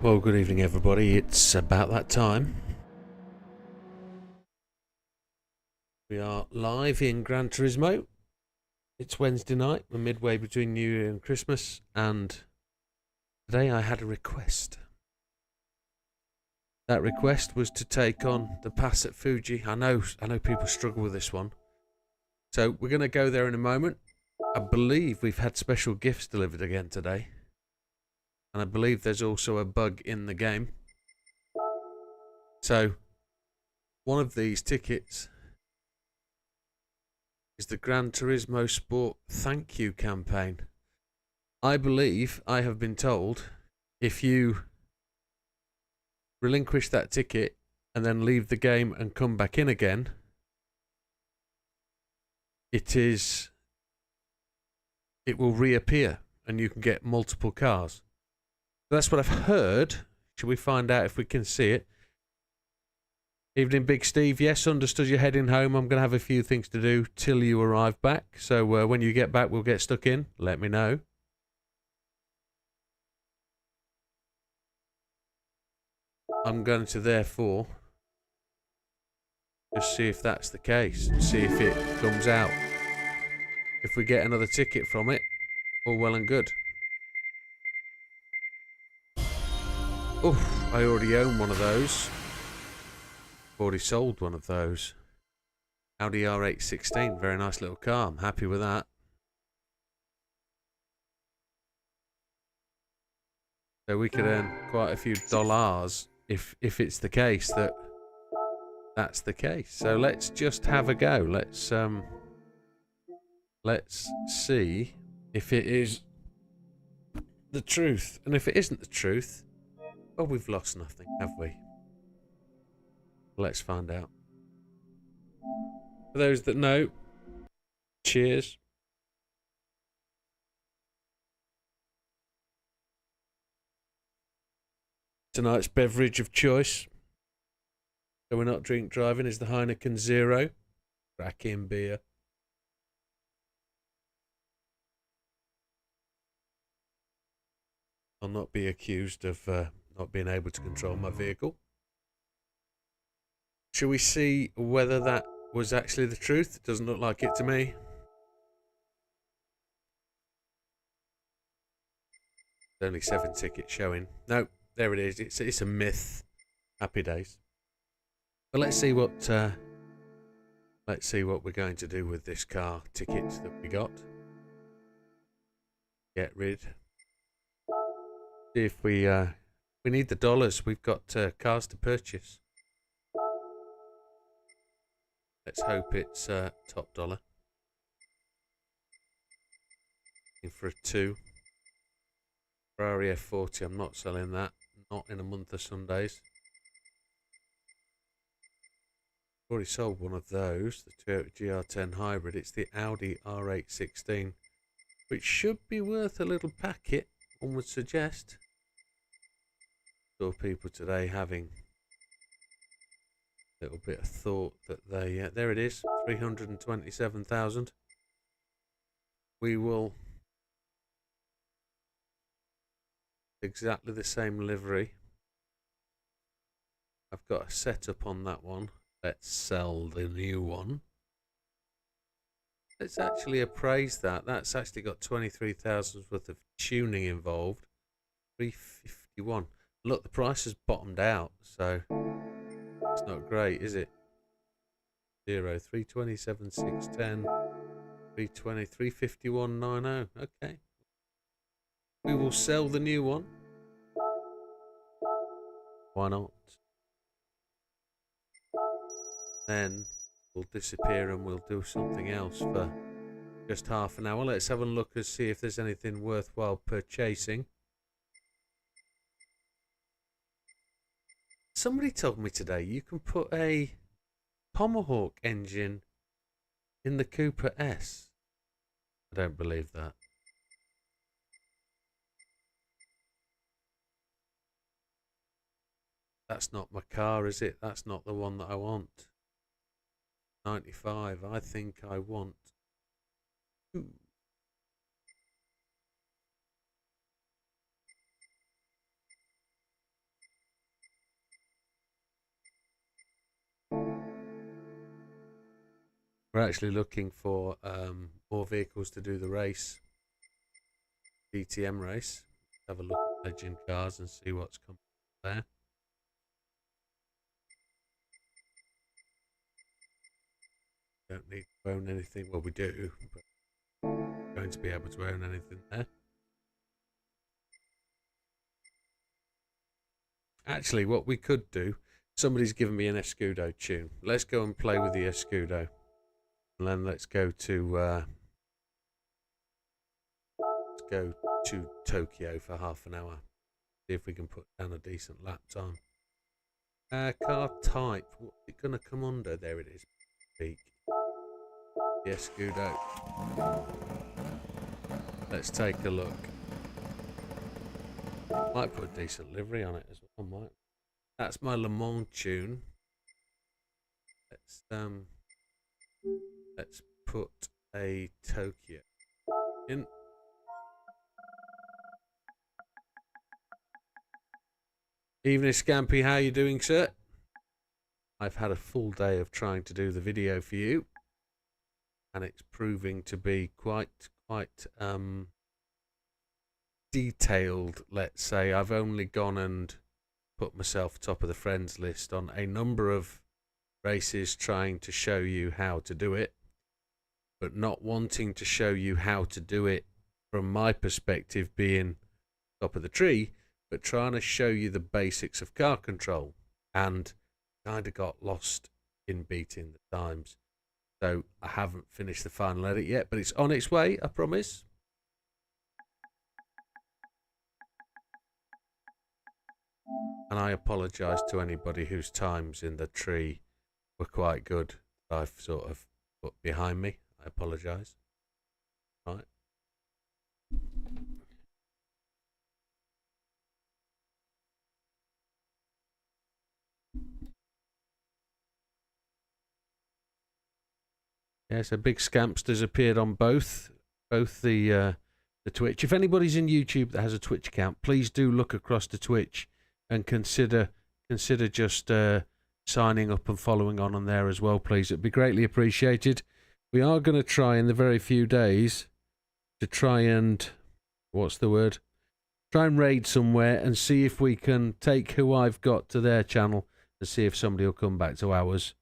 Well, good evening, everybody. It's about that time. We are live in Gran Turismo. It's Wednesday night. We're midway between New Year and Christmas, and today I had a request. That request was to take on the pass at Fuji. I know people struggle with this one. So we're going to go there in a moment. I believe we've had special gifts delivered again today. And I believe there's also a bug in the game. So, one of these tickets is the Gran Turismo Sport Thank You campaign. I believe I have been told if you relinquish that ticket and then leave the game and come back in again, it will reappear and you can get multiple cars. That's what I've heard. Shall we find out if we can see it? Evening, Big Steve. Yes, understood you're heading home. I'm going to have a few things to do till you arrive back. So when you get back, we'll get stuck in. Let me know. I'm going to therefore just see if that's the case. See if it comes out. If we get another ticket from it, all well and good. Oh, I already own one of those. Already sold one of those. Audi R816, very nice little car. I'm happy with that. So we could earn quite a few dollars if it's the case that that's the case. So let's just have a go. Let's see if it is the truth. And if it isn't the truth, well, we've lost nothing, have we? Let's find out. For those that know, cheers. Tonight's beverage of choice, so we're not drink driving, is the Heineken Zero. Cracking beer. I'll not be accused of not being able to control my vehicle. Shall we see whether that was actually the truth? It doesn't look like it to me. There's only 7 tickets showing. No, there it is. It's a myth. Happy days. But let's see what we're going to do with this car ticket that we got. Get rid. See if we need the dollars. We've got cars to purchase. Let's hope it's top dollar. In for a 2. Ferrari F40, I'm not selling that. Not in a month of Sundays. Already sold one of those, the Toyota GR10 Hybrid. It's the Audi R816, which should be worth a little packet, one would suggest. Saw people today having a little bit of thought that they... there it is, 327,000. We will... exactly the same livery. I've got a setup on that one. Let's sell the new one. Let's actually appraise that. That's actually got 23,000 worth of tuning involved. 351. Look, the price has bottomed out, so it's not great, is it? 327 610 320 351 90. Okay. We will sell the new one. Why not? Then we'll disappear and we'll do something else for just half an hour. Let's have a look and see if there's anything worthwhile purchasing. Somebody told me today you can put a Tomahawk engine in the Cooper S. I don't believe that. That's not my car, is it? That's not the one that I want. 95. I think I want 2. We're actually looking for more vehicles to do the race, DTM race. Have a look at Legend Cars and see what's coming there. Don't need to own anything. Well, we do, but we're going to be able to own anything there. Actually, what we could do, somebody's given me an Escudo tune. Let's go and play with the Escudo. And then let's go to Tokyo for half an hour. See if we can put down a decent lap time. Car type. What's it going to come under? There it is. Peak. The Escudo. Let's take a look. Might put a decent livery on it as well. Might. That's my Le Mans tune. Let's put a Tokyo in. Evening, Scampy. How are you doing, sir? I've had a full day of trying to do the video for you, and it's proving to be quite detailed, let's say. I've only gone and put myself top of the friends list on a number of races, trying to show you how to do it, but not wanting to show you how to do it from my perspective being top of the tree, but trying to show you the basics of car control, and kind of got lost in beating the times. So I haven't finished the final edit yet, but it's on its way, I promise. And I apologise to anybody whose times in the tree were quite good. I've sort of put behind me. I apologise. Right. Yeah, so Big Scampster's appeared on both the Twitch. If anybody's in YouTube that has a Twitch account, please do look across to Twitch and consider just signing up and following on there as well, please. It'd be greatly appreciated. We are going to try in the very few days to try and try and raid somewhere and see if we can take who I've got to their channel and see if somebody will come back to ours.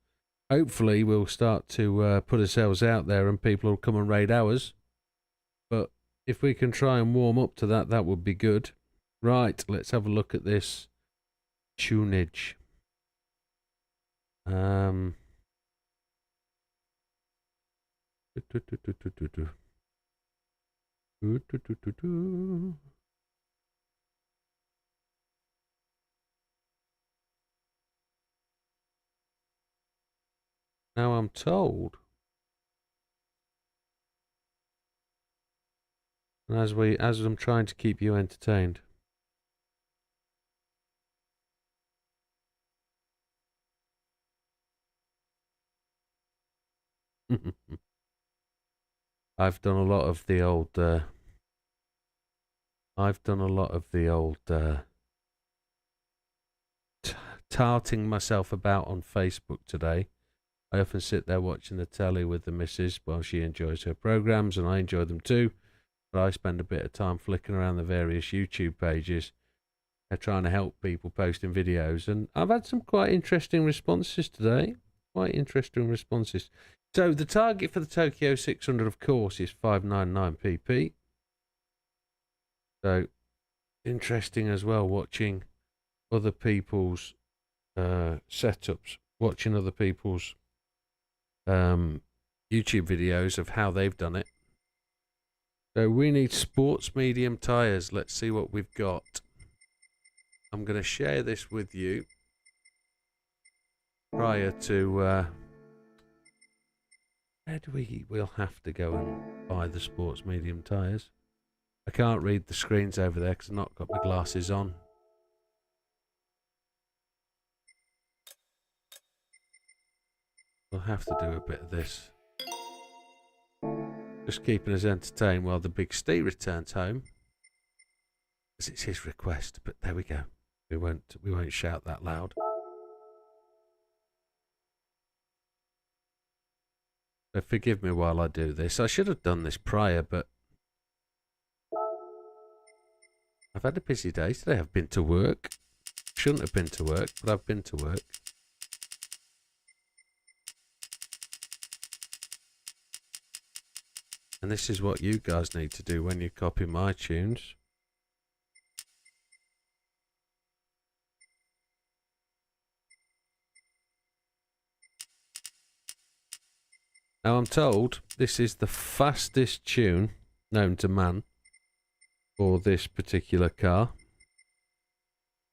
Hopefully we'll start to put ourselves out there and people will come and raid ours. But if we can try and warm up to that, that would be good. Right, let's have a look at this tunage. Now I'm told, as I'm trying to keep you entertained, I've done a lot of the old tarting myself about on Facebook today. I often sit there watching the telly with the missus while she enjoys her programs, and I enjoy them too. But I spend a bit of time flicking around the various YouTube pages, trying to help people posting videos, and I've had some quite interesting responses today. So the target for the Tokyo 600, of course, is 599 pp. So interesting as well, watching other people's setups, watching other people's YouTube videos of how they've done it. So we need sports medium tires. Let's see what we've got. I'm going to share this with you prior to where do we'll have to go and buy the sports medium tires. I can't read the screens over there because I've not got my glasses on. We'll have to do a bit of this. Just keeping us entertained while the big Steve returns home. Because it's his request, but there we go. We won't shout that loud. So forgive me while I do this. I should have done this prior, but I've had a busy day today. I've been to work. Shouldn't have been to work, but I've been to work. And this is what you guys need to do when you copy my tunes. Now I'm told this is the fastest tune known to man for this particular car.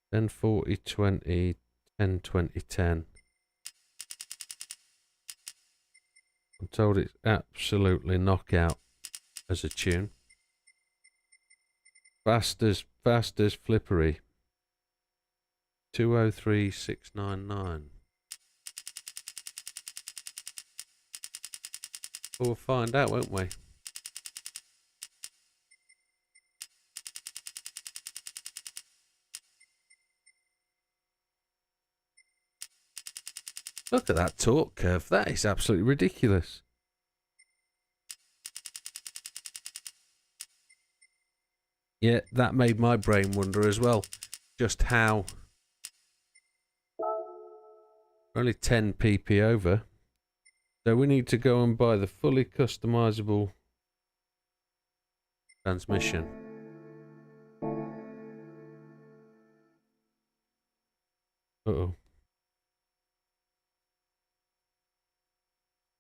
1040 20 10 20 10. I'm told it's absolutely knockout as a tune. Fast as flippery. 203699. We'll find out, won't we? Look at that torque curve. That is absolutely ridiculous. Yeah, that made my brain wonder as well. Just how... We're only 10 pp over. So we need to go and buy the fully customizable transmission. Uh-oh.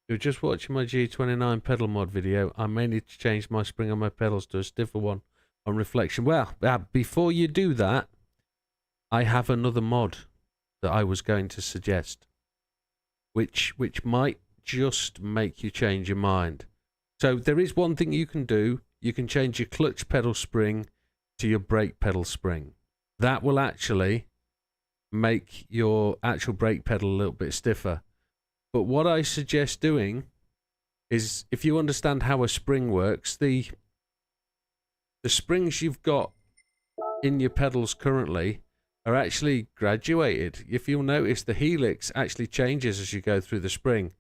You're just watching my G29 pedal mod video. I may need to change my spring on my pedals to a stiffer one on reflection. Well, before you do that, I have another mod that I was going to suggest, which might just make you change your mind. So there is one thing you can do. You can change your clutch pedal spring to your brake pedal spring. That will actually make your actual brake pedal a little bit stiffer. But what I suggest doing is, if you understand how a spring works, the springs you've got in your pedals currently are actually graduated. If you'll notice, the helix actually changes as you go through the spring.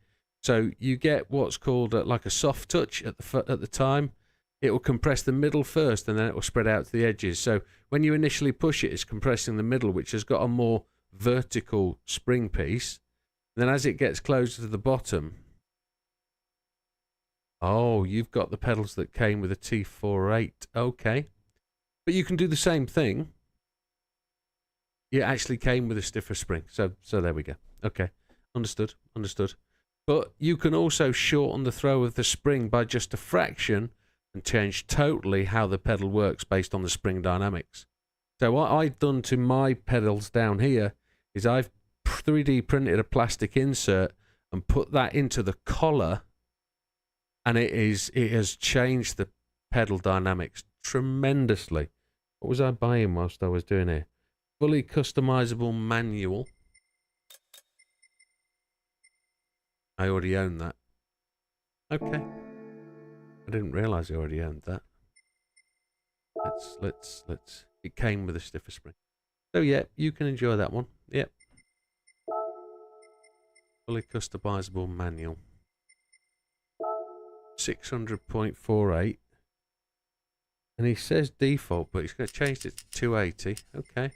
So you get what's called like a soft touch at the time. It will compress the middle first, and then it will spread out to the edges. So when you initially push it, it's compressing the middle, which has got a more vertical spring piece. And then as it gets closer to the bottom, oh, you've got the pedals that came with a T48. Okay. But you can do the same thing. It actually came with a stiffer spring. So there we go. Okay. Understood. But you can also shorten the throw of the spring by just a fraction and change totally how the pedal works based on the spring dynamics. So what I've done to my pedals down here is I've 3D printed a plastic insert and put that into the collar, and it has changed the pedal dynamics tremendously. What was I buying whilst I was doing it? Fully customizable manual. I already own that. Okay. I didn't realise I already owned that. Let's. It came with a stiffer spring. So yeah, you can enjoy that one. Yep. Fully customizable manual. 600.48. And he says default, but he's going to change it to 280. Okay.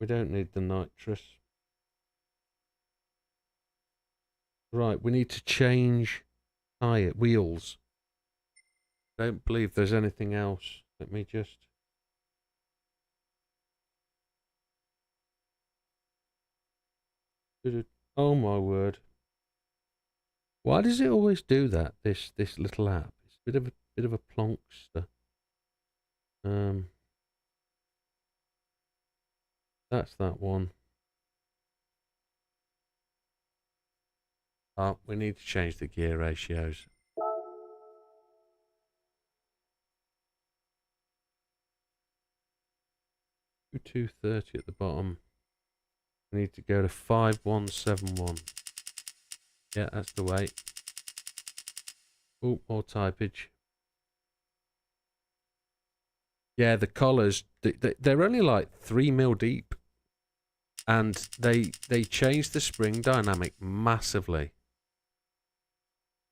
We don't need the nitrous. Right, we need to change tyre wheels. Don't believe there's anything else. Let me just... Oh my word. Why does it always do that, this little app? It's a bit of a plonkster. That's that one. Oh, we need to change the gear ratios. Do 230 at the bottom. We need to go to 5171. Yeah, that's the way. Oh, more typage. Yeah, the collars, they're only like 3 mil deep. And they change the spring dynamic massively.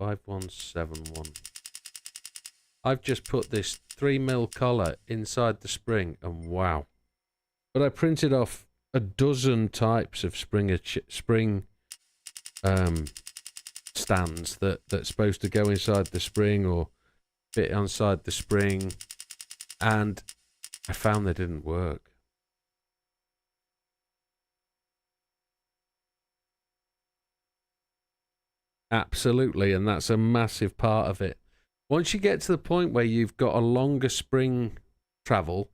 5171. I've just put this 3mm collar inside the spring, and wow. But I printed off a dozen types of spring stands that's supposed to go inside the spring or fit inside the spring, and I found they didn't work. Absolutely, and that's a massive part of it. Once you get to the point where you've got a longer spring travel,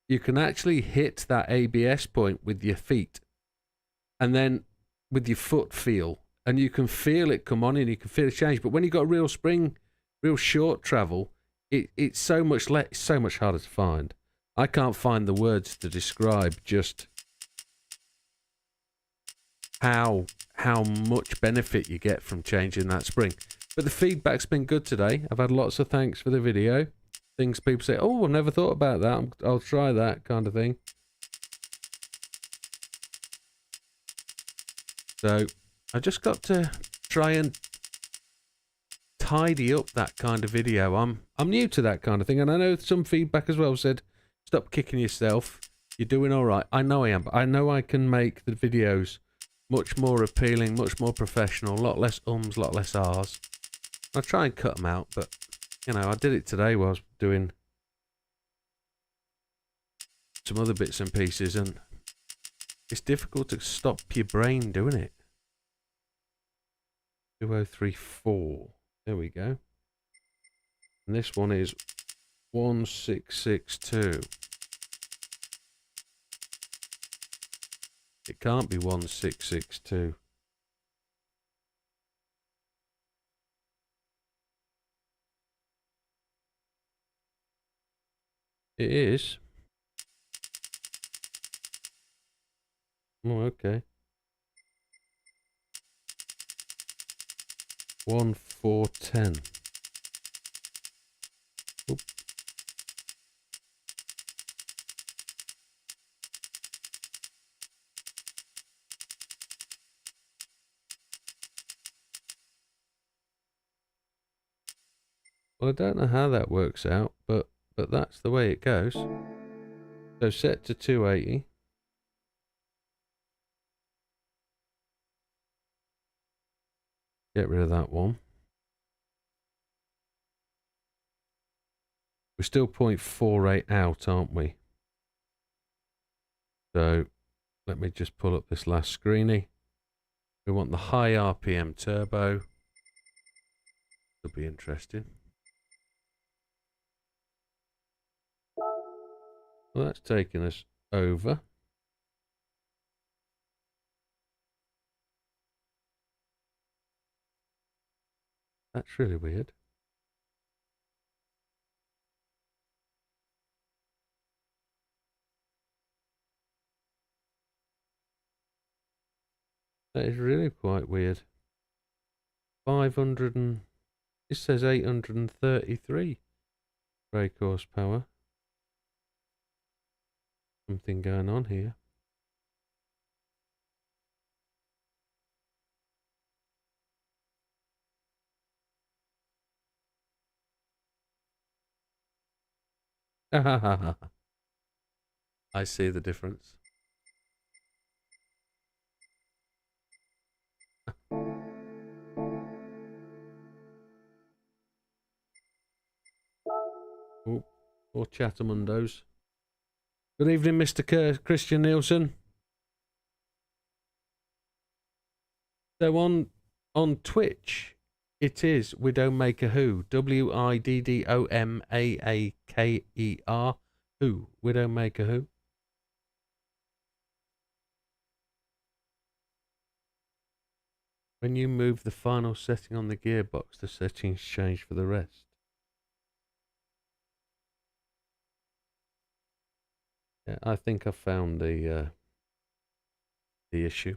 you can actually hit that ABS point with your feet and then with your foot feel, and you can feel it come on and you can feel it change. But when you've got real spring, real short travel, it's so much harder to find. I can't find the words to describe just how much benefit you get from changing that spring. But the feedback's been good today. I've had lots of thanks for the video. Things people say, oh, I've never thought about that. I'll try that kind of thing. So I just got to try and tidy up that kind of video. I'm new to that kind of thing, and I know some feedback as well said, stop kicking yourself. You're doing all right. I know I am, but I know I can make the videos much more appealing, much more professional, a lot less ums, a lot less ahs. I try and cut them out, but you know, I did it today while I was doing some other bits and pieces, and it's difficult to stop your brain doing it. 2034. There we go. And this one is 1662. It can't be 1662. It is. Oh, okay. 1410. Oop. Well, I don't know how that works out, but that's the way it goes. So set to 280. Get rid of that one. We're still 0.48 out, aren't we? So let me just pull up this last screeny. We want the high RPM turbo. Could be interesting. Well, that's taking us over. That's really weird. That is really quite weird. 500 and... It says 833 brake horsepower. Something going on here. I see the difference. Oh, poor Chattermundos. Good evening, Mr. Christian Nielsen. So on Twitch, it is Widdowmaker Who. Widdomaker Who. Widdowmaker Who. When you move the final setting on the gearbox, the settings change for the rest. Yeah, I think I found the issue.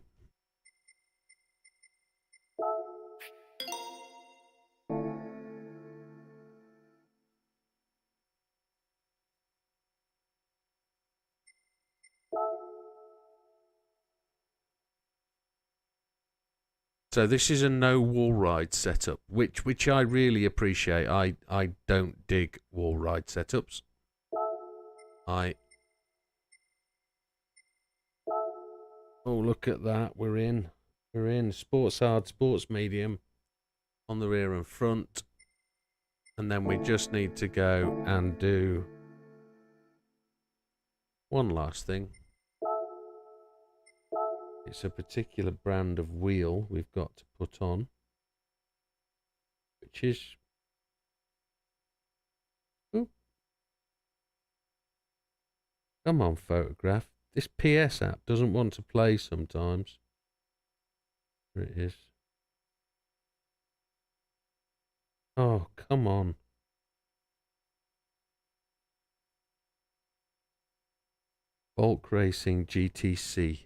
So this is a no wall ride setup, which I really appreciate. I don't dig wall ride setups. Oh, look at that. We're in sports hard, sports medium on the rear and front. And then we just need to go and do one last thing. It's a particular brand of wheel we've got to put on, which is... Ooh. Come on, photograph. This PS app doesn't want to play sometimes. There it is. Oh, come on. Volk Racing GTC.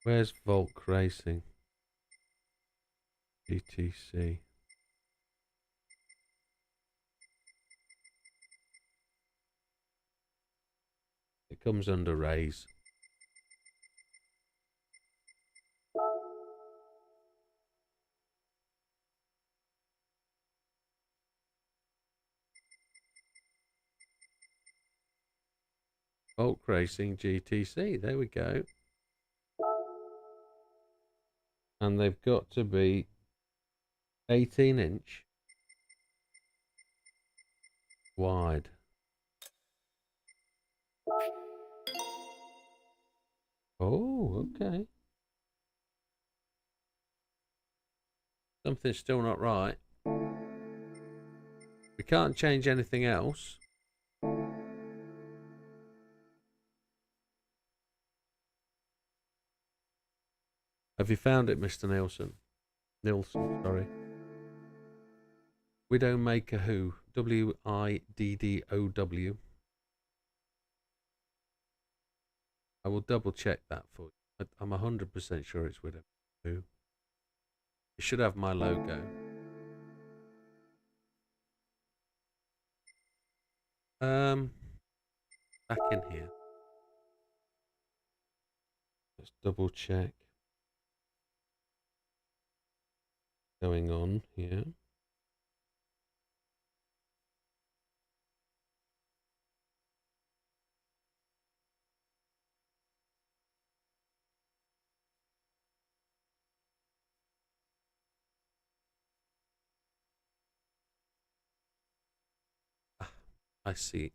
Where's Volk Racing GTC? It comes under Rays. Volk Racing GTC. There we go. And they've got to be 18-inch wide. Oh, okay. Something's still not right. We can't change anything else. Have you found it, Mr. Nielsen? Nielsen, sorry. Widdowmaker who? Widdow. I will double check that for you. I'm 100% sure it's Widdowmaker who. It should have my logo. Back in here. Let's double check. Going on here. I see.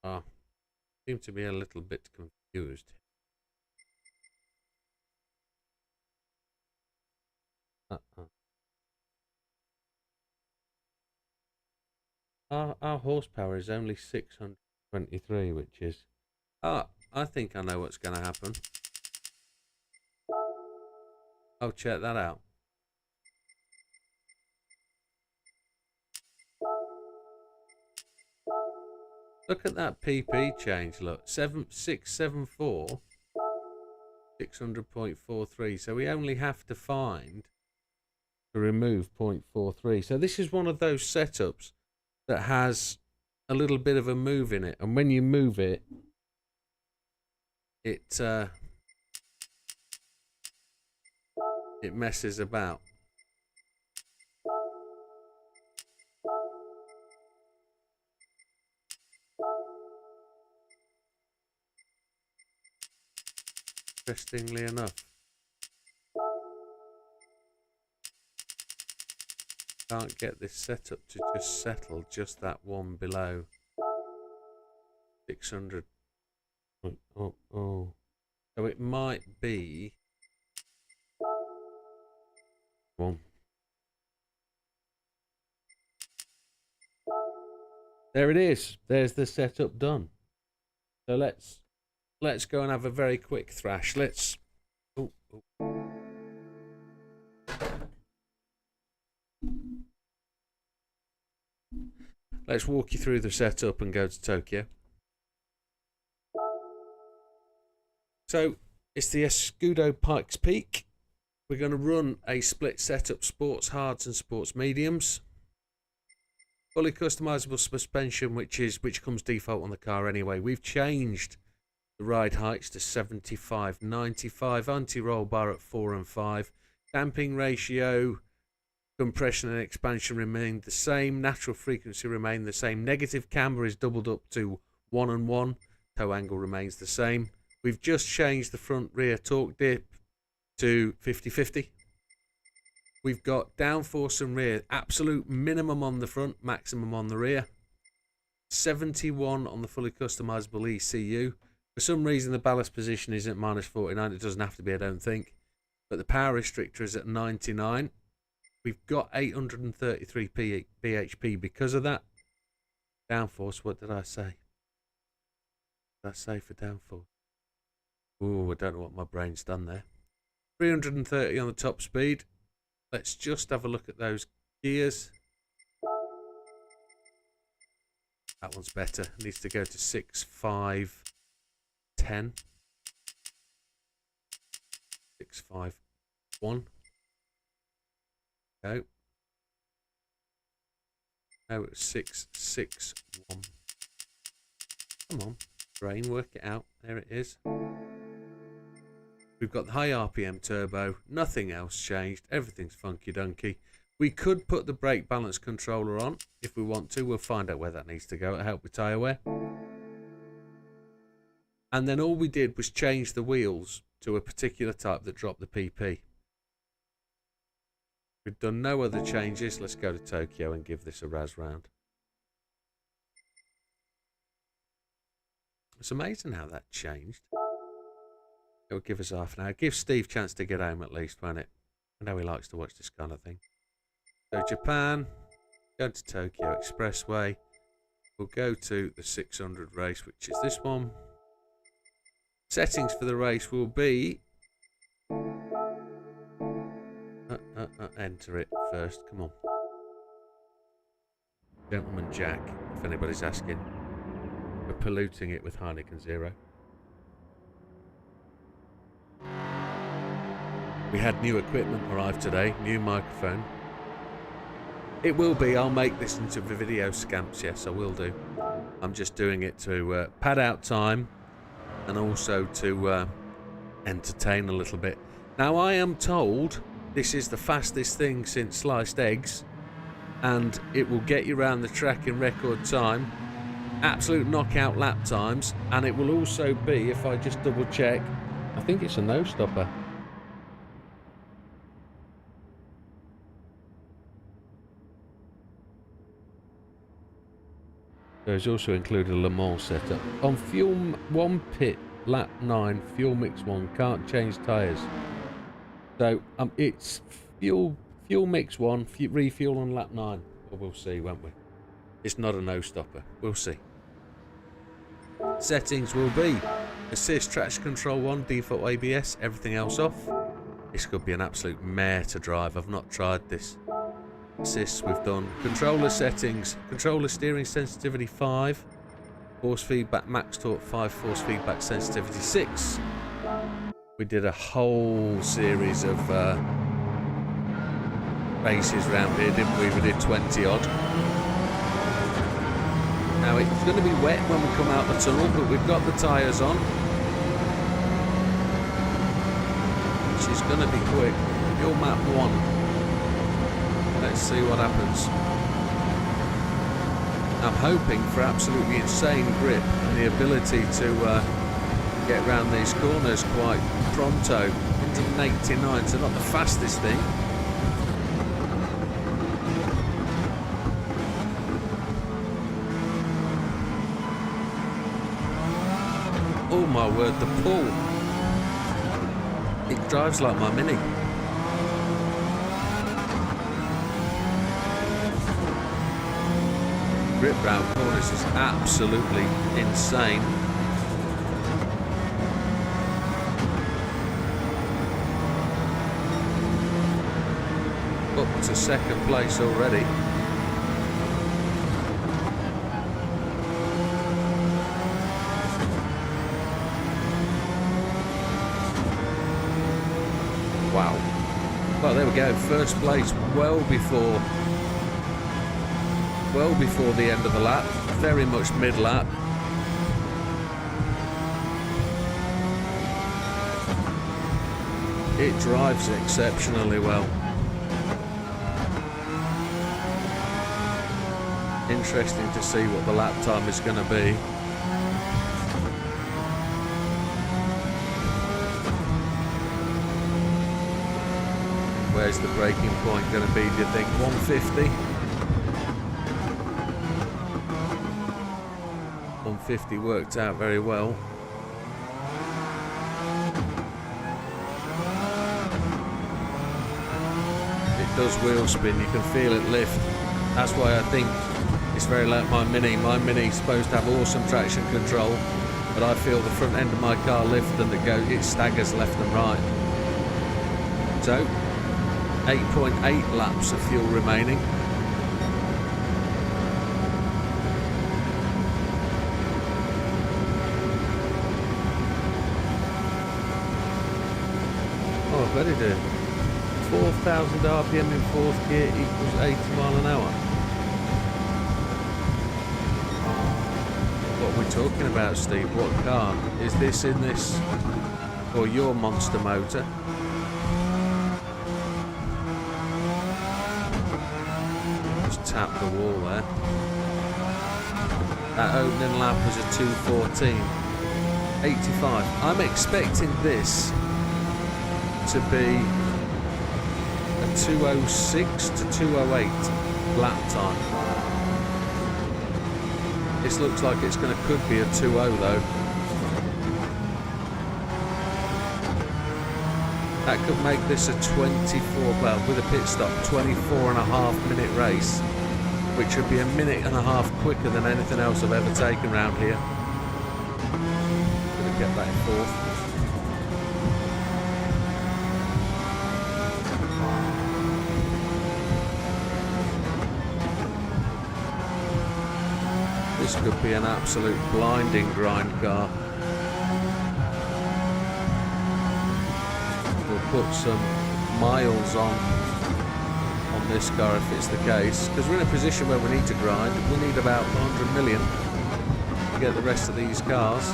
Ah, seem to be a little bit confused. Our horsepower is only 623, which is... Ah, I think I know what's going to happen. Oh, check that out. Look at that PP change, look. 674, 600.43. So we only have to find to remove 0.43. So this is one of those setups that has a little bit of a move in it. And when you move it, it messes about. Interestingly enough. Can't get this setup to just settle just that one below 600. Oh. So it might be one. There it is. There's the setup done. So let's go and have a very quick thrash. Let's let's walk you through the setup and go to Tokyo. So it's the Escudo Pikes Peak. We're going to run a split setup, sports hards and sports mediums. Fully customizable suspension, which comes default on the car anyway. We've changed the ride heights to 75, 95, anti-roll bar at 4 and 5. Damping ratio, compression and expansion remained the same. Natural frequency remained the same. Negative camber is doubled up to 1 and 1. Toe angle remains the same. We've just changed the front rear torque dip to 50-50. We've got downforce and rear, absolute minimum on the front, maximum on the rear. 71 on the fully customizable ECU. For some reason the ballast position is at -49. It doesn't have to be, I don't think. But the power restrictor is at 99. We've got 833 bhp because of that. Downforce, what did I say? What did I say for downforce? Ooh, I don't know what my brain's done there. 330 on the top speed. Let's just have a look at those gears. That one's better. It needs to go to 6, 5, 10. 6, 5, 1. Go. No, it's 6, 6, 1. Come on, brain, work it out. There it is. We've got the high RPM turbo, nothing else changed, everything's funky dunky. We could put the brake balance controller on if we want to. We'll find out where that needs to go to help with tyre wear. And then all we did was change the wheels to a particular type that dropped the PP. We've done no other changes. Let's go to Tokyo and give this a razz round. It's amazing how that changed. It'll give us half an hour. Give Steve a chance to get home at least, won't it? I know he likes to watch this kind of thing. So Japan, go to Tokyo Expressway. We'll go to the 600 race, which is this one. Settings for the race will be... enter it first, come on. Gentleman Jack, if anybody's asking. We're polluting it with Heineken Zero. We had new equipment arrive today, new microphone. It will be, I'll make this into video scamps, yes I will do. I'm just doing it to pad out time and also to entertain a little bit. Now I am told this is the fastest thing since sliced eggs and it will get you around the track in record time. Absolute knockout lap times, and it will also be, if I just double check, I think it's a no stopper. There's also included a Le Mans setup. On fuel 1 pit, lap 9, fuel mix 1, can't change tyres. So it's fuel mix 1, refuel on lap 9. Well, we'll see, won't we? It's not a no stopper. We'll see. Settings will be assist, traction control 1, default ABS, everything else off. This could be an absolute mare to drive. I've not tried this. Assists we've done. Controller settings. Controller steering sensitivity 5. Force feedback max torque 5. Force feedback sensitivity 6. We did a whole series of races round here, didn't we? We did 20 odd. Now it's going to be wet when we come out the tunnel, but we've got the tyres on, which is going to be quick. Your map 1. Let's see what happens. I'm hoping for absolutely insane grip and the ability to get around these corners quite pronto. 189, so not the fastest thing. Oh my word, the pull. It drives like my Mini. Grip round corners is absolutely insane. Up to second place already. Wow. Well, there we go. First place well before the end of the lap. Very much mid-lap. It drives exceptionally well. Interesting to see what the lap time is going to be. Where's the braking point going to be, do you think? 150? 150 worked out very well. It does wheel spin, you can feel it lift. That's why I think it's very like my Mini. My Mini's supposed to have awesome traction control, but I feel the front end of my car lift and it staggers left and right. So 8.8 laps of fuel remaining. Oh, I bet it did. 4,000 RPM in fourth gear equals 80 mile an hour. What are we talking about, Steve? What car? Is this in this or your monster motor? Tap the wall there. That opening lap was a 2:14. 85. I'm expecting this to be a 2:06 to 2:08 lap time. This looks like it's could be a 2:0 though. That could make this a 24, well, with a pit stop, 24.5-minute race, which would be a minute and a half quicker than anything else I've ever taken around here. Gonna get that in fourth. This could be an absolute blinding grind car. Put some miles on this car if it's the case, because we're in a position where we need to grind. We need about 100 million to get the rest of these cars,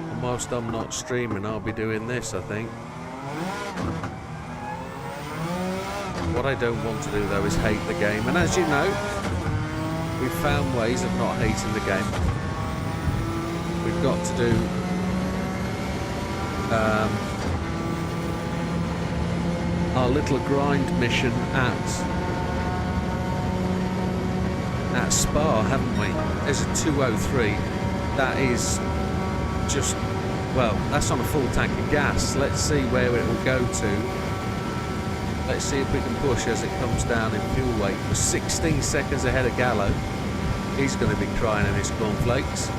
and whilst I'm not streaming I'll be doing this, I think. What I don't want to do though is hate the game, and as you know, we've found ways of not hating the game. We've got to do our little grind mission at Spa, haven't we? There's a 2:03. That is just, well, that's on a full tank of gas. Let's see where it will go to. Let's see if we can push as it comes down in fuel weight. We're 16 seconds ahead of Gallo. He's going to be crying in his cornflakes.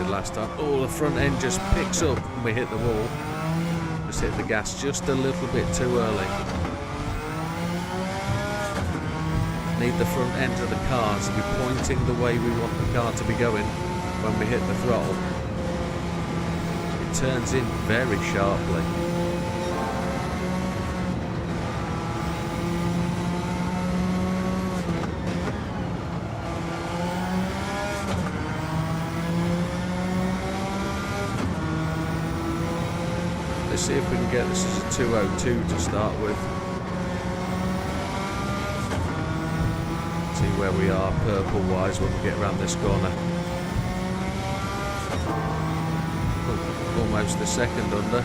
Last time. Oh, the front end just picks up when we hit the wall. Just hit the gas just a little bit too early. Need the front end of the car to be pointing the way we want the car to be going when we hit the throttle. It turns in very sharply. Let's see if we can get this as a 2:02 to start with. See where we are purple wise when we get around this corner. Oh, almost a second under.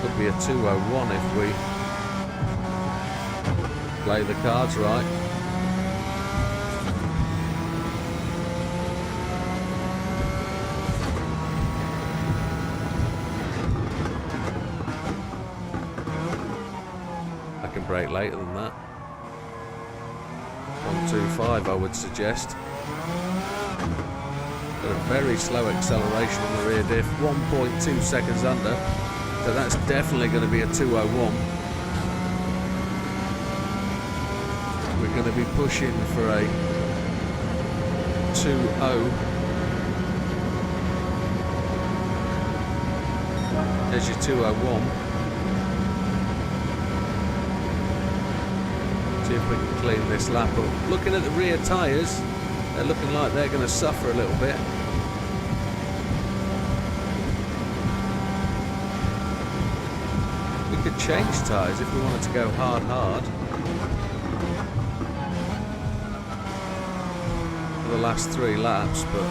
Could be a 2:01 if we play the cards right. Brake later than that. 125 I would suggest. Got a very slow acceleration on the rear diff, 1.2 seconds under, so that's definitely going to be a 2:01. we're going to be pushing for a 2.0. There's your 2.01. See if we can clean this lap up. Looking at the rear tyres, they're looking like they're going to suffer a little bit. We could change tyres if we wanted to go hard. For the last 3 laps, but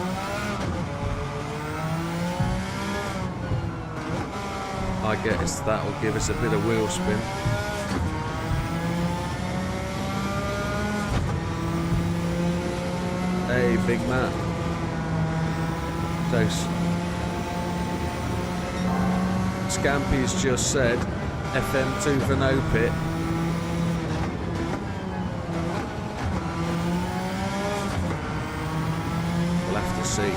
I guess that will give us a bit of wheel spin. Hey, big man. So, Scampy's just said FM2 for no pit. We'll have to see.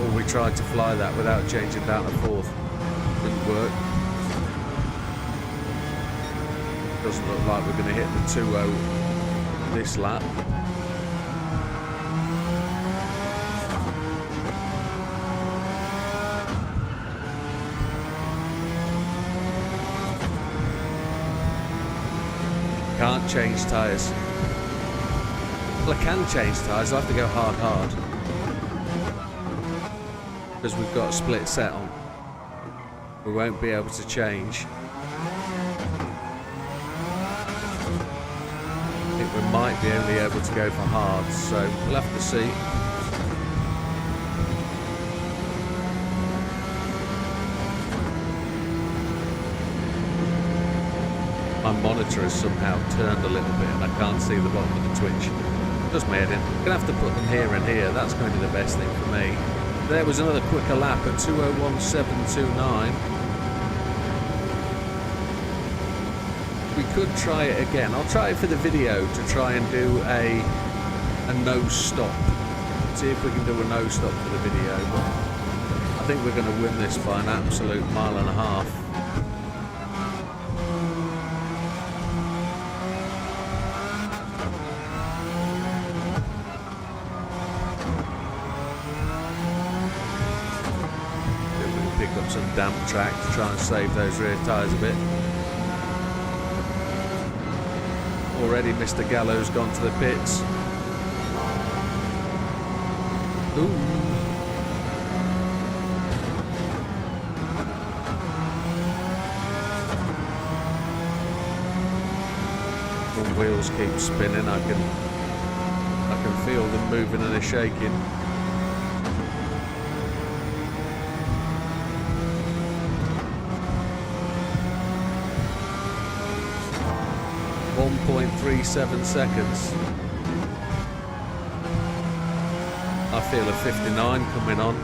Or we tried to fly that without changing down to 4th. Didn't work. Doesn't look like we're going to hit the 2.0 this lap. Can't change tyres. Well, I can change tyres. I have to go hard. Because we've got a split set on. We won't be able to change. I think we might be only able to go for hard, so we'll have to see. My monitor has somehow turned a little bit and I can't see the bottom of the Twitch. Just my head in. I'm going to have to put them here and here. That's going to be the best thing for me. There was another quicker lap at 2:01.729. We could try it again. I'll try it for the video to try and do a no stop. See if we can do a no stop for the video. But I think we're going to win this by an absolute 1.5 miles. See if we can pick up some damp track to try and save those rear tyres a bit. Already Mr. Gallo's gone to the pits. Ooh. The wheels keep spinning. I can feel them moving and they're shaking. .37 seconds. I feel a 59 coming on.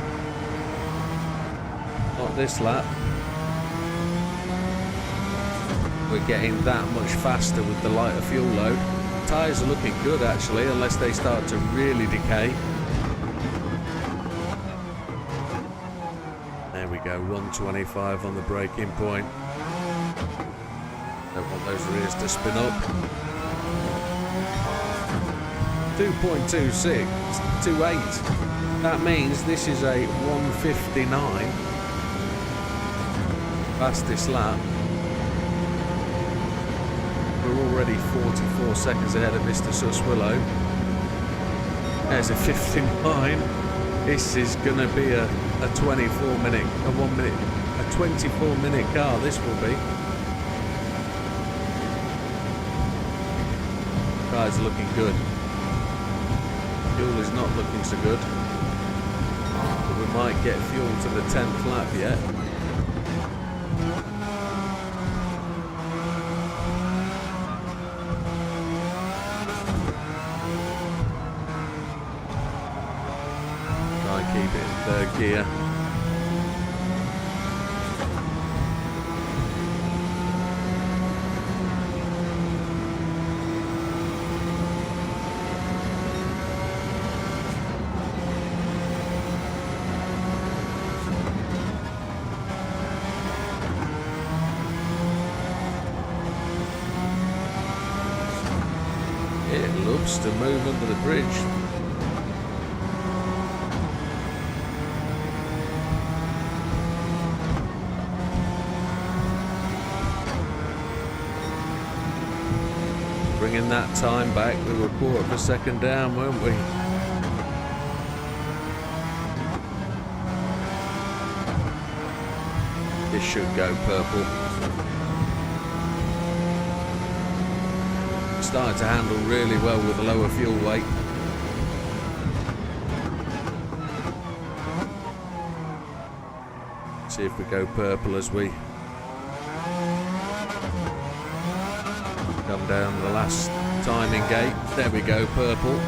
Not this lap. We're getting that much faster with the lighter fuel load. Tyres are looking good actually, unless they start to really decay. There we go, 125 on the braking point. Don't want those rears to spin up. 2.26, 2.8. That means this is a 1:59 fastest lap. We're already 44 seconds ahead of Mr. Suswillow. There's a 59. This is going to be a 24-minute, a 1 minute, a 24-minute car. This will be. Guys are looking good. Fuel is not looking so good. But we might get fuel to the 10th lap yet. Try and keep it in 3rd gear. laps to move under the bridge. Bringing that time back, we were a quarter of a second down, weren't we? This should go purple. Starting to handle really well with a lower fuel weight. See if we go purple as we come down the last timing gate. There we go, purple.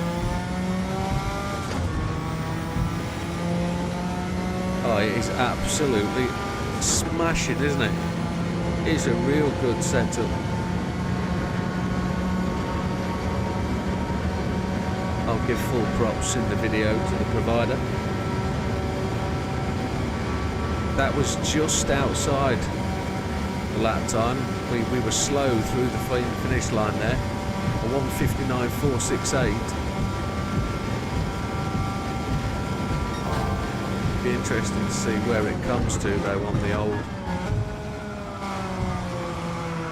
Oh, it is absolutely smashing, isn't it? It's a real good setup. I'll give full props in the video to the provider. That was just outside the lap time. We were slow through the finish line there. A 1:59.468. Be interesting to see where it comes to though on the old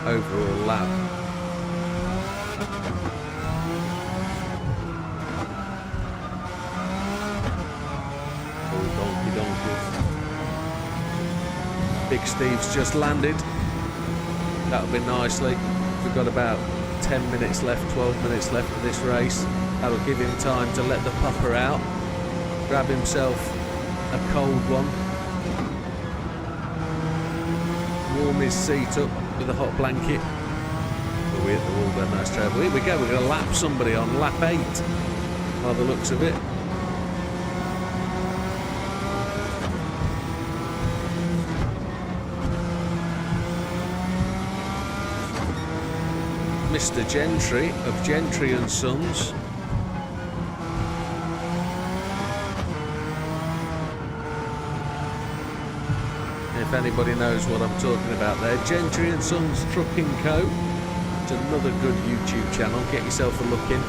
overall lap. Oh, donkey. Big Steve's just landed. That'll be nicely. We've got about 10 minutes left, 12 minutes left of this race. That'll give him time to let the pupper out, grab himself a cold one, warm his seat up with a hot blanket. Oh, we hit the wall then, that's terrible. Here we go, we're going to lap somebody on lap 8 by the looks of it. Mr. Gentry of Gentry and Sons. If anybody knows what I'm talking about there, Gentry and Sons Trucking Co. It's another good YouTube channel. Get yourself a look in.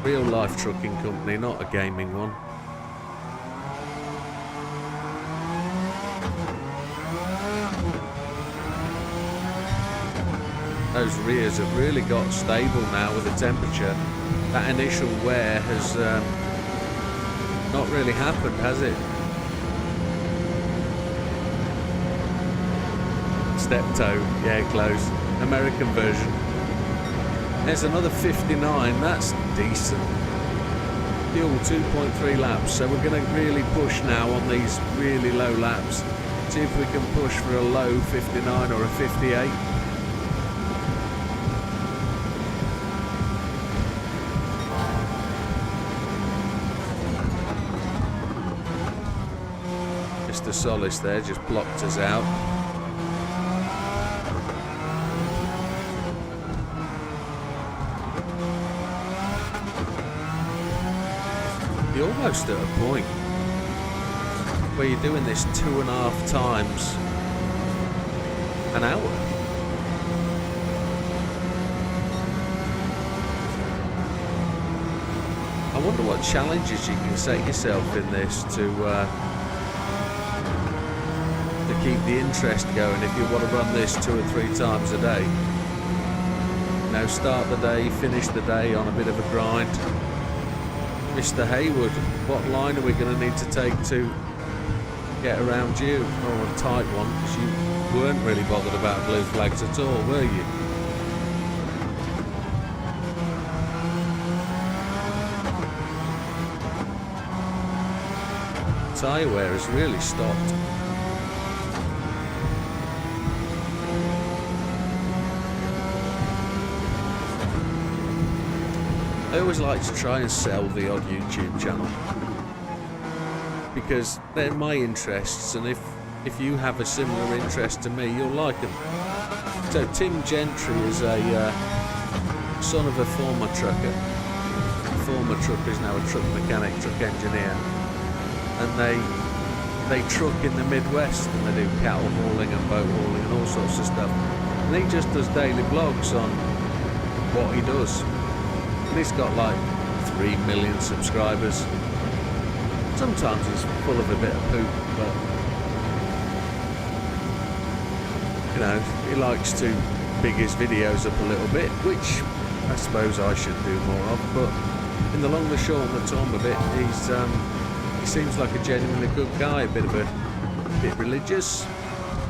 Real life trucking company, not a gaming one. Those rears have really got stable now with the temperature. That initial wear has not really happened, has it? Step toe, yeah, close. American version. There's another 59, that's decent. Fuel 2.3 laps, so we're going to really push now on these really low laps. See if we can push for a low 59 or a 58. Mr. Solis there just blocked us out. You're almost at a point where you're doing this 2.5 times an hour. I wonder what challenges you can set yourself in this to keep the interest going if you want to run this 2 or 3 times a day. You know, start the day, finish the day on a bit of a grind. Mr. Haywood, what line are we going to need to take to get around you? Oh, a tight one, because you weren't really bothered about blue flags at all, were you? Tyre wear has really stopped. I always like to try and sell the odd YouTube channel because they're my interests, and if you have a similar interest to me, you'll like them. So Tim Gentry is a son of a former trucker. The former trucker is now a truck mechanic, truck engineer, and they truck in the Midwest, and they do cattle hauling and boat hauling and all sorts of stuff. And he just does daily vlogs on what he does. And he's got like 3 million subscribers. Sometimes he's full of a bit of poop, but you know, he likes to big his videos up a little bit, which I suppose I should do more of. But in the long, the short, and the tall of it, he seems like a genuinely good guy, a bit religious,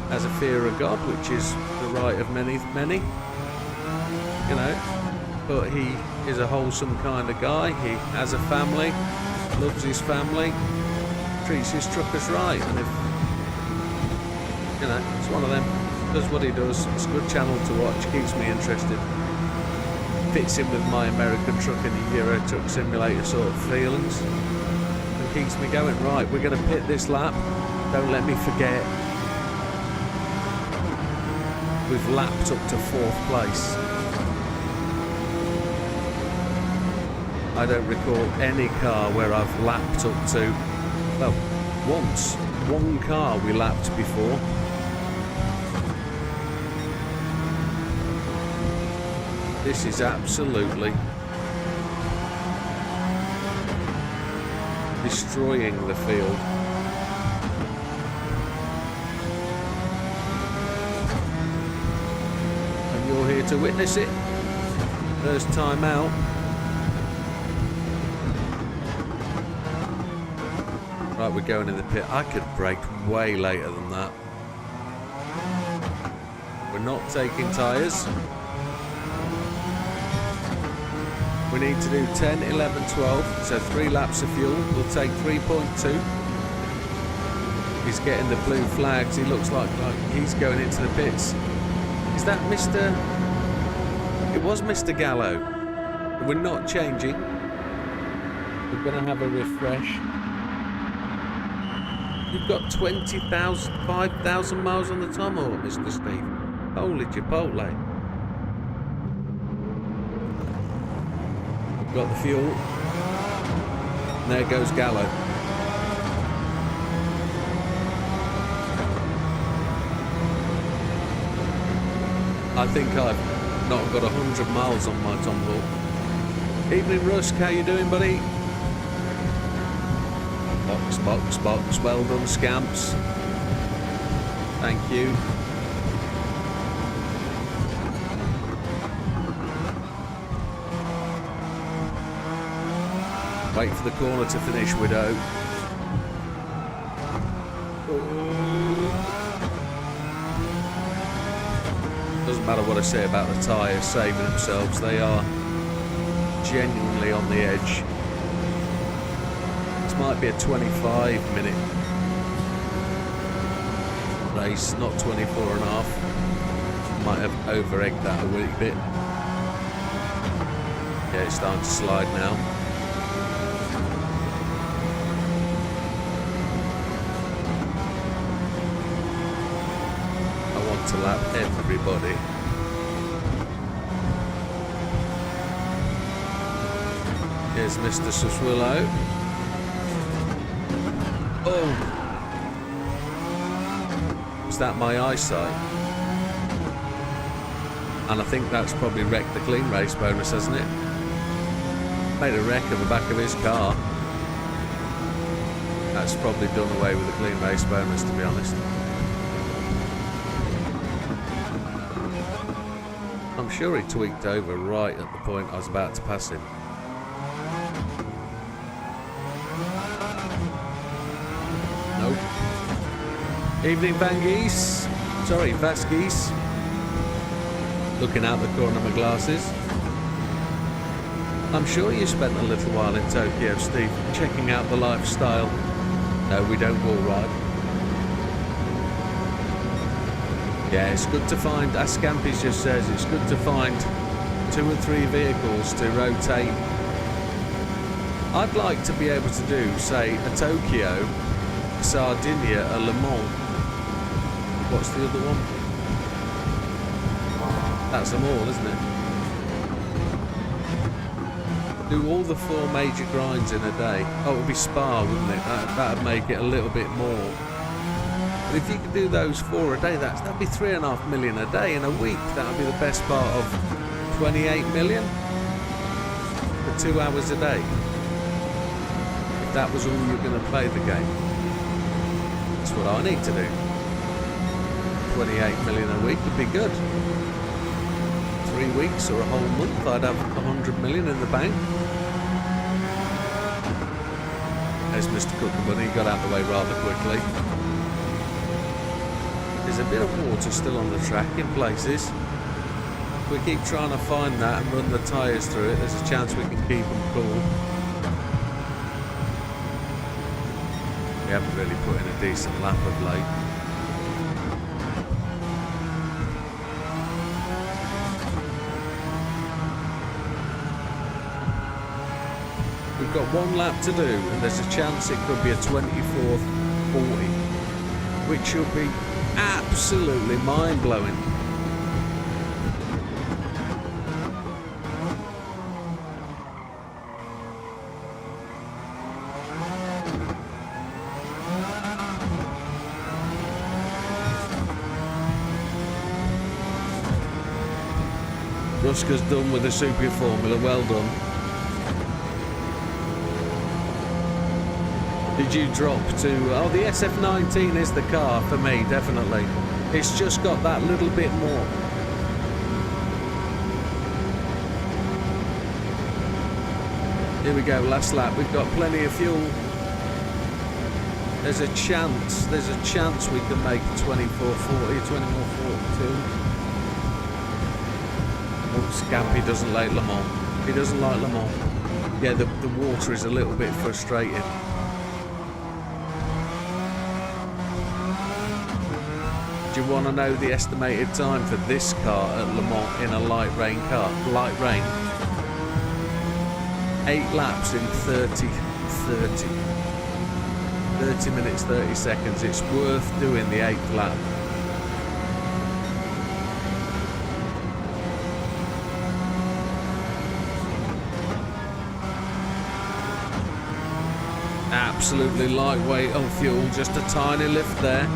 has a fear of God, which is the right of many, you know. But he is a wholesome kind of guy. He has a family, loves his family, treats his truckers right, and if you know, it's one of them. Does what he does. It's a good channel to watch. Keeps me interested. Fits in with my American truck and Euro Truck Simulator sort of feelings, and keeps me going. Right, we're going to pit this lap. Don't let me forget. We've lapped up to 4th place. I don't recall any car where I've lapped up to, well, once. One car we lapped before. This is absolutely destroying the field. And you're here to witness it. First time out. Right, we're going in the pit. I could brake way later than that. We're not taking tyres. We need to do 10, 11, 12, so 3 laps of fuel. We'll take 3.2. He's getting the blue flags. He looks like he's going into the pits. Is that Mr... It was Mr. Gallo. We're not changing. We're going to have a refresh. You've got 20,000, 5,000 miles on the tomahawk, Mr. Steve. Holy Chipotle. Got the fuel. And there goes Gallo. I think I've not got 100 miles on my tomahawk. Evening, Rusk. How you doing, buddy? Box, box, box. Well done, Scamps. Thank you. Wait for the corner to finish, Widow. Doesn't matter what I say about the tyres saving themselves, they are genuinely on the edge. This might be a 25-minute race, not 24 and a half. Might have over-egged that a wee bit. Yeah, it's starting to slide now. To lap everybody. Here's Mr. Suswillow. Oh! Is that my eyesight? And I think that's probably wrecked the clean race bonus, hasn't it? Made a wreck of the back of his car. That's probably done away with the clean race bonus, to be honest. I'm sure he tweaked over right at the point I was about to pass him. Nope. Evening, Van Geese. Sorry, Vasgeese. Looking out the corner of my glasses. I'm sure you spent a little while in Tokyo, Steve, checking out the lifestyle. No, we don't wall ride. Yeah, it's good to find, as Scampy just says, it's good to find 2 or 3 vehicles to rotate. I'd like to be able to do, say, a Tokyo, a Sardinia, a Le Mans. What's the other one? That's them all, isn't it? Do all the 4 major grinds in a day. Oh, it would be Spa, wouldn't it? That'd make it a little bit more But if you could do those 4 a day, that'd be 3.5 million a day in a week. That would be the best part of 28 million for 2 hours a day. If that was all you were going to play the game, that's what I need to do. 28 million a week would be good. 3 weeks or a whole month, I'd have 100 million in the bank. There's Mr. Cookabunny, got out the way rather quickly. There's a bit of water still on the track in places. If we keep trying to find that and run the tyres through it, there's a chance we can keep them cool. We haven't really put in a decent lap of late. We've got 1 lap to do, and there's a chance it could be a 24:40, which should be absolutely mind-blowing. Ruska's done with the Super Formula, well done. Did you drop to... Oh, the SF19 is the car for me, definitely. It's just got that little bit more. Here we go, last lap. We've got plenty of fuel. There's a chance we can make 24:40, 24:42. Oh, Scampy doesn't like Le Mans. He doesn't like Le Mans. Yeah, the water is a little bit frustrating. Do you want to know the estimated time for this car at Le Mans in a light rain car? Light rain. 8 laps in 30 minutes, 30 seconds. It's worth doing the 8th lap. Absolutely lightweight on fuel, just a tiny lift there.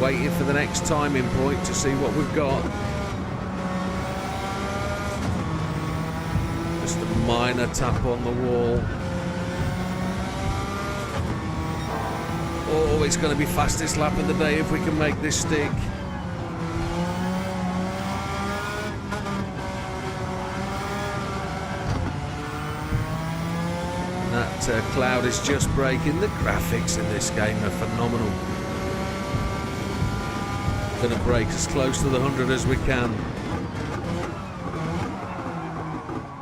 Waiting for the next timing point to see what we've got. Just a minor tap on the wall. Oh, it's going to be fastest lap of the day if we can make this stick. That cloud is just breaking. The graphics in this game are phenomenal. Going to break as close to the 100 as we can.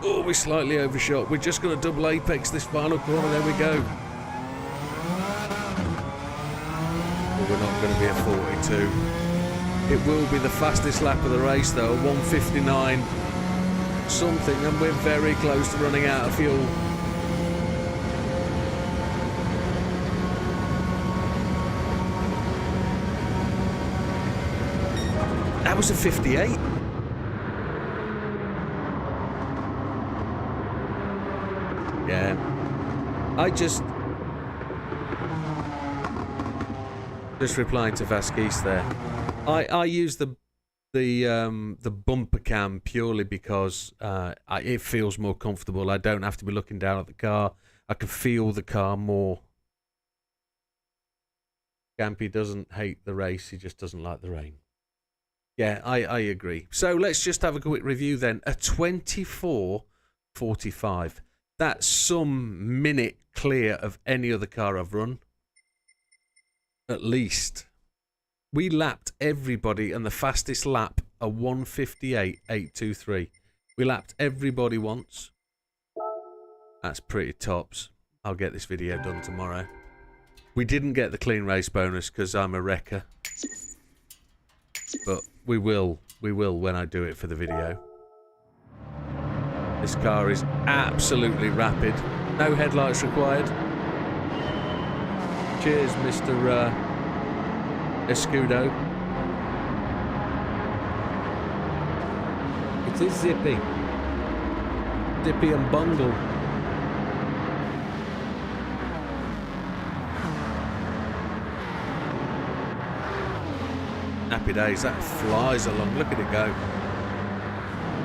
Oh, we slightly overshot. We're just going to double apex this final corner. There we go. Well, we're not going to be a 42. It will be the fastest lap of the race though, 1:59 something, and we're very close to running out of fuel. That was a 58. Yeah. I just replying to Vasquez there. I use the bumper cam purely because it feels more comfortable. I don't have to be looking down at the car. I can feel the car more. Gampy doesn't hate the race. He just doesn't like the rain. Yeah, I agree. So let's just have a quick review then. A 24:45. That's some minute clear of any other car I've run. At least. We lapped everybody, and the fastest lap, a 1:58.823. We lapped everybody once. That's pretty tops. I'll get this video done tomorrow. We didn't get the clean race bonus because I'm a wrecker. But we will when I do it for the video. This car is absolutely rapid. No headlights required. Cheers, Mr. Escudo. It is zippy. Zippy and bungle. happy days. That flies along. Look at it go.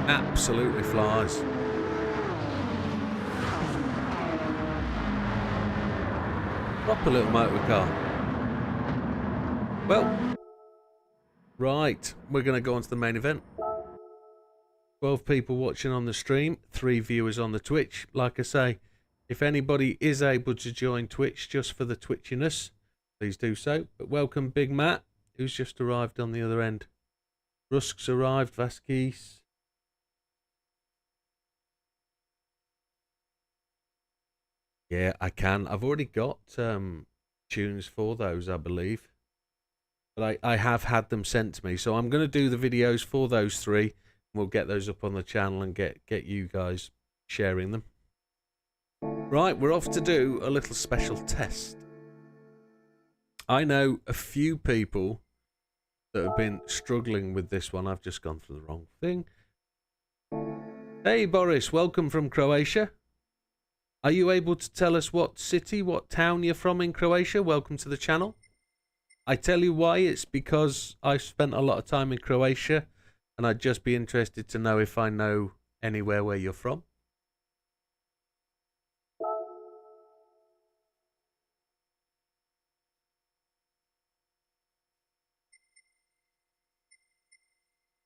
Absolutely flies. Proper little motor car. Well, right. We're going to go on to the main event. 12 people watching on the stream, 3 viewers on the Twitch. Like I say, if anybody is able to join Twitch just for the twitchiness, please do so. But welcome Big Matt, who's just arrived on the other end. Rusk's arrived, Vasquez. Yeah, I can. I've already got tunes for those, I believe. But I have had them sent to me. So I'm going to do the videos for those 3. We'll get those up on the channel and get you guys sharing them. Right, we're off to do a little special test. I know a few people that have been struggling with this one. I've just gone for the wrong thing. Hey Boris, welcome from Croatia. Are you able to tell us what city, what town you're from in Croatia? Welcome to the channel. I tell you why, it's because I've spent a lot of time in Croatia. And I'd just be interested to know if I know anywhere where you're from.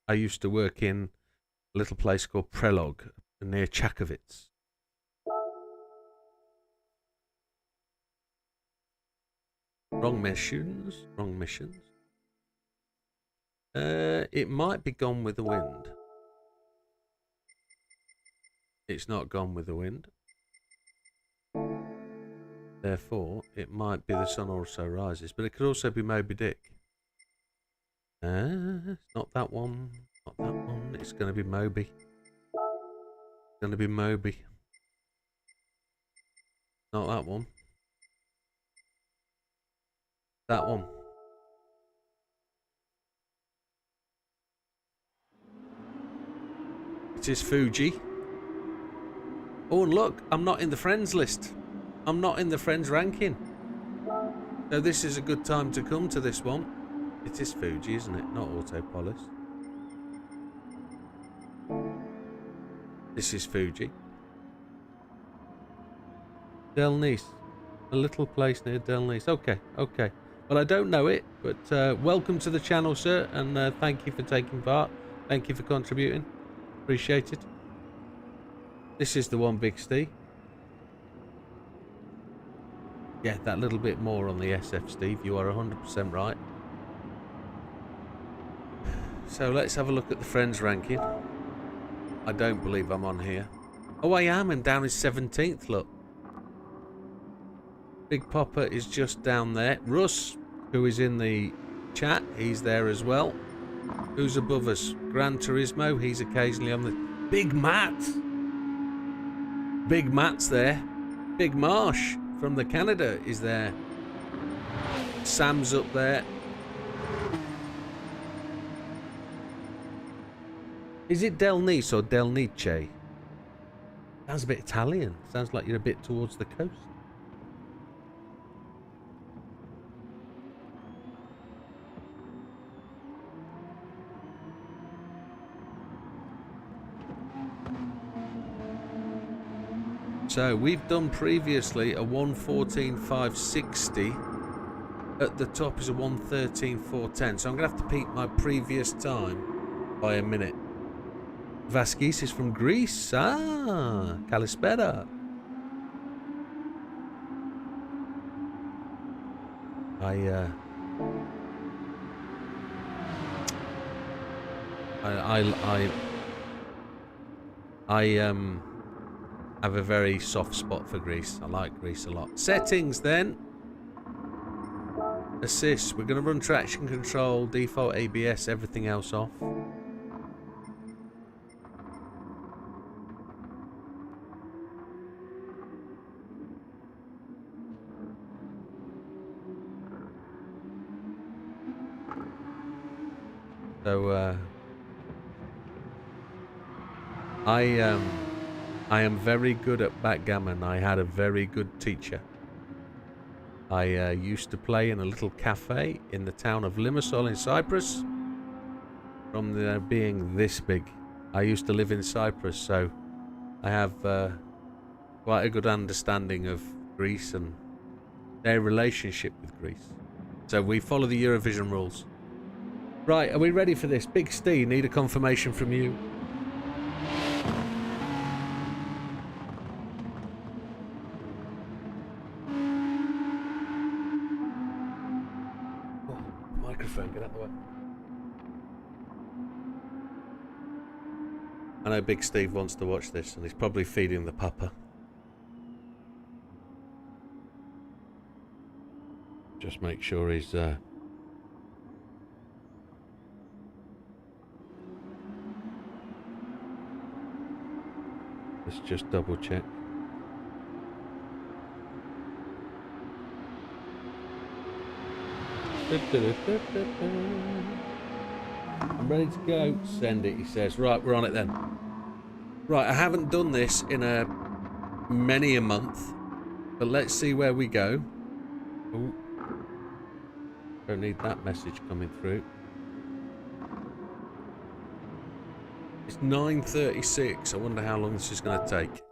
I used to work in a little place called Prelog near Čakovice. Wrong missions. Wrong missions. It might be Gone with the Wind. It's not Gone with the Wind. Therefore, it might be The Sun Also Rises, but it could also be Moby Dick. It's not that one. Not that one. It's going to be Moby. It's going to be Moby. Not that one. That one. It is Fuji. Oh, and look, I'm not in the friends list. I'm not in the friends ranking. So this is a good time to come to this one. It is Fuji, isn't it? Not Autopolis. This is Fuji. Delnice. A little place near Delnice. Okay, okay. Well, I don't know it, but welcome to the channel, sir, and thank you for taking part. Thank you for contributing. Appreciate it. This is the one, Big Steve. Yeah, that little bit more on the SF, Steve. You are 100% right. So let's have a look at the friends ranking. I don't believe I'm on here. Oh, I am, and down is 17th, look. Big Popper is just down there. Russ, who is in the chat, he's there as well. Who's above us? Gran Turismo, he's occasionally on the... Big Matt! Big Matt's there. Big Marsh from the Canada is there. Sam's up there. Is it Del Nice or Del Nice? Sounds a bit Italian. Sounds like you're a bit towards the coast. So we've done previously a 1:14.560. At the top is a 1:13.410. So I'm going to have to peak my previous time by a minute. Vasquez is from Greece. Ah, Kalispera. I have a very soft spot for Greece. I like Greece a lot. Settings then. Assist. We're going to run traction control, default ABS, everything else off. So I am very good at backgammon. I had a very good teacher. I used to play in a little cafe in the town of Limassol in Cyprus. from there being this big. I used to live in Cyprus, so I have quite a good understanding of Greece and their relationship with Greece. So we follow the Eurovision rules. Right, are we ready for this? Big Steve, need a confirmation from you. Oh, microphone, get out of the way. I know Big Steve wants to watch this, and he's probably feeding the papa. Just make sure he's let's just double check. I'm ready to go. Send it, he says. Right, we're on it then. Right, I haven't done this in many a month, but let's see where we go. Ooh. Don't need that message coming through. It's 9:36. I wonder how long this is going to take.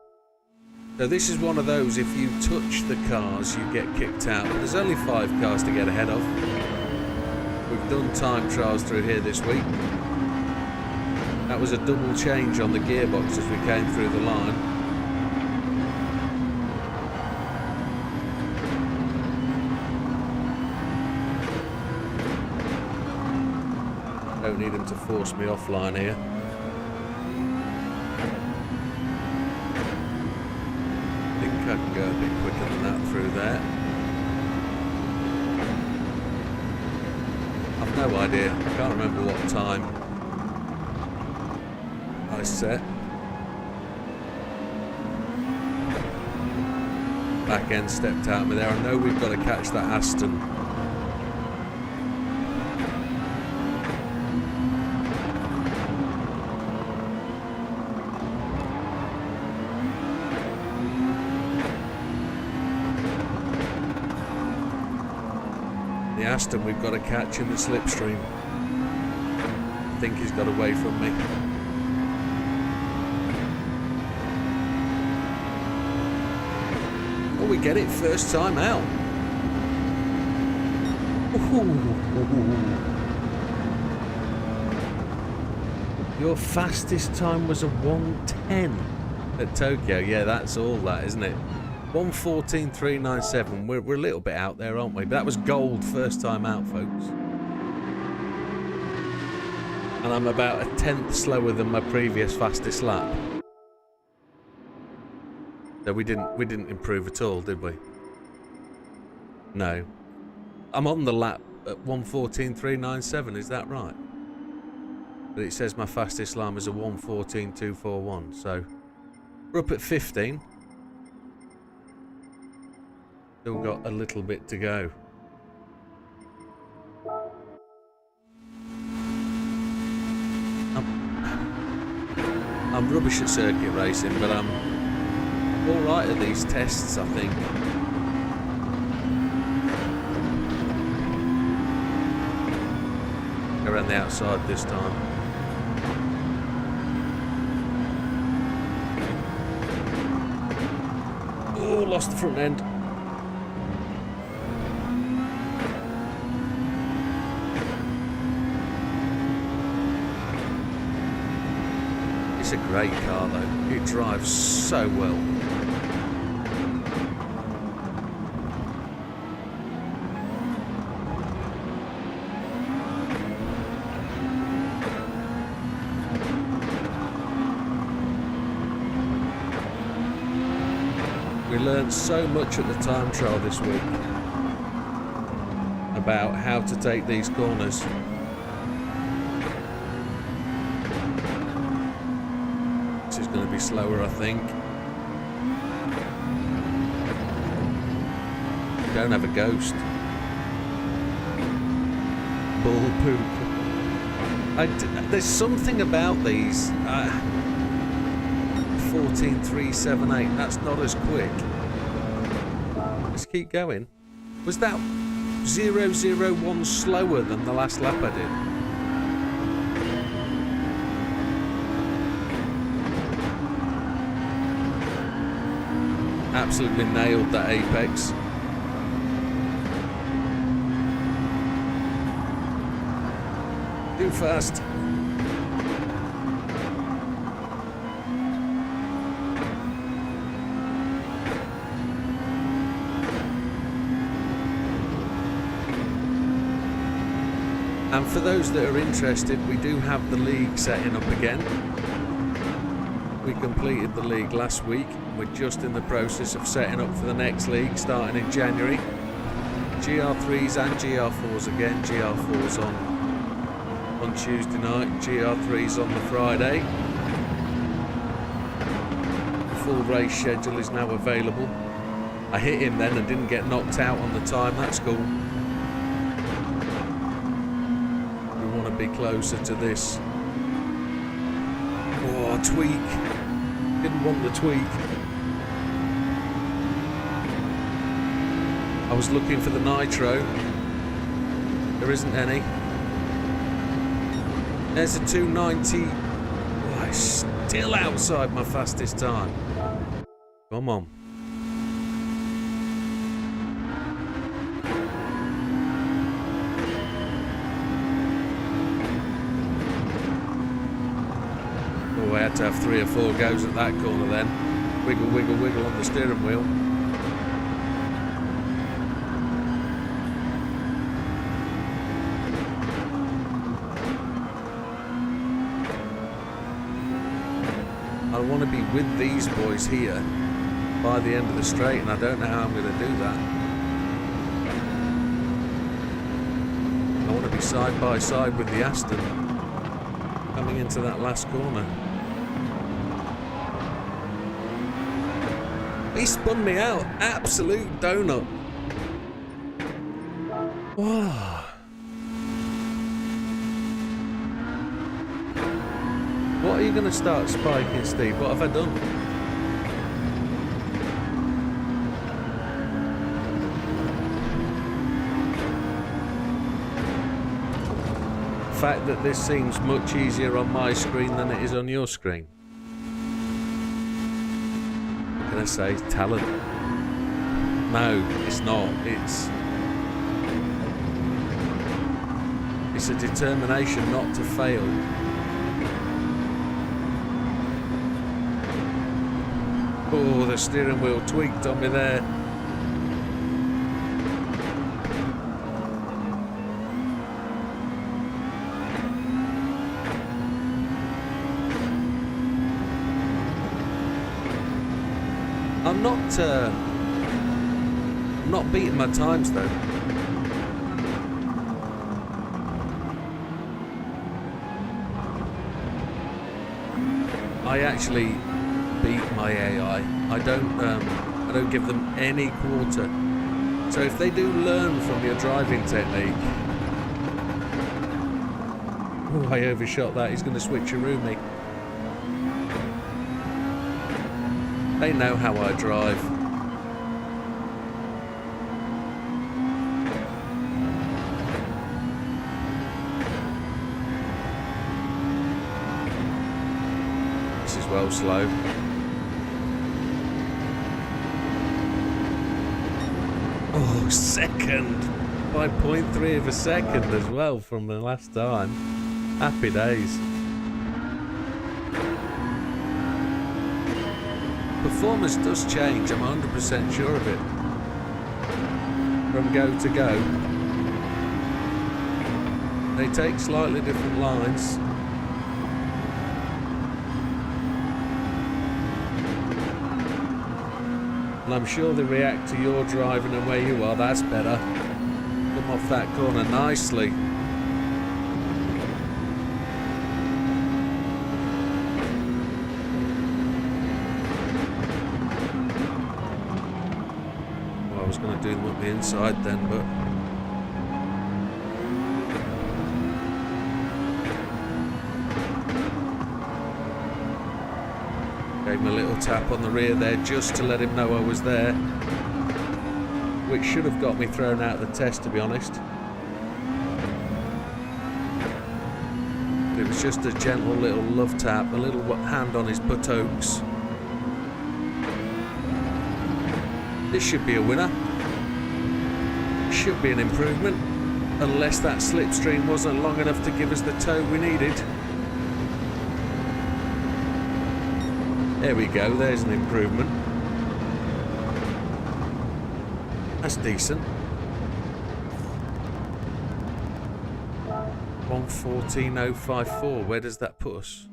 So this is one of those, if you touch the cars, you get kicked out. But there's only 5 cars to get ahead of. We've done time trials through here this week. That was a double change on the gearbox as we came through the line. Don't need him to force me offline here. I think I can go a bit quicker than that through there. I've no idea. I can't remember what time I set. Back end stepped out of me there. I know we've got to catch that Aston. Aston we've got to catch in the slipstream. I think he's got away from me. Oh, we get it first time out. Your fastest time was a 1:10 at Tokyo. Yeah, that's all that, isn't it? 1:14.397. We're a little bit out there, aren't we? But that was gold first time out, folks. And I'm about a 1/10 slower than my previous fastest lap. So we didn't improve at all, did we? No. I'm on the lap at 1:14.397. Is that right? But it says my fastest lap is a 1:14.241. So we're up at 15. Still got a little bit to go. I'm rubbish at circuit racing, but I'm alright at these tests, I think. Go around the outside this time. Oh, lost the front end. It's a great car though, it drives so well. We learned so much at the time trial this week about how to take these corners. Going to be slower, I think. Don't have a ghost. Bull poop. There's something about these 14.378. That's not as quick. Let's keep going. Was that 001 slower than the last lap I did? absolutely nailed that apex. Too fast. And for those that are interested, we do have the league setting up again. We completed the league last week. We're just in the process of setting up for the next league starting in January. GR3s and GR4s again. GR4s on Tuesday night, GR3s on the Friday. The full race schedule is now available. I hit him then and didn't get knocked out on the time. That's cool. Be closer to this. Oh, tweak. Didn't want the tweak. I was looking for the nitro. There isn't any. There's a 290. Oh, it's still outside my fastest time. Come on. I had to have 3 or 4 goes at that corner then. Wiggle, wiggle, wiggle on the steering wheel. I want to be with these boys here by the end of the straight, and I don't know how I'm going to do that. I want to be side by side with the Aston coming into that last corner. He spun me out. Absolute donut. Wow. What are you going to start spiking, Steve? What have I done? The fact that this seems much easier on my screen than it is on your screen. I say talent. No, it's not. It's a determination not to fail. Oh, the steering wheel tweaked on me there. I'm not beating my times though. I actually beat my AI. I don't give them any quarter. So if they do learn from your driving technique, oh, I overshot that. He's going to switcheroo me. They know how I drive. This is well slow. Oh, second! By 0.3 of a second as well from the last time. Happy days. Performance does change, I'm 100% sure of it. From go to go. They take slightly different lines. And I'm sure they react to your driving and where you are. That's better. Come off that corner nicely. I was going to do them up the inside then, but gave him a little tap on the rear there just to let him know I was there, which should have got me thrown out of the test, to be honest. But it was just a gentle little love tap, a little hand on his buttocks. This should be a winner. Should be an improvement. Unless that slipstream wasn't long enough to give us the tow we needed. There we go, there's an improvement. That's decent. 114.054, where does that put us?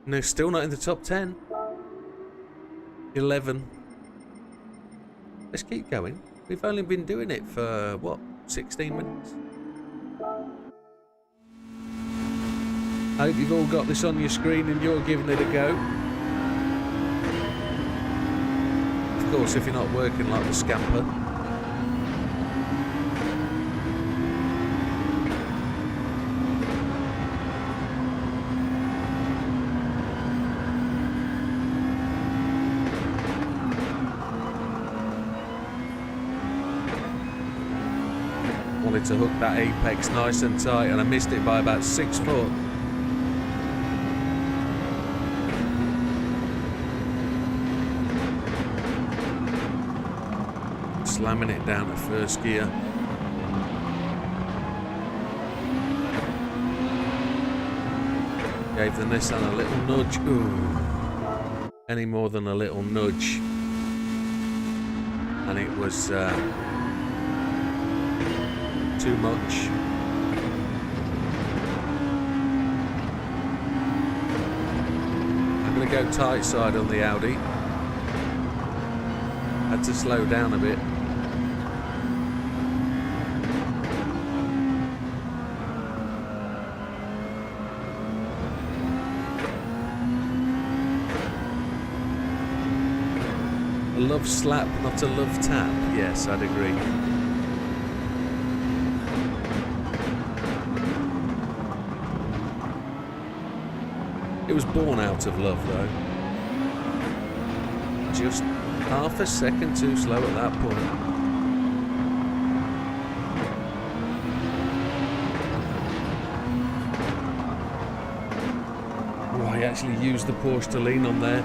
No, still not in the top 10. 11. Let's keep going. We've only been doing it for, what, 16 minutes? I hope you've all got this on your screen and you're giving it a go. Of course, if you're not working like the scamper. Wanted to hook that apex nice and tight and I missed it by about 6 foot. Slamming it down to first gear. Gave the Nissan a little nudge. Ooh. Any more than a little nudge. And it was too much. I'm going to go tight side on the Audi. Had to slow down a bit. A love slap, not a love tap. Yes, I'd agree. It was born out of love, though. Just half a second too slow at that point. Oh, I actually used the Porsche to lean on there.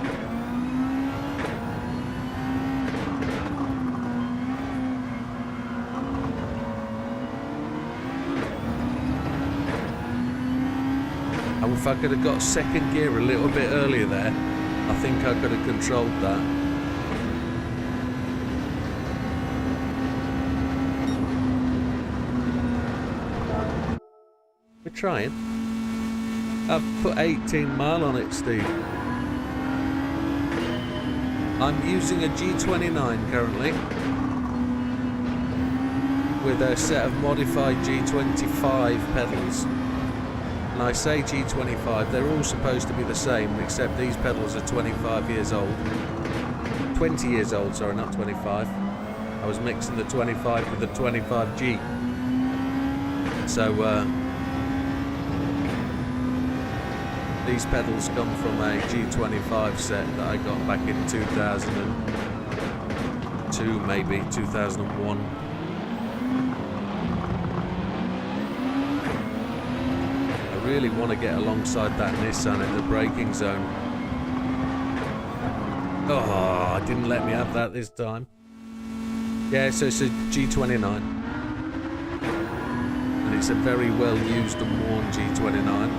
If I could have got second gear a little bit earlier there, I think I could have controlled that. We're trying. I've put 18 mile on it, Steve. I'm using a G29 currently with a set of modified G25 pedals. And I say G25, they're all supposed to be the same, except these pedals are 25 years old. 20 years old, sorry, not 25. I was mixing the 25 with the 25G. So, these pedals come from a G25 set that I got back in 2002, maybe, 2001. Really want to get alongside that Nissan in the braking zone. Oh, didn't let me have that this time. Yeah, so it's a G29. And it's a very well used and worn G29.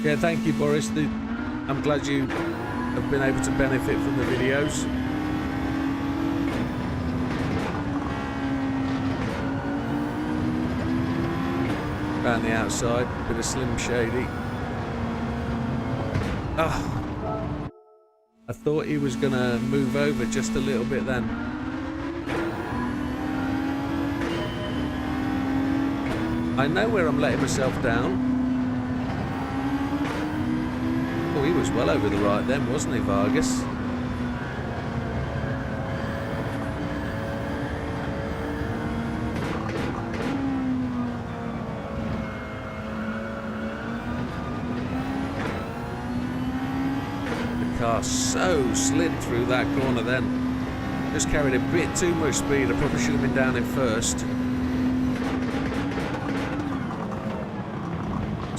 Yeah, thank you, Boris. I'm glad you have been able to benefit from the videos. Around the outside, bit of Slim Shady. Ah, I thought he was going to move over just a little bit then. I know where I'm letting myself down. Oh, he was well over the right then, wasn't he, Vargas? The car so slid through that corner then. Just carried a bit too much speed. I probably should have been down in first.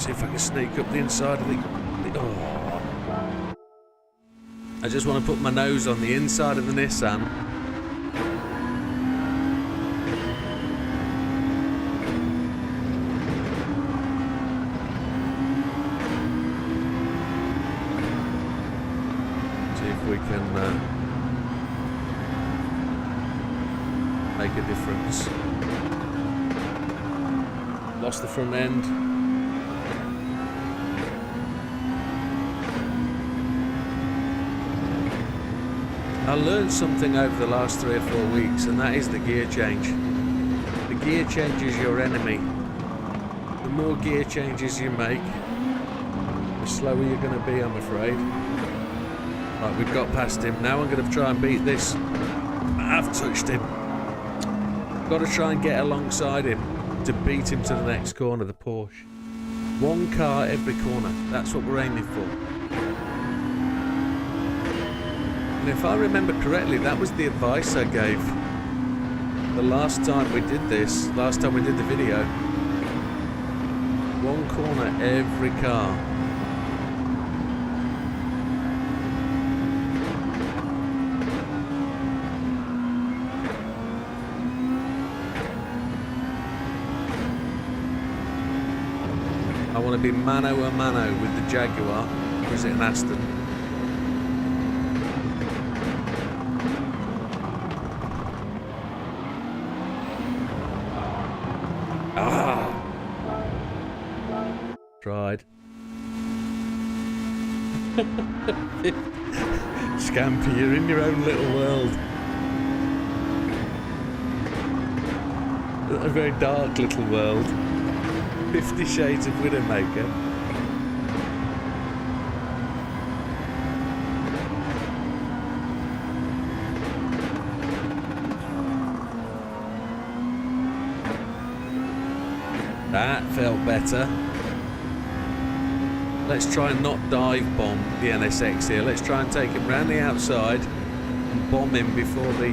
See if I can sneak up the inside of the oh. I just want to put my nose on the inside of the Nissan. See if we can make a difference. Lost the front end. I learned something over the last 3 or 4 weeks, and that is the gear change. The gear change is your enemy. The more gear changes you make, the slower you're going to be, I'm afraid. Right, we've got past him. Now I'm going to try and beat this. I've touched him. Got to try and get alongside him to beat him to the next corner, the Porsche. 1 car every corner. That's what we're aiming for. And if I remember correctly, that was the advice I gave the last time we did this, last time we did the video. 1 corner every car. I want to be mano a mano with the Jaguar, or is it an Aston? Tried. Scampy, you're in your own little world. A very dark little world. 50 Shades of Widdowmaker. That felt better. Let's try and not dive bomb the NSX here. Let's try and take him round the outside and bomb him before the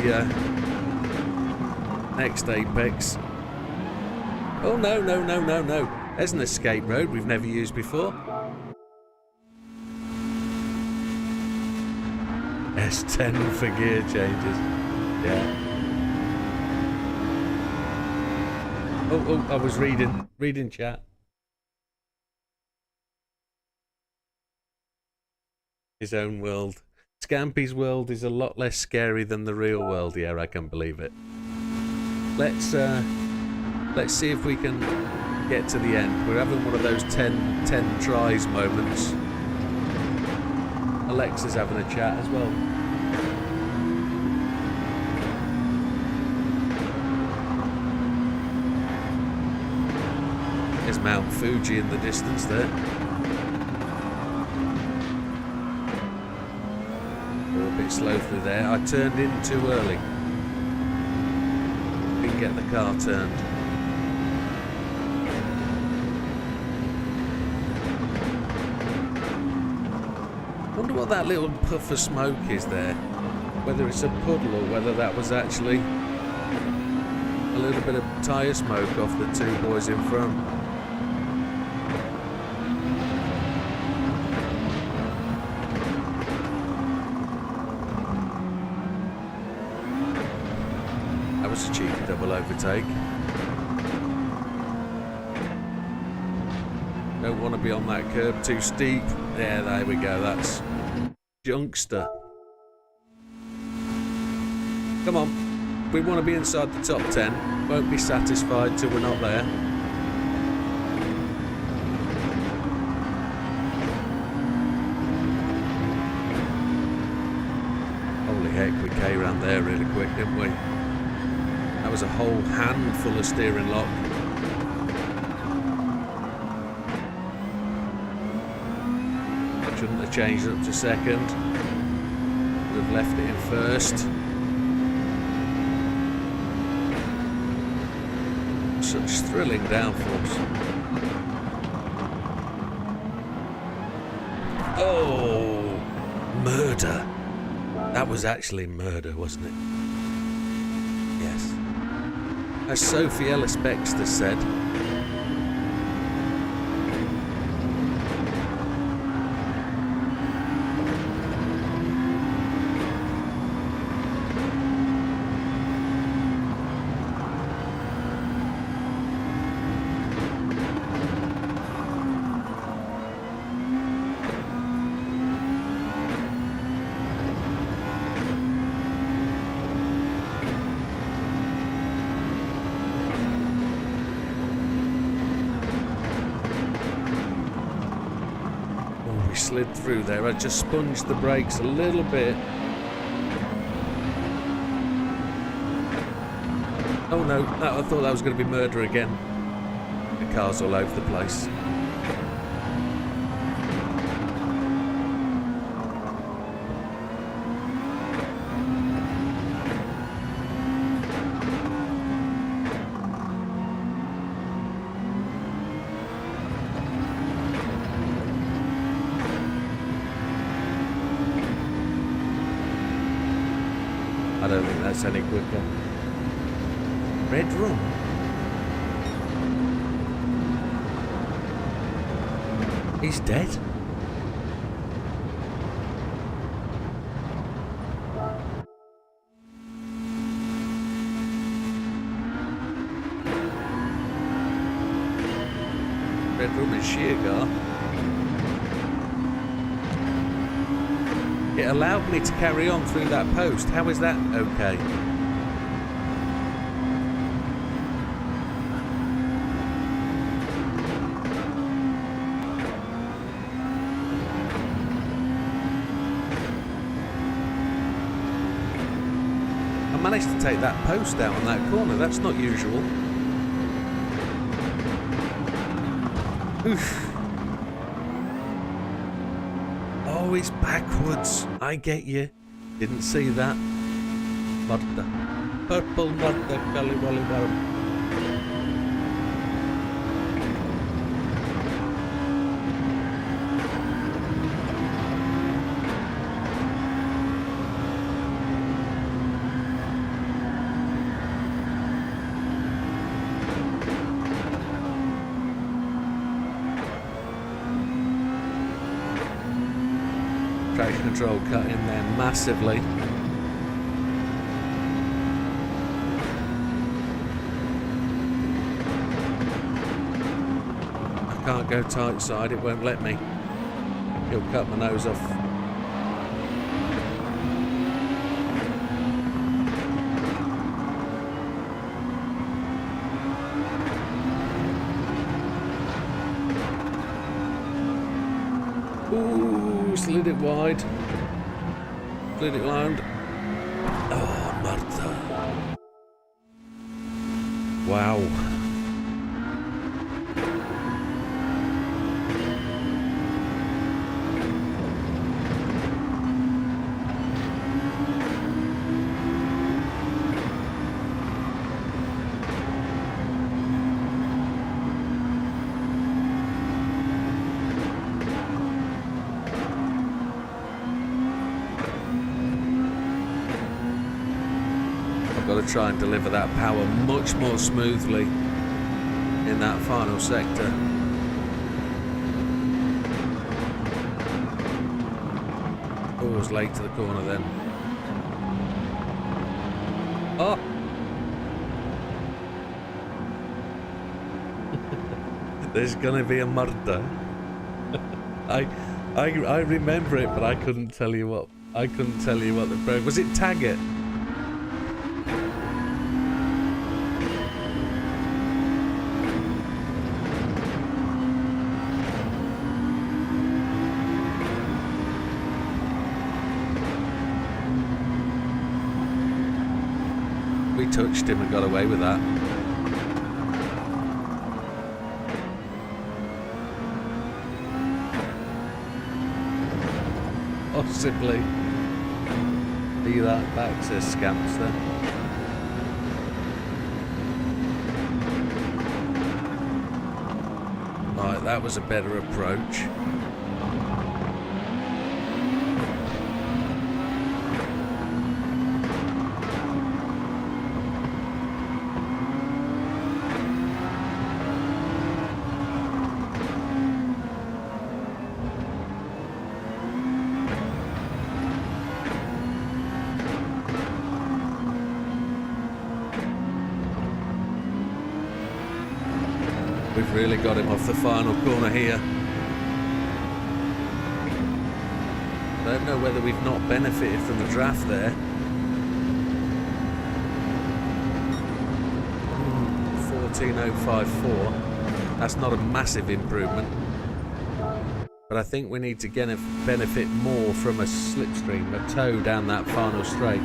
next apex. Oh no, no, no, no, no. There's an escape road we've never used before. S10 for gear changes. Yeah. Oh, I was reading chat. His own world. Scampy's world is a lot less scary than the real world. Yeah, I can believe it. Let's see if we can get to the end. We're having one of those 10 tries moments. Alexa's having a chat as well. There's Mount Fuji in the distance there. We're a bit slow through there. I turned in too early. Didn't get the car turned. Wonder what that little puff of smoke is there. Whether it's a puddle or whether that was actually a little bit of tyre smoke off the 2 boys in front. That was a cheeky double overtake. Don't want to be on that curb too steep. Yeah, there we go. That's Junkster. Come on. We want to be inside the top 10. Won't be satisfied till we're not there. Holy heck, we came around there really quick, didn't we? That was a whole handful of steering lock. Shouldn't have changed it up to second. Would have left it in first. Such thrilling downforce. Oh, Murder. That was actually murder, wasn't it? Yes. As Sophie Ellis Bextor said, slid through there. I just sponged the brakes a little bit. Oh no, I thought that was going to be murder again. The car's all over the place. I don't think that's any quicker. Red Rum. He's dead. Red Rum is Sheargar. It allowed me to carry on through that post. How is that okay? I managed to take that post out on that corner. That's not usual. Oof. Oh, it's backwards. I get you. Didn't see that. Murder. Purple murder. Gully wally wally. Traction control cut in there massively. I can't go tight side, it won't let me. It'll cut my nose off. Ooh, slid it wide. Slid it round. Oh, Martha. Wow. Got to try and deliver that power much more smoothly in that final sector. Oh, I was late to the corner then. Oh! There's gonna be a murder. I remember it, but I couldn't tell you what. I couldn't tell you what the program was. It Taggart? We touched him and got away with that. Possibly. Be that back, says Scamster. Right, that was a better approach. We've really got him off the final corner here. I don't know whether we've not benefited from the draft there. 14.054. That's not a massive improvement. But I think we need to get a benefit more from a slipstream, a tow down that final straight.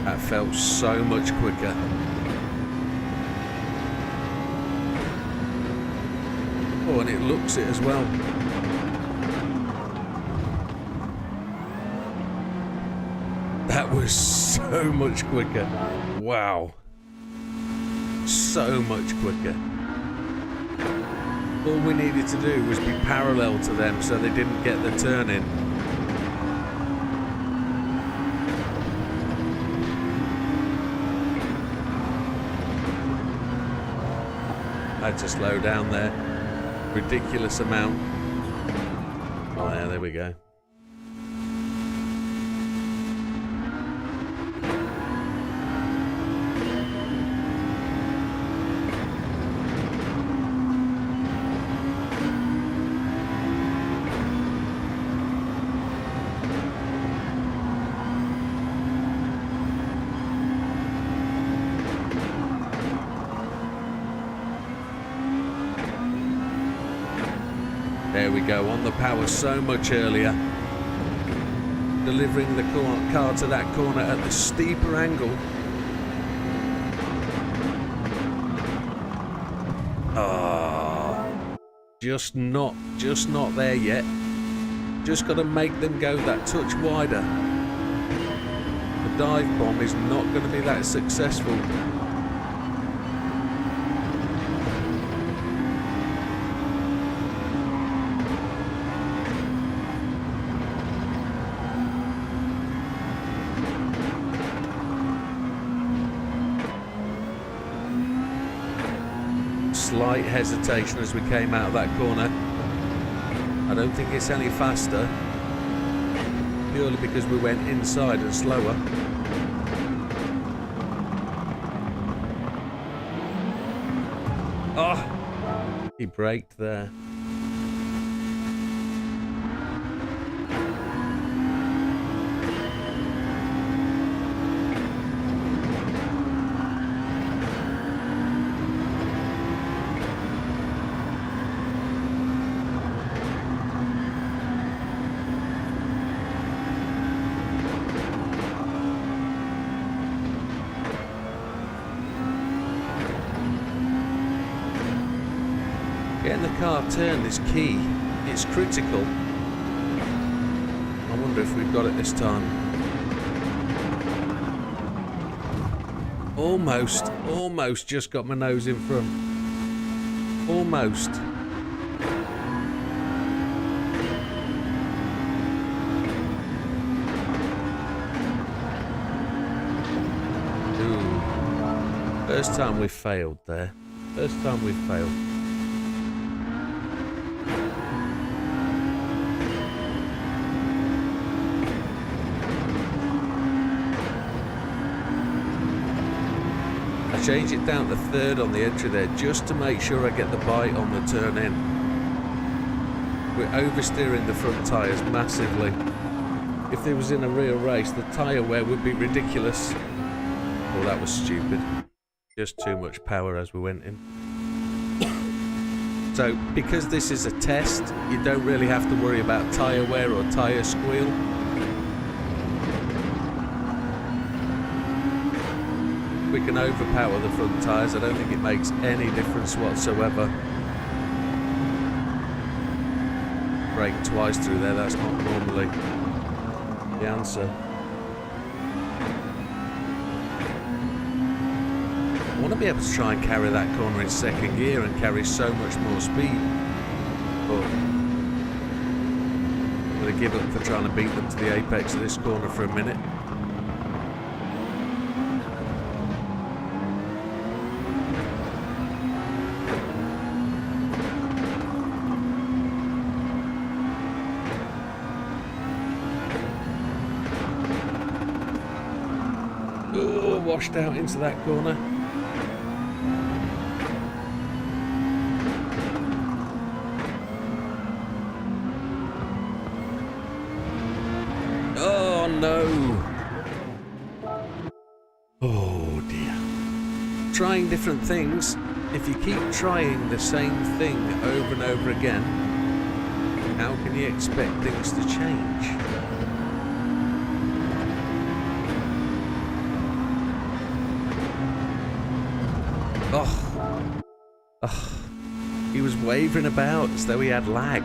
That felt so much quicker. Oh, and it looks it as well. That was so much quicker. Wow. So much quicker. All we needed to do was be parallel to them so they didn't get the turn in. I had to slow down there. Ridiculous amount. Oh yeah, there we go. There we go, on the power so much earlier. Delivering the car to that corner at the steeper angle. Oh, just not there yet. Just got to make them go that touch wider. The dive bomb is not going to be that successful. Slight hesitation as we came out of that corner. I don't think it's any faster, purely because we went inside and slower. Oh, he braked there. Getting the car turned is key. It's critical. I wonder if we've got it this time. Almost just got my nose in front. Almost. Ooh. First time we've failed there. First time we've failed. Change it down to third on the entry there just to make sure I get the bite on the turn in. We're oversteering the front tyres massively. If there was in a real race, the tyre wear would be ridiculous. Well, that was stupid. Just too much power as we went in. So, because this is a test, you don't really have to worry about tyre wear or tyre squeal. We can overpower the front tyres. I don't think it makes any difference whatsoever. Brake twice through there, that's not normally the answer. I want to be able to try and carry that corner in second gear and carry so much more speed. But I'm going to give up for trying to beat them to the apex of this corner for a minute. Oh, washed out into that corner. Oh no! Oh dear. Trying different things. If you keep trying the same thing over and over again, how can you expect things to change? He was wavering about as though he had lag.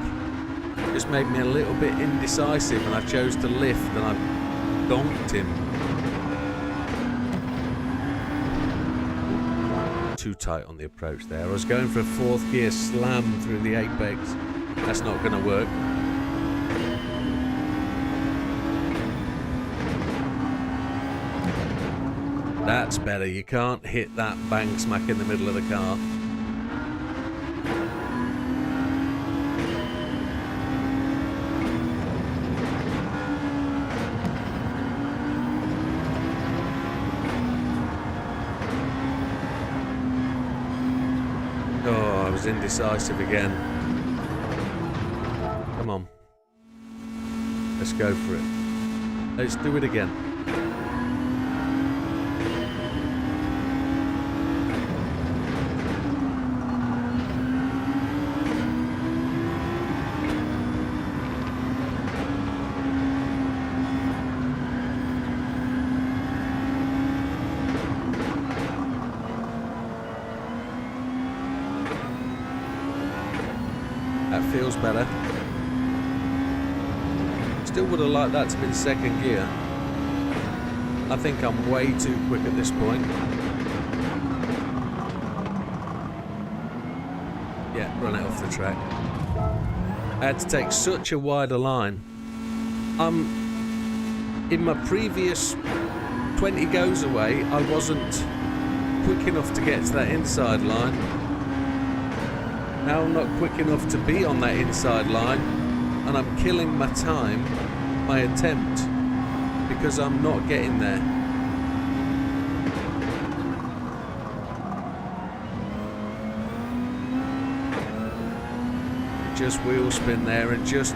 Just made me a little bit indecisive, and I chose to lift and I donked him. Too tight on the approach there. I was going for a fourth gear slam through the apex. That's not going to work. That's better. You can't hit that bang smack in the middle of the car. Oh, I was indecisive again. Come on. Let's go for it. Let's do it again. That feels better. Still would have liked that to be second gear. I think I'm way too quick at this point. Yeah, run it off the track. I had to take such a wider line. In my previous 20 goes away, I wasn't quick enough to get to that inside line. Now I'm not quick enough to be on that inside line, and I'm killing my time, my attempt, because I'm not getting there. Just wheel spin there and just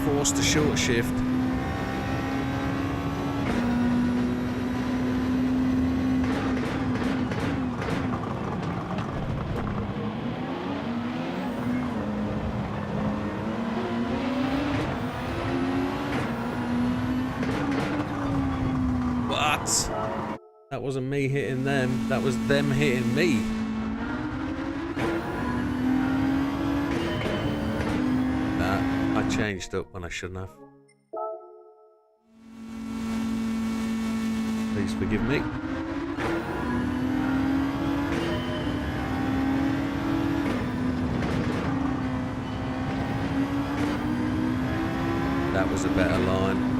forced a short shift. That wasn't me hitting them, that was them hitting me. I changed up when I shouldn't have. Please forgive me. That was a better line.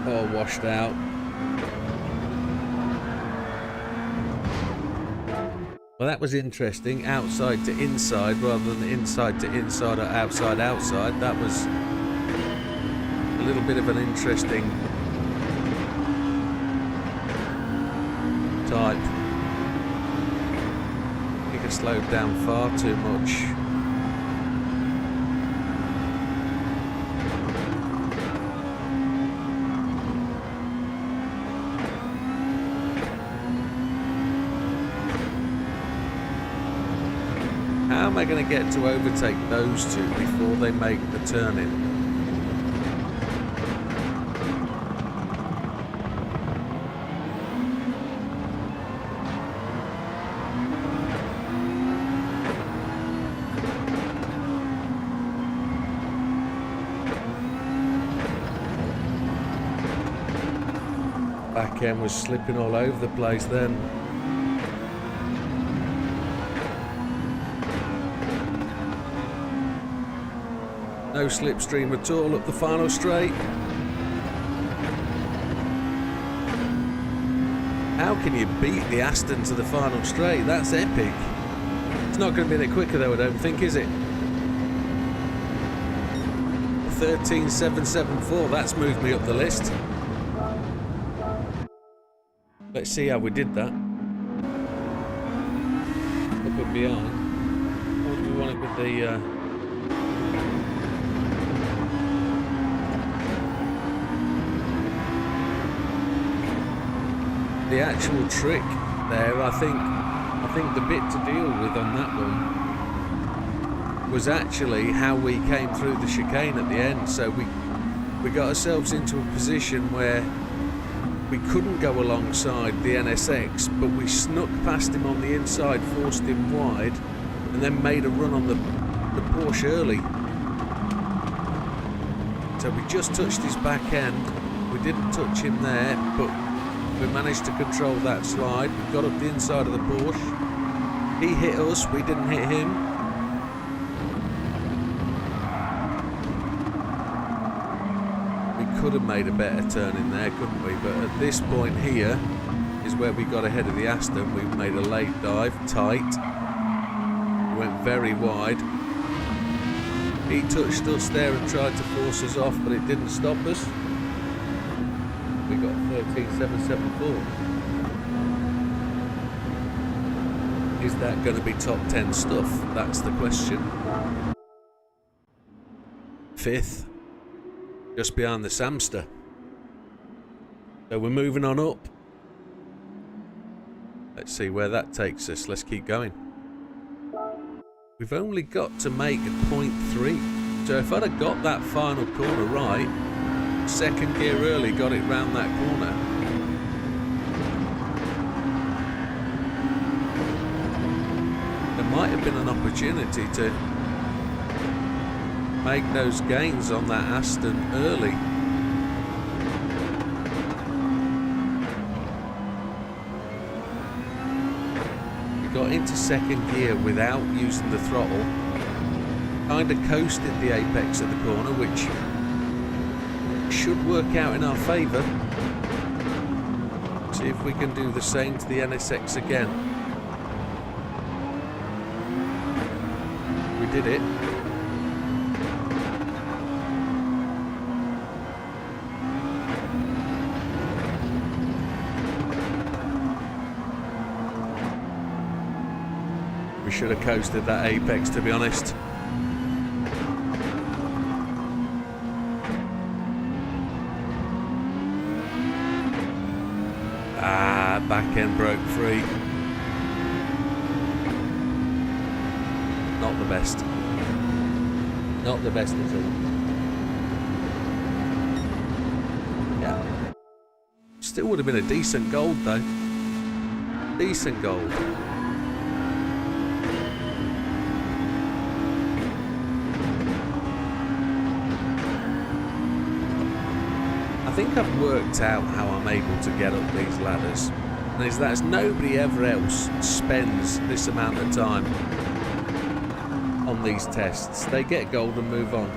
Oh, washed out. Well, that was interesting. Outside to inside rather than inside to inside or outside outside. That was a little bit of an interesting type. I think I slowed down far too much. How am I going to get to overtake those two before they make the turn in? Back end was slipping all over the place then. No slipstream at all up the final straight. How can you beat the Aston to the final straight? That's epic. It's not going to be any quicker though, I don't think, is it? 13.774, that's moved me up the list. Let's see how we did that. Up and behind. What do we want it with the actual trick there? I think the bit to deal with on that one was actually how we came through the chicane at the end. So we got ourselves into a position where we couldn't go alongside the NSX, but we snuck past him on the inside, forced him wide, and then made a run on the Porsche early. So we just touched his back end. We didn't touch him there, but we managed to control that slide. We got up the inside of the Porsche. He hit us, we didn't hit him. Could have made a better turn in there, couldn't we? But at this point here is where we got ahead of the Aston. We made a late dive, tight, went very wide. He touched us there and tried to force us off, but it didn't stop us. We got 13.774. Is that going to be top 10 stuff? That's the question. 5th. Just behind the Samster. So we're moving on up. Let's see where that takes us. Let's keep going. We've only got to make a 0.3. So if I'd have got that final corner right, second gear early, got it round that corner, there might have been an opportunity to make those gains on that Aston early. We got into second gear without using the throttle. Kind of coasted the apex of the corner, which should work out in our favour. See if we can do the same to the NSX again. We did it. We should have coasted that apex, to be honest. Back end broke free. Not the best. Not the best at all. Yeah. Still would have been a decent gold though. Decent gold. I think I've worked out how I'm able to get up these ladders. And is that nobody ever else spends this amount of time on these tests. They get gold and move on.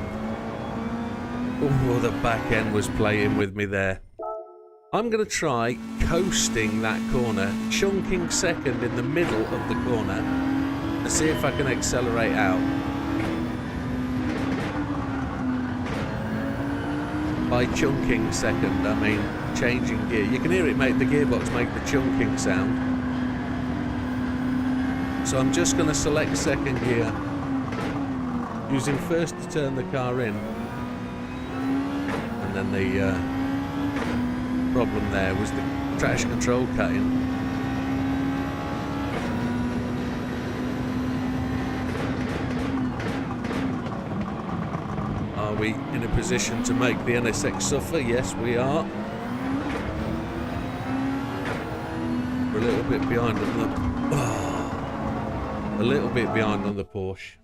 Oh, the back end was playing with me there. I'm going to try coasting that corner, chunking second in the middle of the corner, and see if I can accelerate out. By chunking second, I mean changing gear. You can hear it make the gearbox make the chunking sound. So I'm just going to select second gear, using first to turn the car in, and then the problem there was the traction control cutting. Are we in a position to make the NSX suffer? Yes, we are. We're a little bit behind on the... a little bit behind on the Porsche.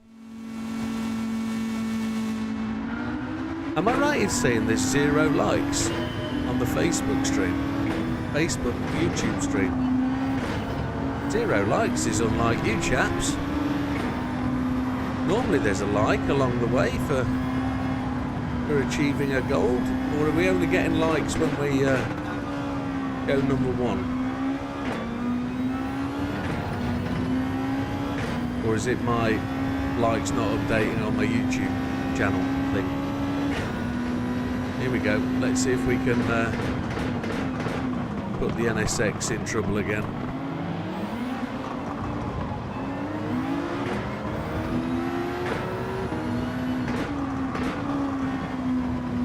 Am I right in saying there's 0 likes on the Facebook stream? Facebook, YouTube stream. 0 likes is unlike you chaps. Normally there's a like along the way for we're achieving a gold, or are we only getting likes when we go number 1? Or is it my likes not updating on my YouTube channel thing? Here we go. Let's see if we can put the NSX in trouble again.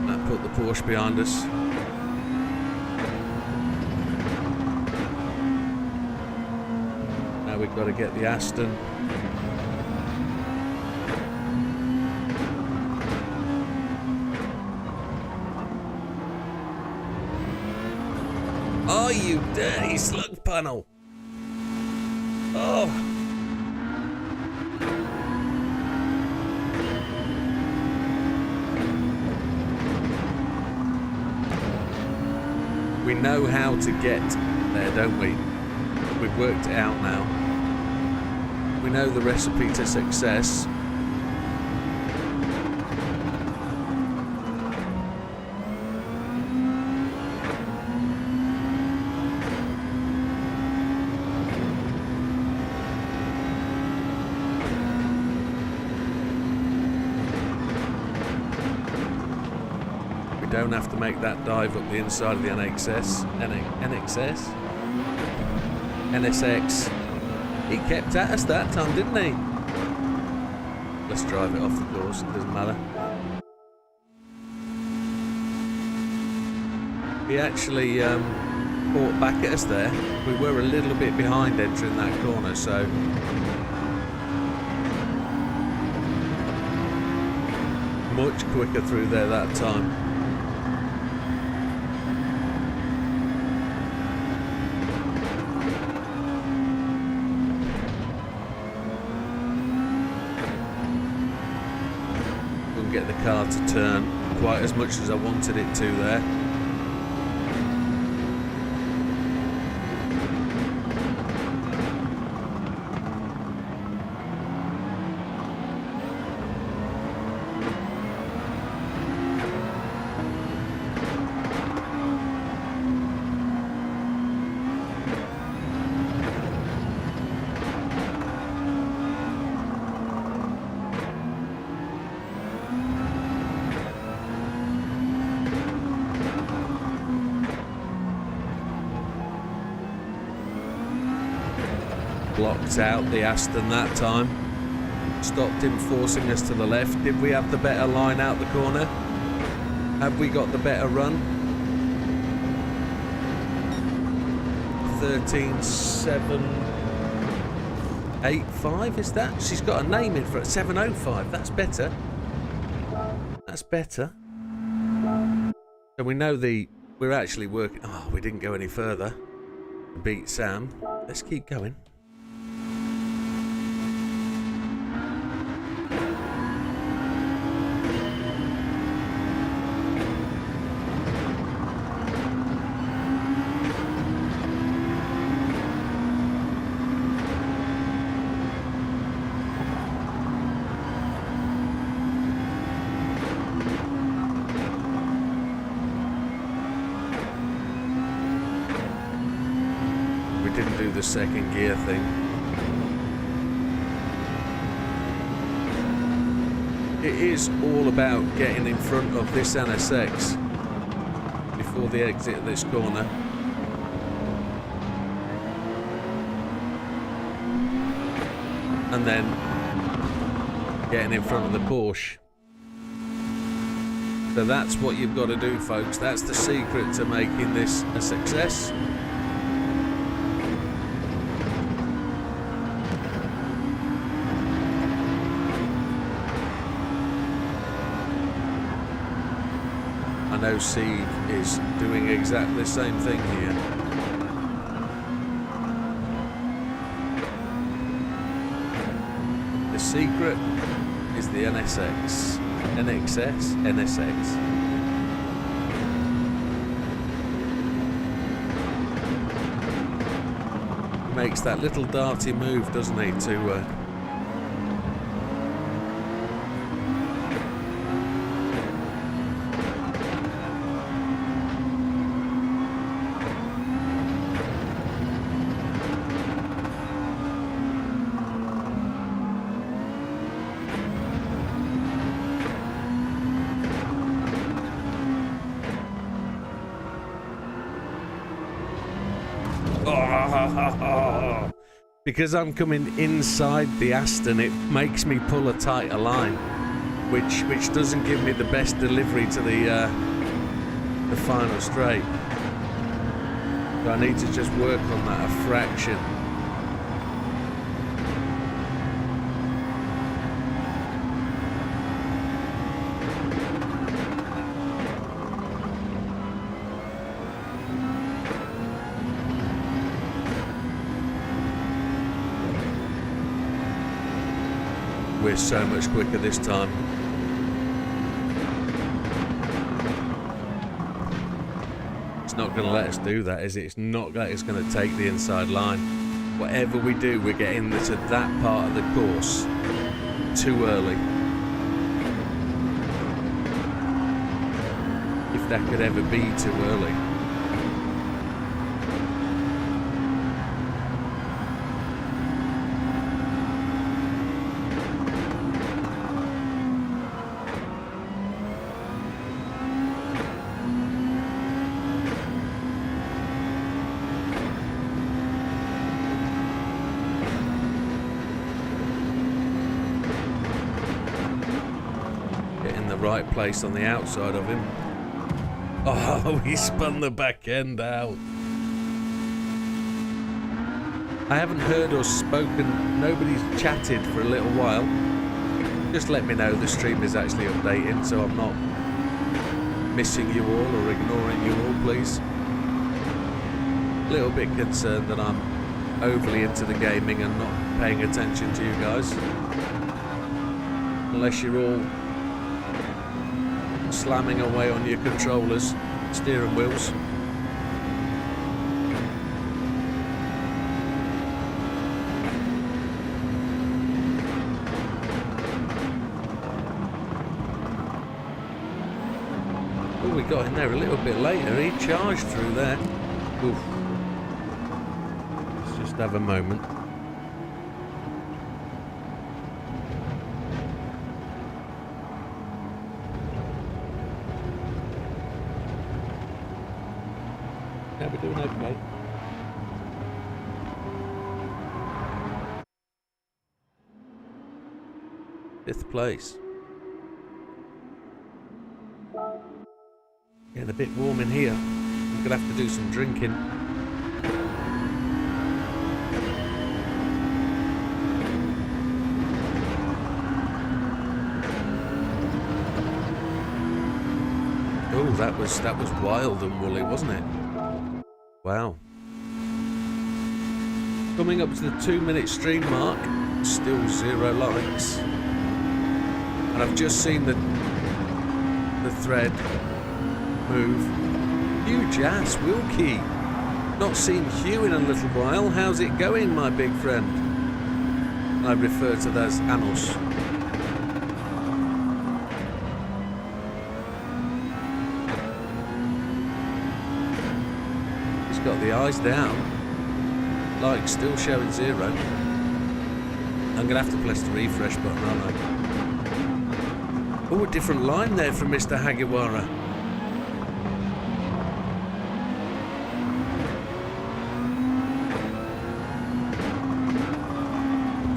That put the Porsche behind us. Now we've got to get the Aston. Oh, you dirty slug panel! Oh! We know how to get there, don't we? We've worked it out now. We know the recipe to success. Don't have to make that dive up the inside of the NSX. He kept at us that time, didn't he? Let's drive it off the course, it doesn't matter. He actually fought back at us there. We were a little bit behind entering that corner, so much quicker through there that time. Get the car to turn quite as much as I wanted it to there. Blocked out the Aston that time. Stopped him forcing us to the left. Did we have the better line out the corner? Have we got the better run? 13.785 is that? She's got a name in for it. 705. That's better. That's better. So we know we're actually working. Oh, we didn't go any further to beat Sam. Let's keep going. Didn't do the second gear thing. It is all about getting in front of this NSX before the exit of this corner. And then getting in front of the Porsche. So that's what you've got to do, folks. That's the secret to making this a success. I know Steve is doing exactly the same thing here. The secret is the NSX. NSX. He makes that little darty move, doesn't he, to Oh, because I'm coming inside the Aston, it makes me pull a tighter line, which doesn't give me the best delivery to the final straight. So I need to just work on that a fraction. We're so much quicker this time. It's not going to let us do that, is it? It's not that it's going to take the inside line. Whatever we do, we're getting to that part of the course too early. If that could ever be too early. Right place on the outside of him. Oh, he spun the back end out. I haven't heard or spoken, nobody's chatted for a little while. Just let me know the stream is actually updating so I'm not missing you all or ignoring you all, please. A little bit concerned that I'm overly into the gaming and not paying attention to you guys. Unless you're all slamming away on your controllers, steering wheels. Oh, we got in there a little bit later. He charged through there. Oof. Let's just have a moment. Yeah, we're doing okay. Fifth place. Getting a bit warm in here. I'm gonna have to do some drinking. Oh, that was wild and woolly, wasn't it? Wow. Coming up to the 2-minute stream mark, still 0 likes. And I've just seen the thread move. Huge ass, Wilkie. Not seen Hugh in a little while. How's it going, my big friend? I refer to that as Anos. Got the eyes down, like still showing 0. I'm gonna have to press the refresh button, aren't I? Oh, a different line there from Mr. Hagiwara.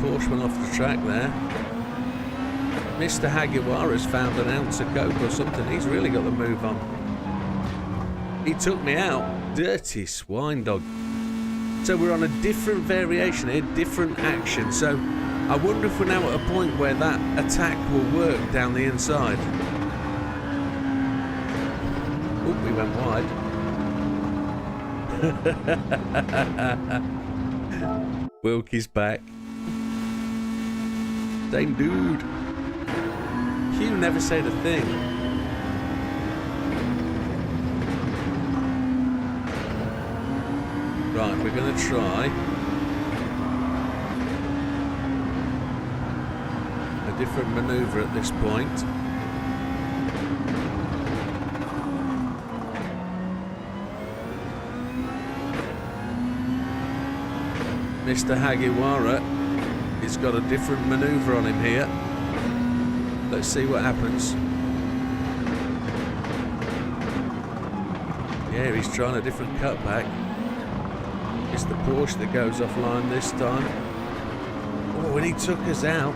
Porsche went off the track there. Mr. Hagiwara's found an ounce of coke or something. He's really got the move on. He took me out. Dirty swine dog. So we're on a different variation here, different action. So I wonder if we're now at a point where that attack will work down the inside. Oh, we went wide. Wilkie's back. Same dude. Hugh never said a thing. Right, we're going to try a different manoeuvre at this point. Mr. Hagiwara has got a different manoeuvre on him here. Let's see what happens. Yeah, he's trying a different cutback. It's the Porsche that goes offline this time. Oh, and he took us out.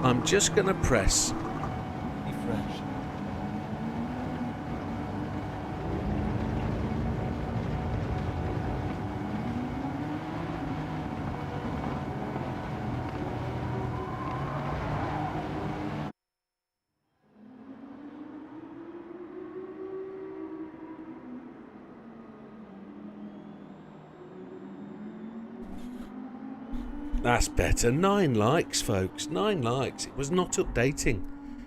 I'm just going to press refresh. That's better. 9 likes, folks. 9 likes. It was not updating.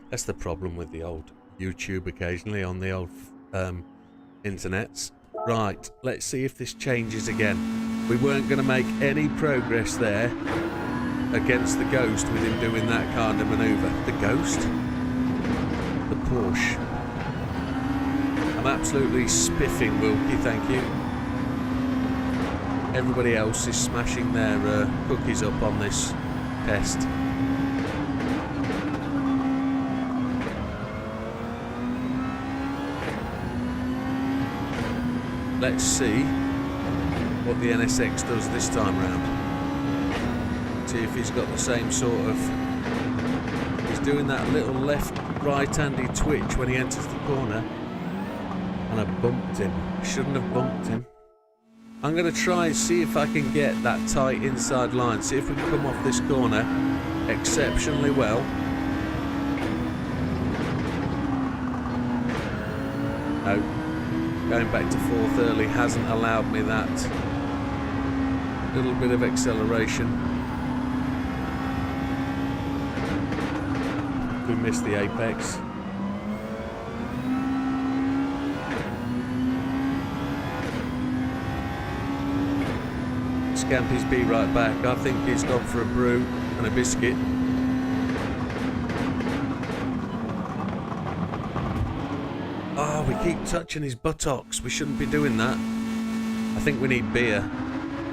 That's the problem with the old YouTube occasionally on the old internets. Right, let's see if this changes again. We weren't going to make any progress there against the Ghost with him doing that kind of manoeuvre. The Ghost? The Porsche. I'm absolutely spiffing, Wilkie, thank you. Everybody else is smashing their cookies up on this test. Let's see what the NSX does this time round. See if he's got the same sort of... He's doing that little left-right-handy twitch when he enters the corner. And I bumped him. Shouldn't have bumped him. I'm going to try and see if I can get that tight inside line. See if we can come off this corner exceptionally well. No. Going back to fourth early hasn't allowed me that little bit of acceleration. We missed the apex. Scampy's be right back. I think he's gone for a brew and a biscuit. Oh, we keep touching his buttocks. We shouldn't be doing that. I think we need beer.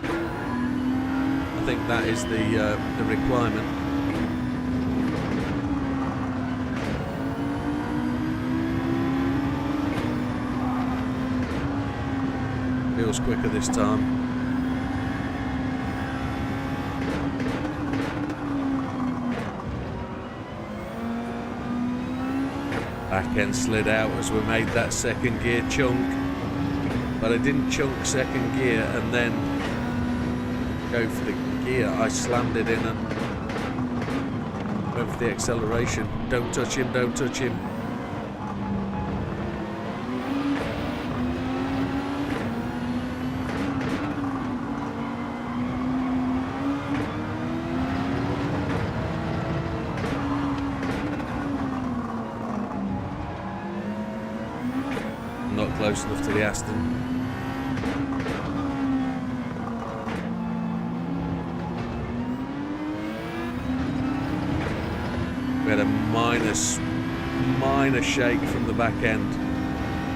I think that is the requirement. Feels quicker this time. Back end slid out as we made that second gear chunk, but I didn't chunk second gear and then go for the gear. I slammed it in and went for the acceleration. Don't touch him, don't touch him. Not close enough to the Aston. We had a minor shake from the back end.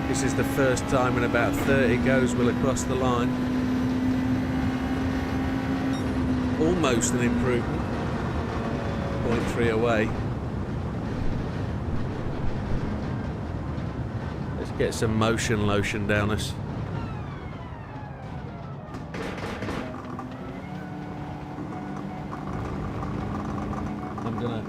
This is the first time in about 30 goes we'll across the line. Almost an improvement. 0.3 away. Get some motion lotion down us. I'm gonna...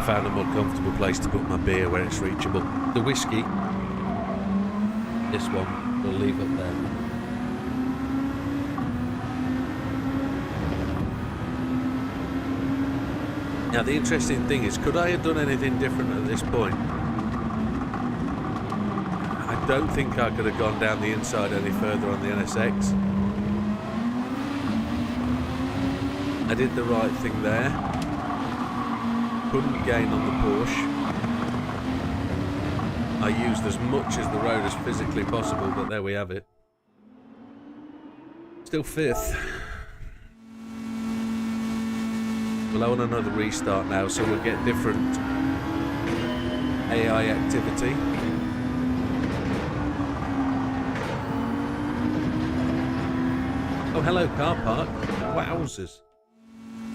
found a more comfortable place to put my beer where it's reachable. The whiskey, this one, we'll leave up there. Now the interesting thing is, could I have done anything different at this point? I don't think I could have gone down the inside any further on the NSX. I did the right thing there. Couldn't gain on the Porsche. I used as much as the road as physically possible, but there we have it. Still fifth. We'll own another restart now, so we'll get different AI activity. Oh, hello, car park. Wowzers.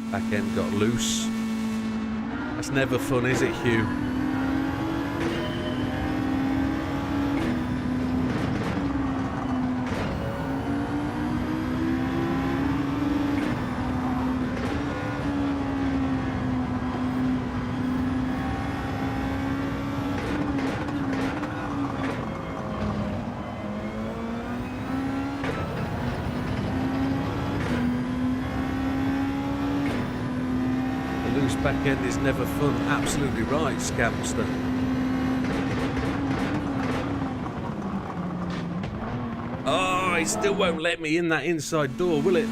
Back end got loose. That's never fun, is it, Hugh? Back end is never fun. Absolutely right, Scamster. Oh, it still won't let me in that inside door, will it?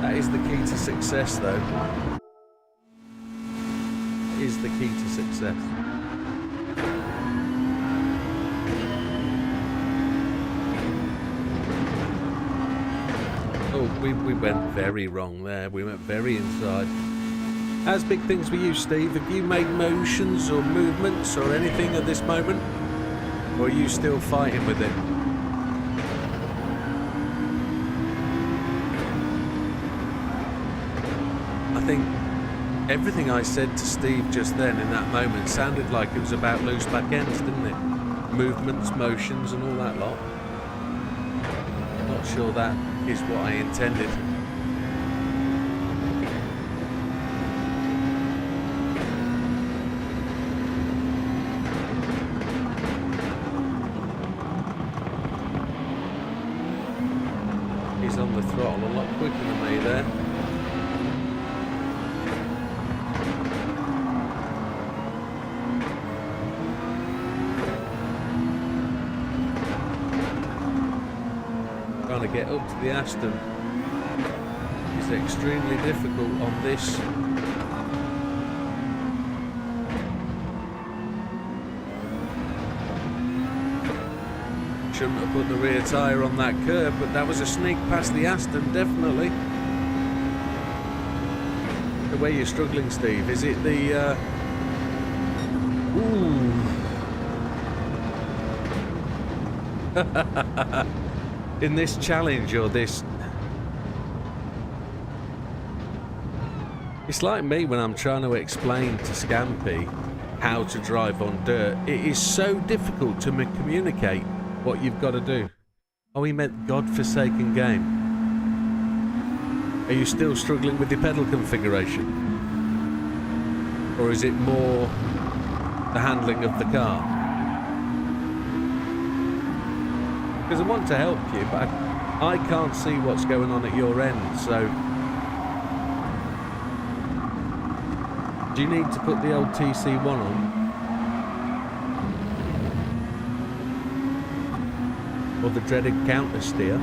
That is the key to success, though. That is the key to success. We went very wrong there. We went very inside. How's big things for you, Steve? Have you made motions or movements or anything at this moment? Or are you still fighting with it? I think everything I said to Steve just then in that moment sounded like it was about loose back ends, didn't it? Movements, motions and all that lot. Not sure that is what I intended. He's on the throttle a lot quicker than me there. Trying to get up to the Aston is extremely difficult on this. Shouldn't have put the rear tyre on that curb, but that was a sneak past the Aston, definitely. The way you're struggling, Steve, is it the ooh. In this challenge or this... It's like me when I'm trying to explain to Scampy how to drive on dirt. It is so difficult to communicate what you've got to do. Oh, he meant godforsaken game. Are you still struggling with your pedal configuration? Or is it more the handling of the car? Because I want to help you, but I can't see what's going on at your end, so... Do you need to put the old TC1 on? Or the dreaded counter steer?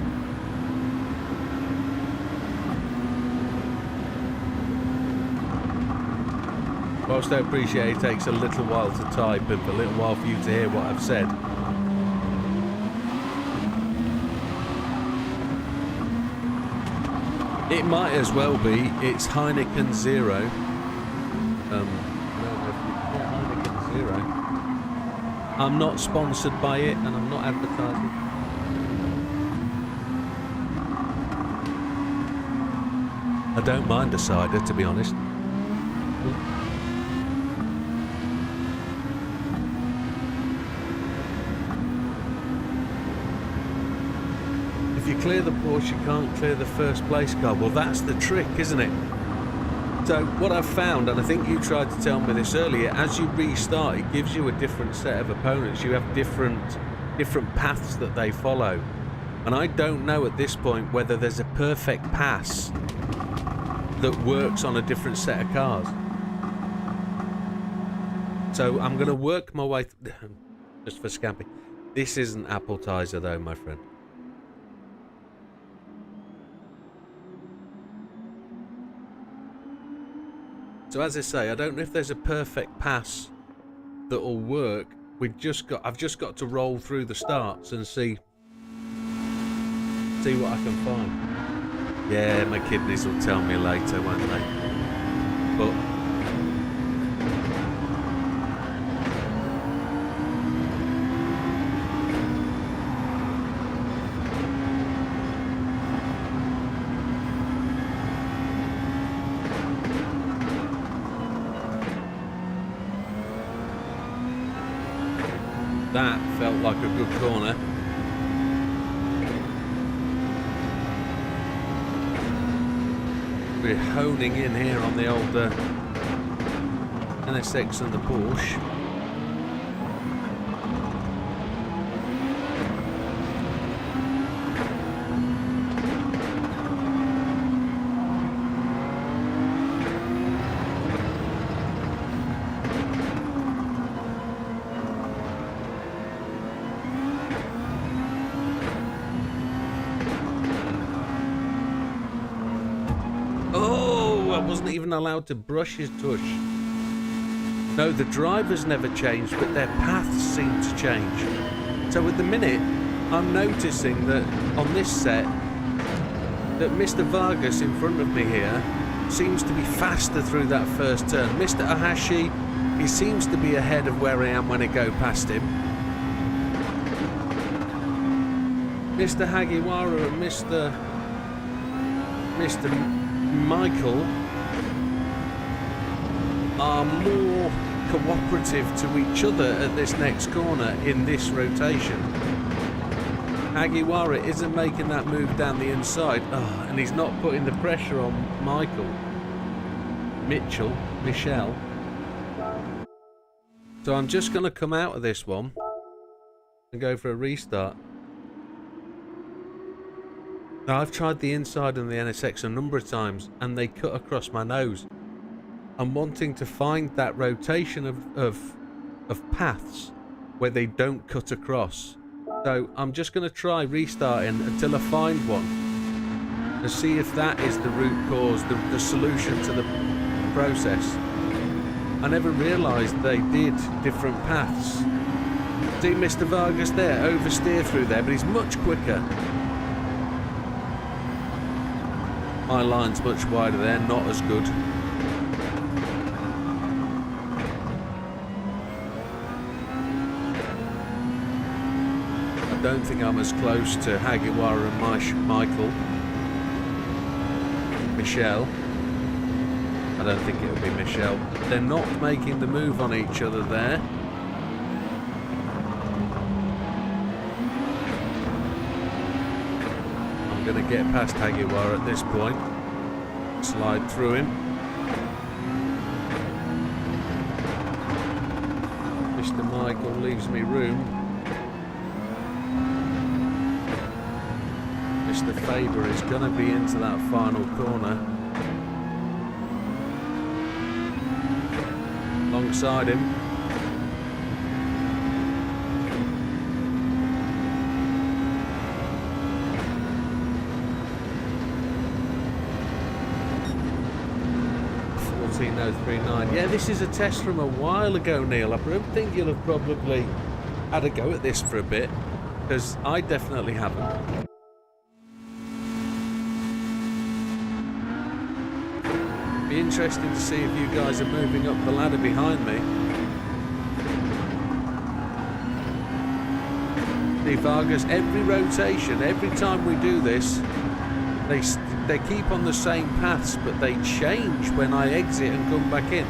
Whilst I appreciate it takes a little while to type and a little while for you to hear what I've said. It might as well be. It's Heineken Zero. Heineken Zero. I'm not sponsored by it, and I'm not advertising. I don't mind a cider, to be honest. If you clear the Porsche, you can't clear the first place car. Well, that's the trick, isn't it? So what I've found, and I think you tried to tell me this earlier, as you restart, it gives you a different set of opponents. You have different paths that they follow. And I don't know at this point whether there's a perfect pass that works on a different set of cars. So I'm going to work my way just for Scampy. This isn't appetizer though, my friend. So as I say, I don't know if there's a perfect pass that will work. I've just got to roll through the starts and see See what I can find. Yeah, my kidneys will tell me later, won't they? But that felt like a good corner. We're honing in here on the old NSX and the Porsche. Wasn't even allowed to brush his tush. No, the drivers never changed, but their paths seem to change. So at the minute, I'm noticing that on this set, that Mr. Vargas in front of me here seems to be faster through that first turn. Mr. Ahashi, he seems to be ahead of where I am when I go past him. Mr. Hagiwara and Mr. Michael are more cooperative to each other at this next corner in this rotation. Hagiwara isn't making that move down the inside, and he's not putting the pressure on Michelle. So I'm just going to come out of this one and go for a restart. Now, I've tried the inside and the NSX a number of times and they cut across my nose. I'm wanting to find that rotation of paths where they don't cut across. So I'm just going to try restarting until I find one and see if that is the root cause, the solution to the process. I never realised they did different paths. See Mr. Vargas there, oversteer through there, but he's much quicker. My line's much wider there, not as good. I don't think I'm as close to Hagiwara and Michelle. I don't think it'll be Michelle. They're not making the move on each other there. I'm going to get past Hagiwara at this point. Slide through him. Mr. Michael leaves me room. Mr. Faber is going to be into that final corner. Alongside him. Yeah, this is a test from a while ago, Neil. I don't think you'll have probably had a go at this for a bit, because I definitely haven't. Be interesting to see if you guys are moving up the ladder behind me. See, Vargas, every rotation, every time we do this, they keep on the same paths, but they change when I exit and come back in.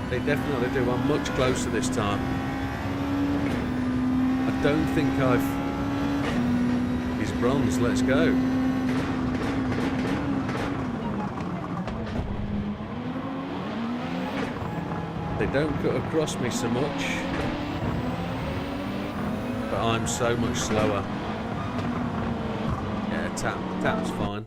They definitely do. I'm much closer this time. I don't think He's bronze. Let's go. They don't cut across me so much. But I'm so much slower. Yeah, tap's fine.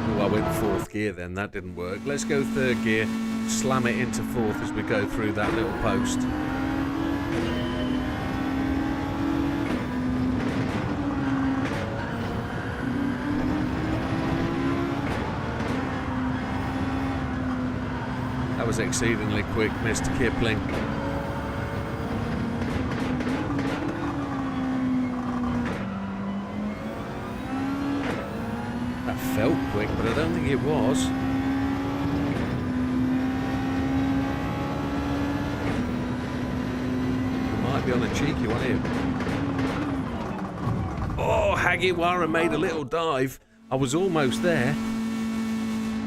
Oh, I went fourth gear then, that didn't work. Let's go third gear, slam it into fourth as we go through that little post. was exceedingly quick, Mr. Kipling. That felt quick, but I don't think it was. It might be on a cheeky one here. Oh, Hagiwara made a little dive. I was almost there.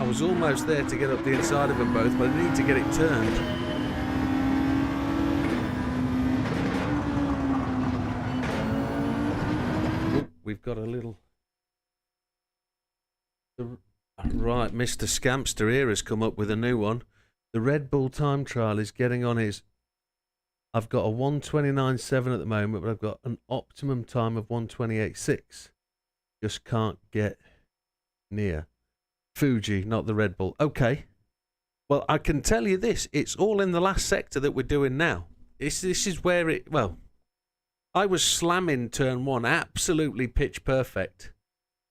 I was almost there to get up the inside of them both, but I need to get it turned. Oh, we've got a little... Right, Mr. Scampster here has come up with a new one. The Red Bull time trial is getting on his... I've got a 1:29.7 at the moment, but I've got an optimum time of 1:28.6. Just can't get near. Fuji, not the Red Bull. Okay. Well, I can tell you this. It's all in the last sector that we're doing now. This is where it... Well, I was slamming turn one, absolutely pitch perfect.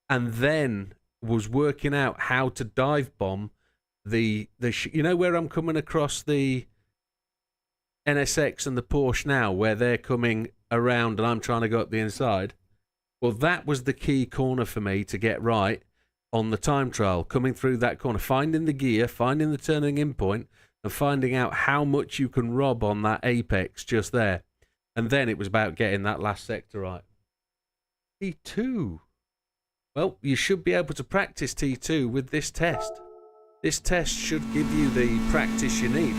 And then was working out how to dive bomb the you know where I'm coming across the NSX and the Porsche now, where they're coming around and I'm trying to go up the inside? Well, that was the key corner for me to get right on the time trial, coming through that corner, finding the gear, finding the turning in point, and finding out how much you can rob on that apex just there. And then it was about getting that last sector right. T2. Well, you should be able to practice T2 with this test. This test should give you the practice you need.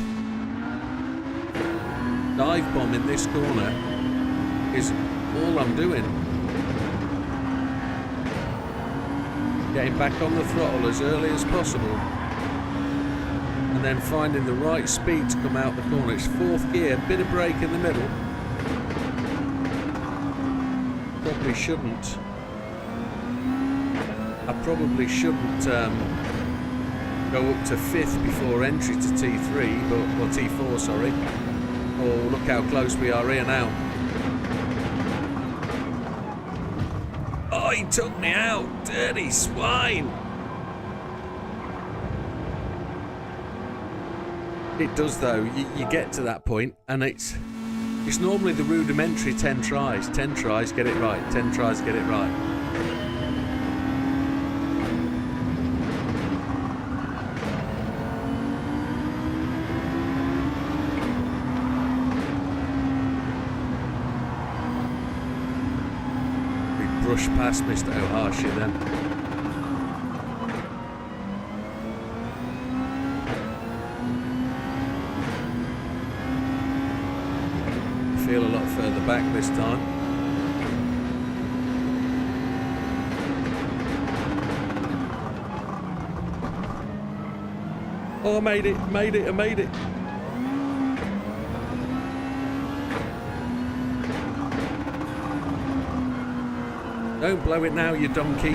Dive bomb in this corner is all I'm doing. Getting back on the throttle as early as possible. And then finding the right speed to come out the corner. It's fourth gear, bit of brake in the middle. Probably shouldn't. I probably shouldn't go up to fifth before entry to T3, or T4, sorry. Oh, look how close we are here now. Oh, he took me out, dirty swine. It does though, you get to that point and it's normally the rudimentary 10 tries. 10 tries, get it right. 10 tries, get it right. Brush past Mr. Ohashi then. Feel a lot further back this time. Oh, I made it, I made it. Don't blow it now, you donkey.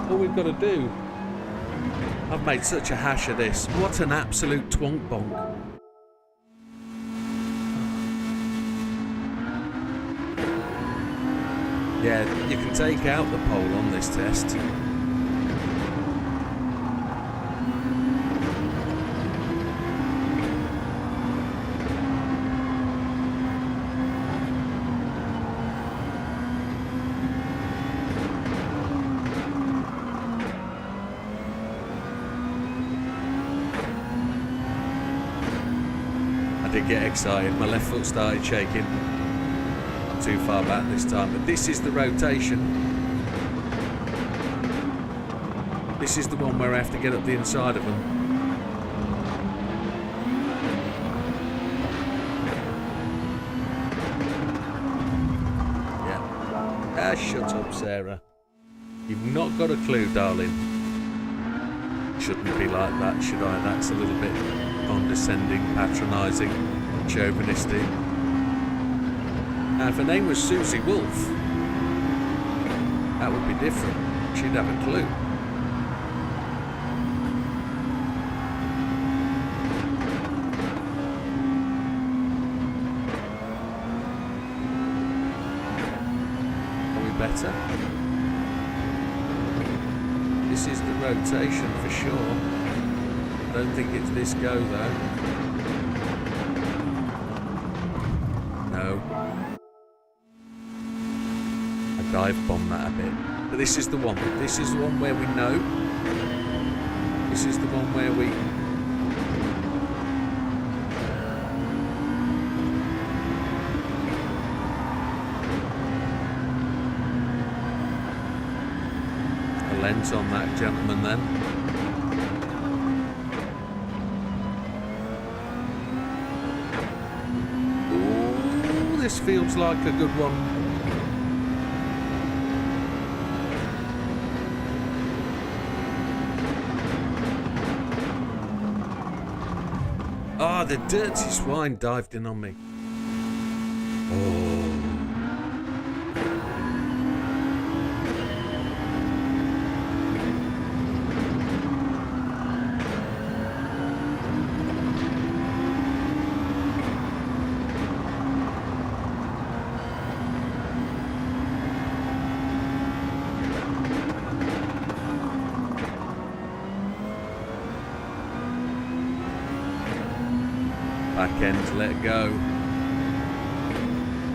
All we've got to do... I've made such a hash of this. What an absolute twonk bonk. Yeah, you can take out the pole on this test. Get excited, my left foot started shaking. Not too far back this time, but this is the rotation. This is the one where I have to get up the inside of them. Yeah. Ah, shut up, Sarah. You've not got a clue, darling. Shouldn't be like that, should I? That's a little bit condescending, patronising, chauvinistic. Now, if her name was Susie Wolf, that would be different. She'd have a clue. Are we better? This is the rotation for sure. I don't think it's this go though. No. I dive bomb that a bit. But this is the one. This is the one where we know. This is the one where we... A lens on that gentleman then. Ooh, this feels like a good one. Ah, the dirty swine dived in on me. Oh. Back end, let go.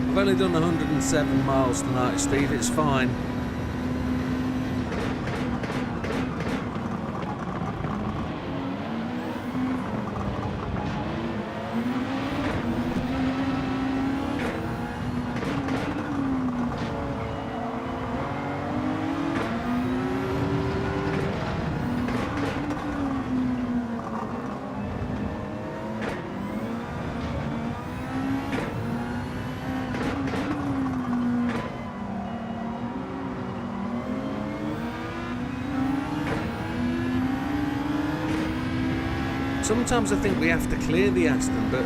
I've only done 107 miles tonight, Steve, it's fine. Sometimes I think we have to clear the Aston, but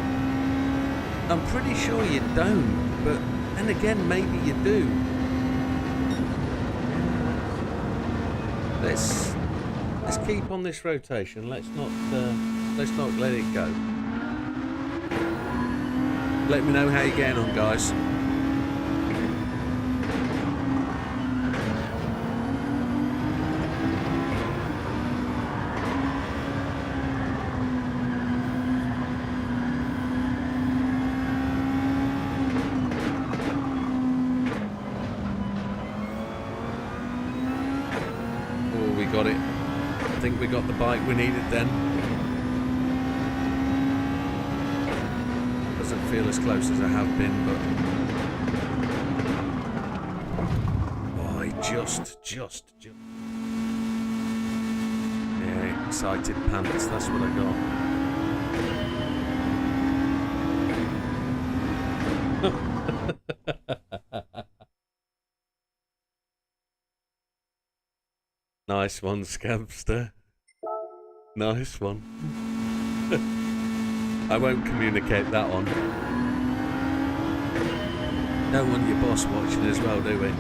I'm pretty sure you don't. But then again, maybe you do. Let's keep on this rotation. Let's not let it go. Let me know how you're getting on, guys. Got it. I think we got the bike we needed then. Doesn't feel as close as I have been, but oh, I just yeah, excited pants. That's what I got. Nice one, Scamster. Nice one. I won't communicate that one. Don't want your boss watching as well, do we?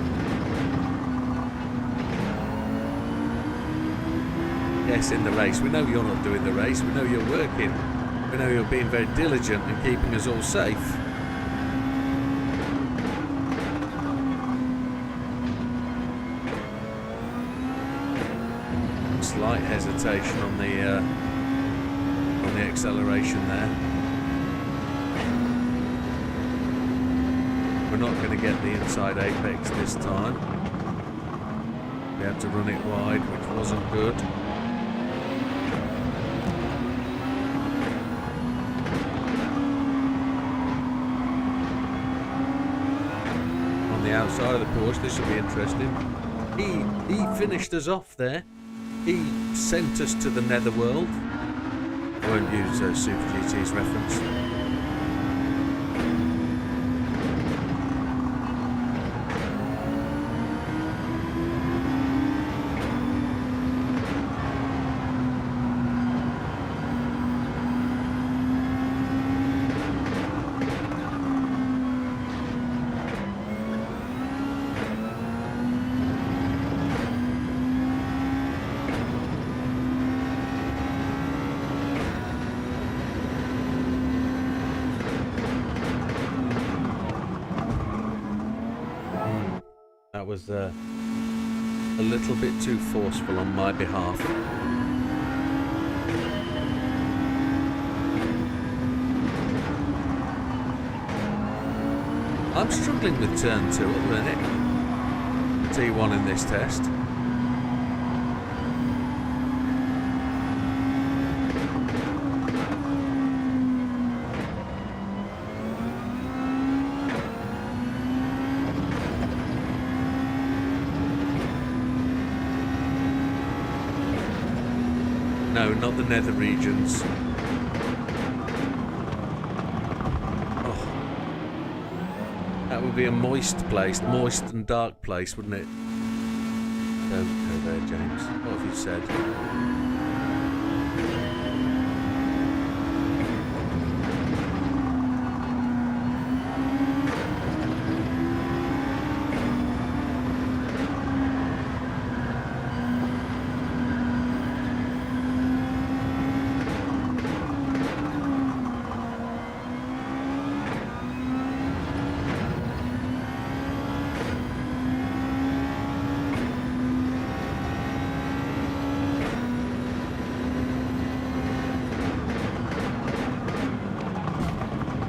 Yes, in the race. We know you're not doing the race. We know you're working. We know you're being very diligent and keeping us all safe. Slight hesitation on the acceleration there. We're not going to get the inside apex this time. We had to run it wide, which wasn't good. On the outside of the Porsche, this will be interesting. He finished us off there. He sent us to the netherworld. I won't use Super GT's reference. a little bit too forceful on my behalf. I'm struggling with turn 2 at the minute. T1 in this test. No, not the nether regions. Oh. That would be a moist place, moist and dark place, wouldn't it? Don't go there, James. What have you said?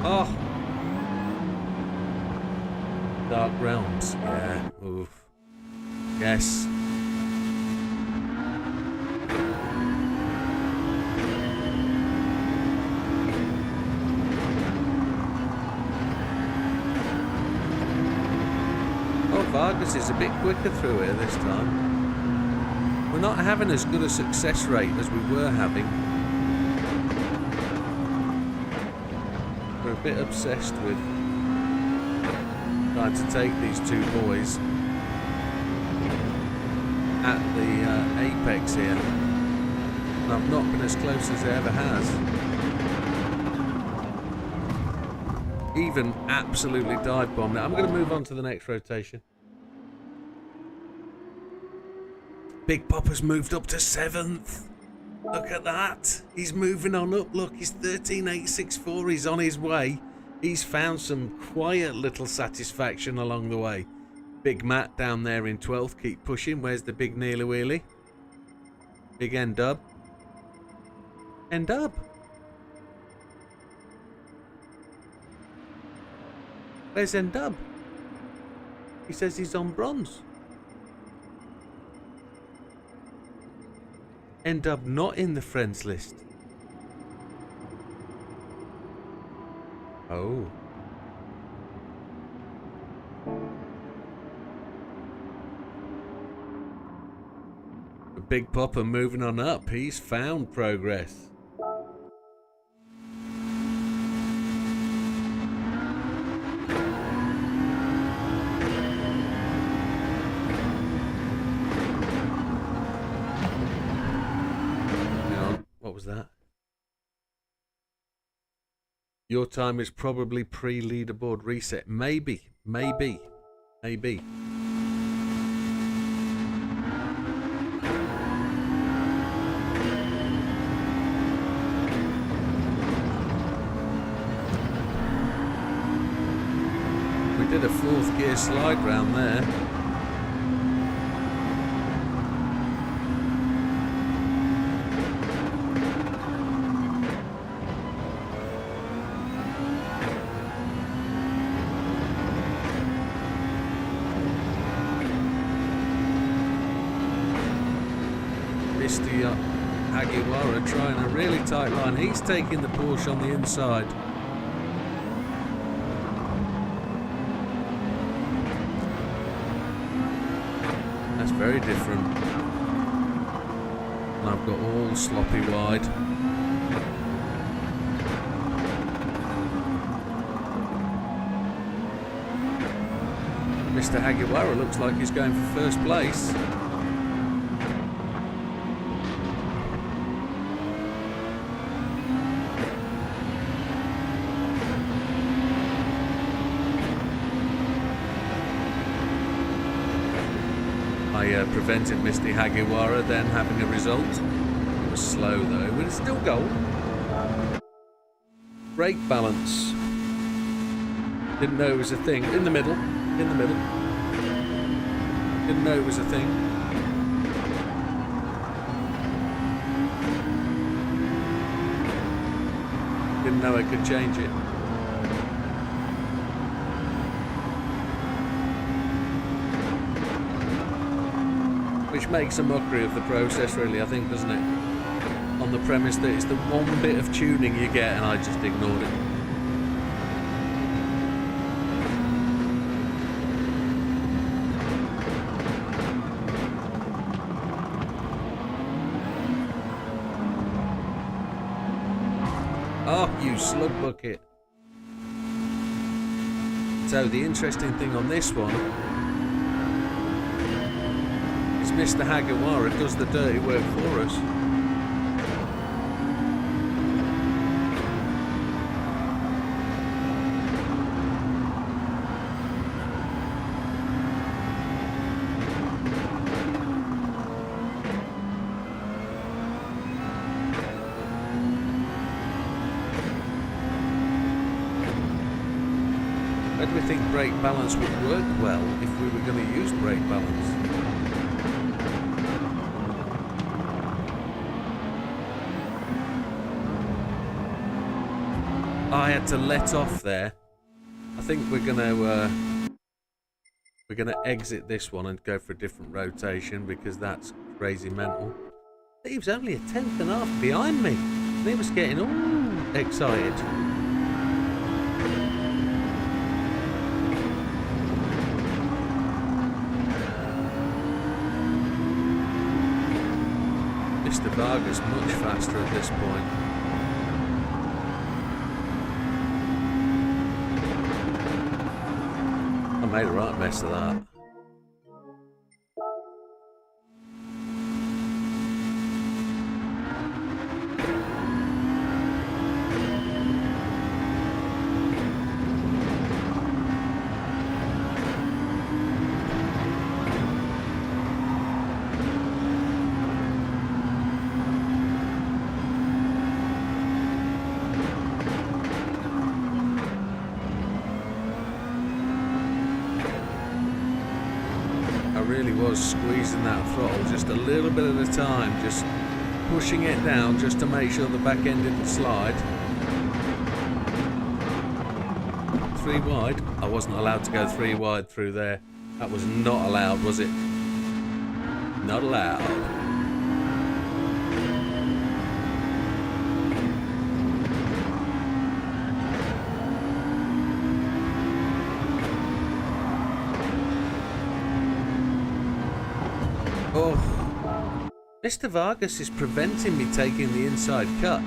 Oh! Dark Realms, yeah, oof. Yes. Oh, Vargas is a bit quicker through here this time. We're not having as good a success rate as we were having. We're a bit obsessed with trying to take these two boys at the apex here, and I've not been as close as it ever has. Even absolutely dive bombed. Now I'm going to move on to the next rotation. Big Popper's moved up to 7th. Look at that. He's moving on up. Look, he's 13,864. He's on his way. He's found some quiet little satisfaction along the way. Big Matt down there in 12th. Keep pushing. Where's the big Neely Wheelie? Big N-Dub. N-Dub. Where's N-Dub? He says he's on bronze. N-Dub not in the friends list. Oh. The Big Popper moving on up. He's found progress. What was that? Your time is probably pre-leaderboard reset. Maybe. Maybe. Maybe. We did a 4th gear slide round there. Mr. Hagiwara trying a really tight line. He's taking the Porsche on the inside. That's very different. And I've got all sloppy wide. Mr. Hagiwara looks like he's going for first place. Prevented Mr. Hagiwara then having a result. It was slow though, but it's still goal. Brake balance. Didn't know it was a thing. In the middle. In the middle. Didn't know it was a thing. didn't know I could change it. Which makes a mockery of the process, really, I think, doesn't it? On the premise that it's the one bit of tuning you get, and I just ignored it. Oh, you slug bucket. So the interesting thing on this one is Mr. Hagawara does the dirty work for us. Where do we think brake balance would work well if we were going to use brake balance? I had to let off there. I think we're gonna exit this one and go for a different rotation because that's crazy mental. Steve's only a tenth and a half behind me. He was getting all excited. Mr. Vargas much faster at this point. I made a right mess of that. Really was squeezing that throttle just a little bit at a time, just pushing it down just to make sure the back end didn't slide. 3 wide. I wasn't allowed to go 3 wide through there. That was not allowed, was it? Not allowed. Oh, Mr. Vargas is preventing me taking the inside cut.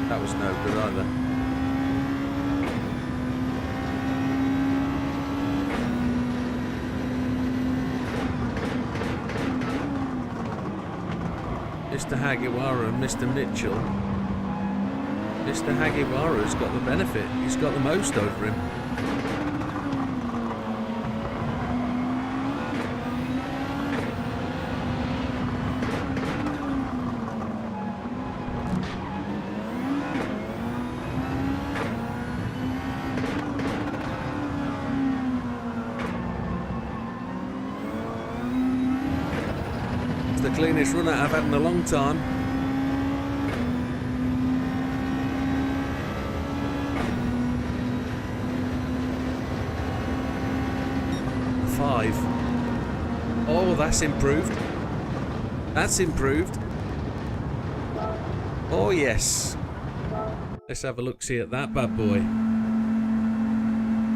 That was no good either. Mr. Hagiwara and Mr. Mitchell. Mr. Hagiwara's got the benefit. He's got the most over him. The cleanest run I've had in a long time. Five. Oh, that's improved. That's improved. Oh yes. Let's have a look-see at that bad boy.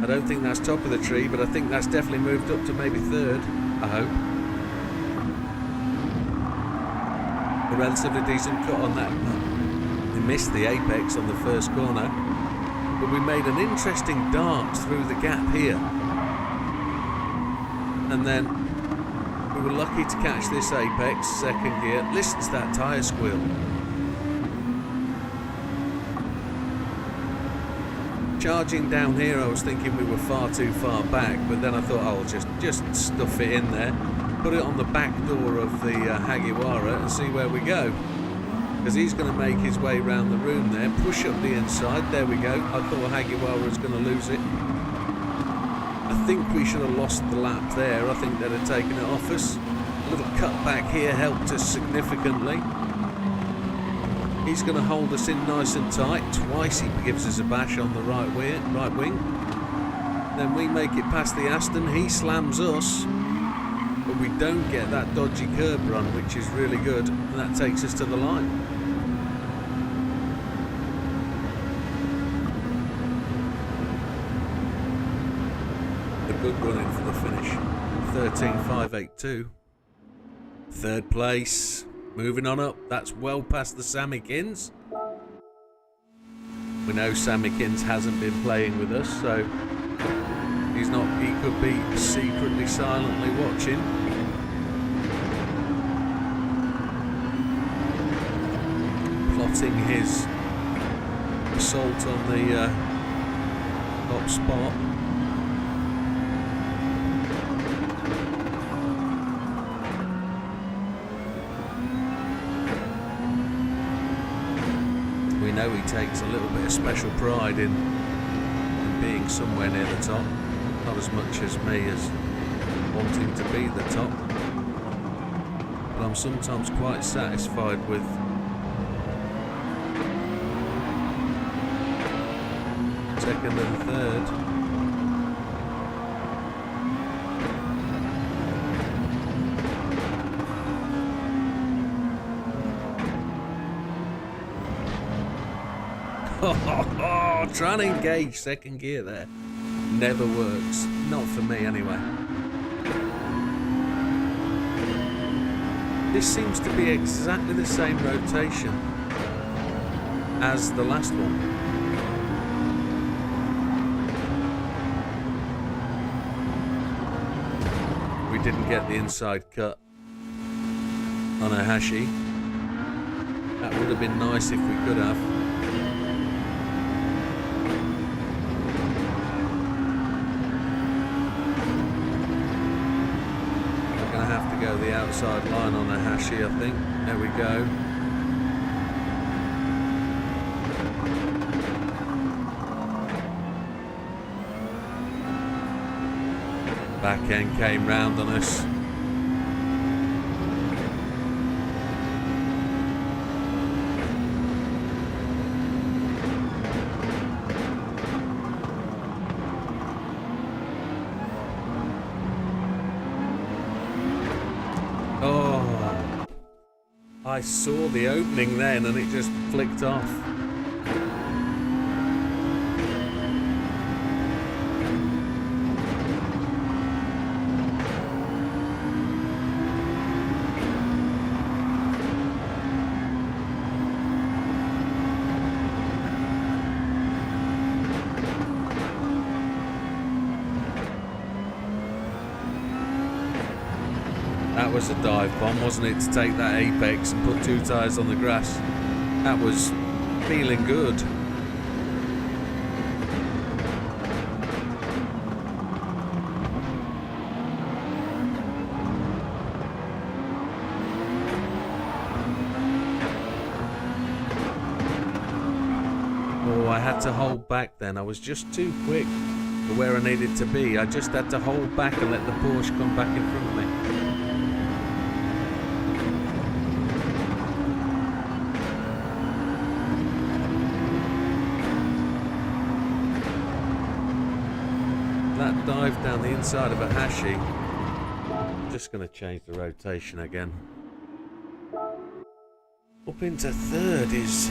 I don't think that's top of the tree, but I think that's definitely moved up to maybe 3rd, I hope. A relatively decent cut on that. We missed the apex on the first corner, but we made an interesting dart through the gap here. And then we were lucky to catch this apex, 2nd gear. Listen to that tyre squeal. Charging down here, I was thinking we were far too far back, but then I thought, oh, I'll just stuff it in there, put it on the back door of the Hagiwara and see where we go. Because he's going to make his way around the room there, push up the inside, there we go. I thought Hagiwara was going to lose it. I think we should have lost the lap there. I think they'd have taken it off us. A little cut back here helped us significantly. He's going to hold us in nice and tight. Twice he gives us a bash on the right wing. Then we make it past the Aston. He slams us. But we don't get that dodgy curb run, which is really good. And that takes us to the line. A good run in for the finish. 13.582. Third place. Moving on up, that's well past the Samikins. We know Samikins hasn't been playing with us, so he could be secretly, silently watching. Plotting his assault on the top spot. We know he takes a little bit of special pride in being somewhere near the top. Not as much as me as wanting to be the top. But I'm sometimes quite satisfied with second and third. Trying to engage second gear there never works. Not for me anyway. This seems to be exactly the same rotation as the last one. We didn't get the inside cut on a Hashi. That would have been nice if we could have. Go the outside line on a Hashi, I think. There we go. Back end came round on us. I saw the opening then and it just flicked off. That was a dive bomb, wasn't it, to take that apex and put two tyres on the grass. That was feeling good. Oh, I had to hold back then. I was just too quick for where I needed to be. I just had to hold back and let the Porsche come back in front of me. That dive down the inside of a Hashi. Just going to change the rotation again. Up into third is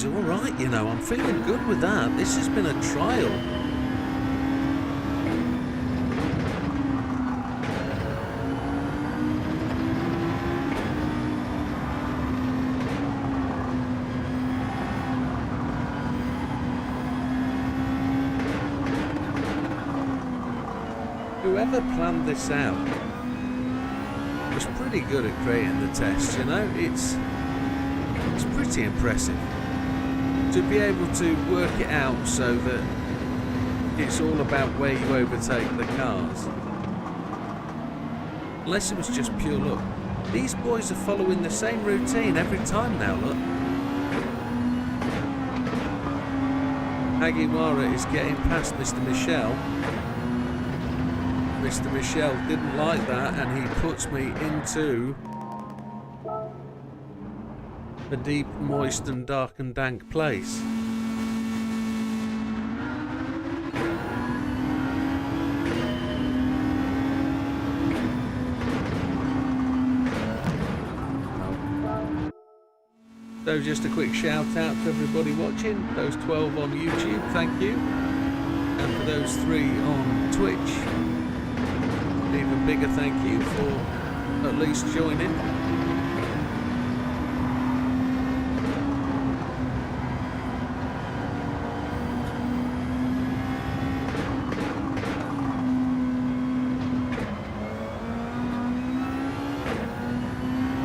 all right, you know. I'm feeling good with that. This has been a trial. Whoever planned this out was pretty good at creating the test, you know. It's pretty impressive. to be able to work it out so that it's all about where you overtake the cars. Unless it was just pure luck. These boys are following the same routine every time now, look. Hagiwara is getting past Mr. Michel. Mr. Michel didn't like that, and he puts me into a deep, moist and dark and dank place. So just a quick shout out to everybody watching, those 12 on YouTube, thank you. And for those 3 on Twitch, even bigger thank you for at least joining.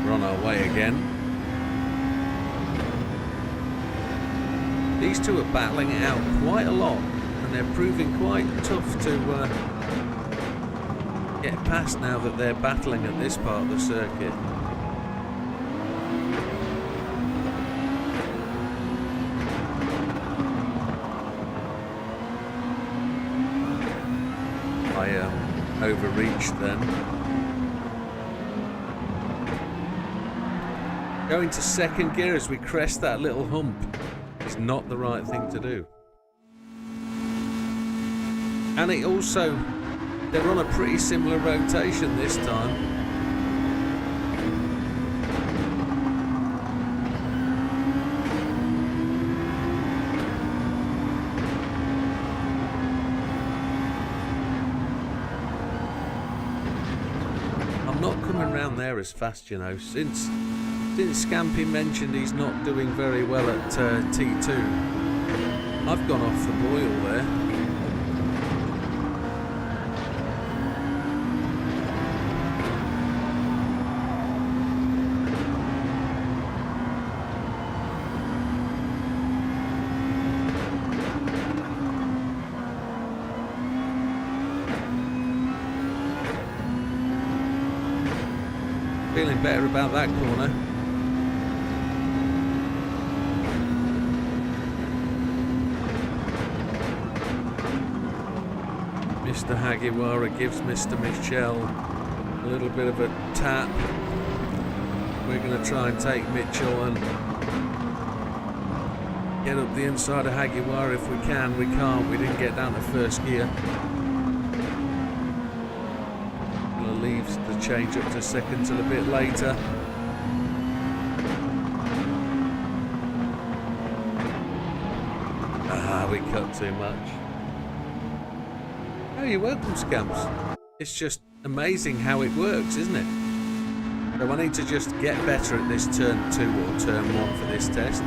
We're on our way again. These two are battling it out quite a lot, and they're proving quite tough to get past now that they're battling at this part of the circuit. I overreached then. Going to second gear as we crest that little hump. Is not the right thing to do. And it also, they're on a pretty similar rotation this time. I'm not coming round there as fast, you know, since Scampy mentioned he's not doing very well at T2. I've gone off the boil there. Feeling better about that corner. Mr. Hagiwara gives Mr. Michel a little bit of a tap. We're going to try and take Mitchell and get up the inside of Hagiwara if we can. We can't. We didn't get down to first gear. We'll leave the change up to second till a bit later. We cut too much. Oh, you're welcome, Scamps. It's just amazing how it works, isn't it? So I need to just get better at this turn 2 or turn 1 for this test.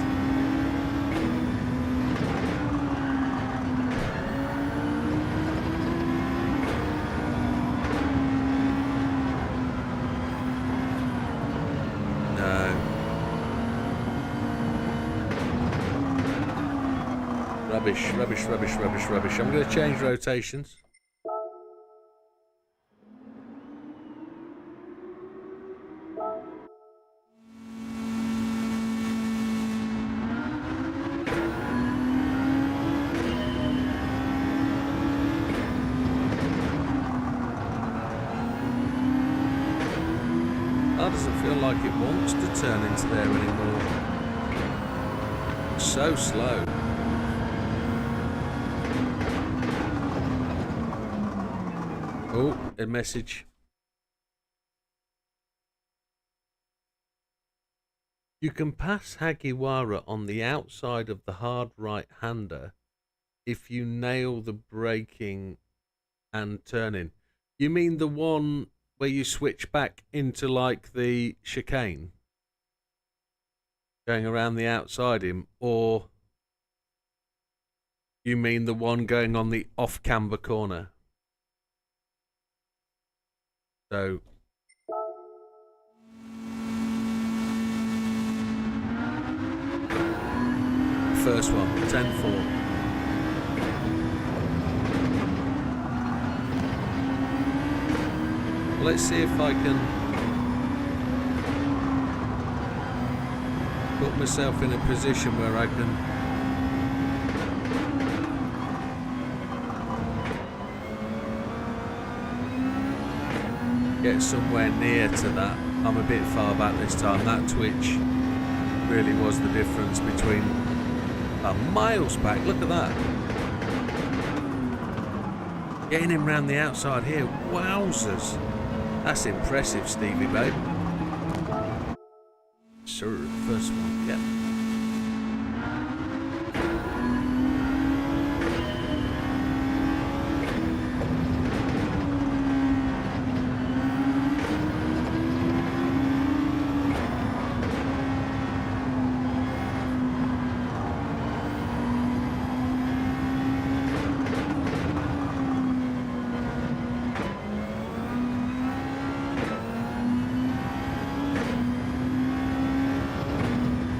Rubbish. I'm going to change rotations. That doesn't feel like it wants to turn into there anymore. It's so slow. Oh, a message. You can pass Hagiwara on the outside of the hard right-hander if you nail the braking and turning. You mean the one where you switch back into like the chicane? Going around the outside him, or you mean the one going on the off-camber corner? So first one, 10-4. Let's see if I can put myself in a position where I can get somewhere near to that. I'm a bit far back this time. That twitch really was the difference between miles back. Look at that. Getting him round the outside here. Wowzers. That's impressive, Stevie, babe. Sure, first one, yep.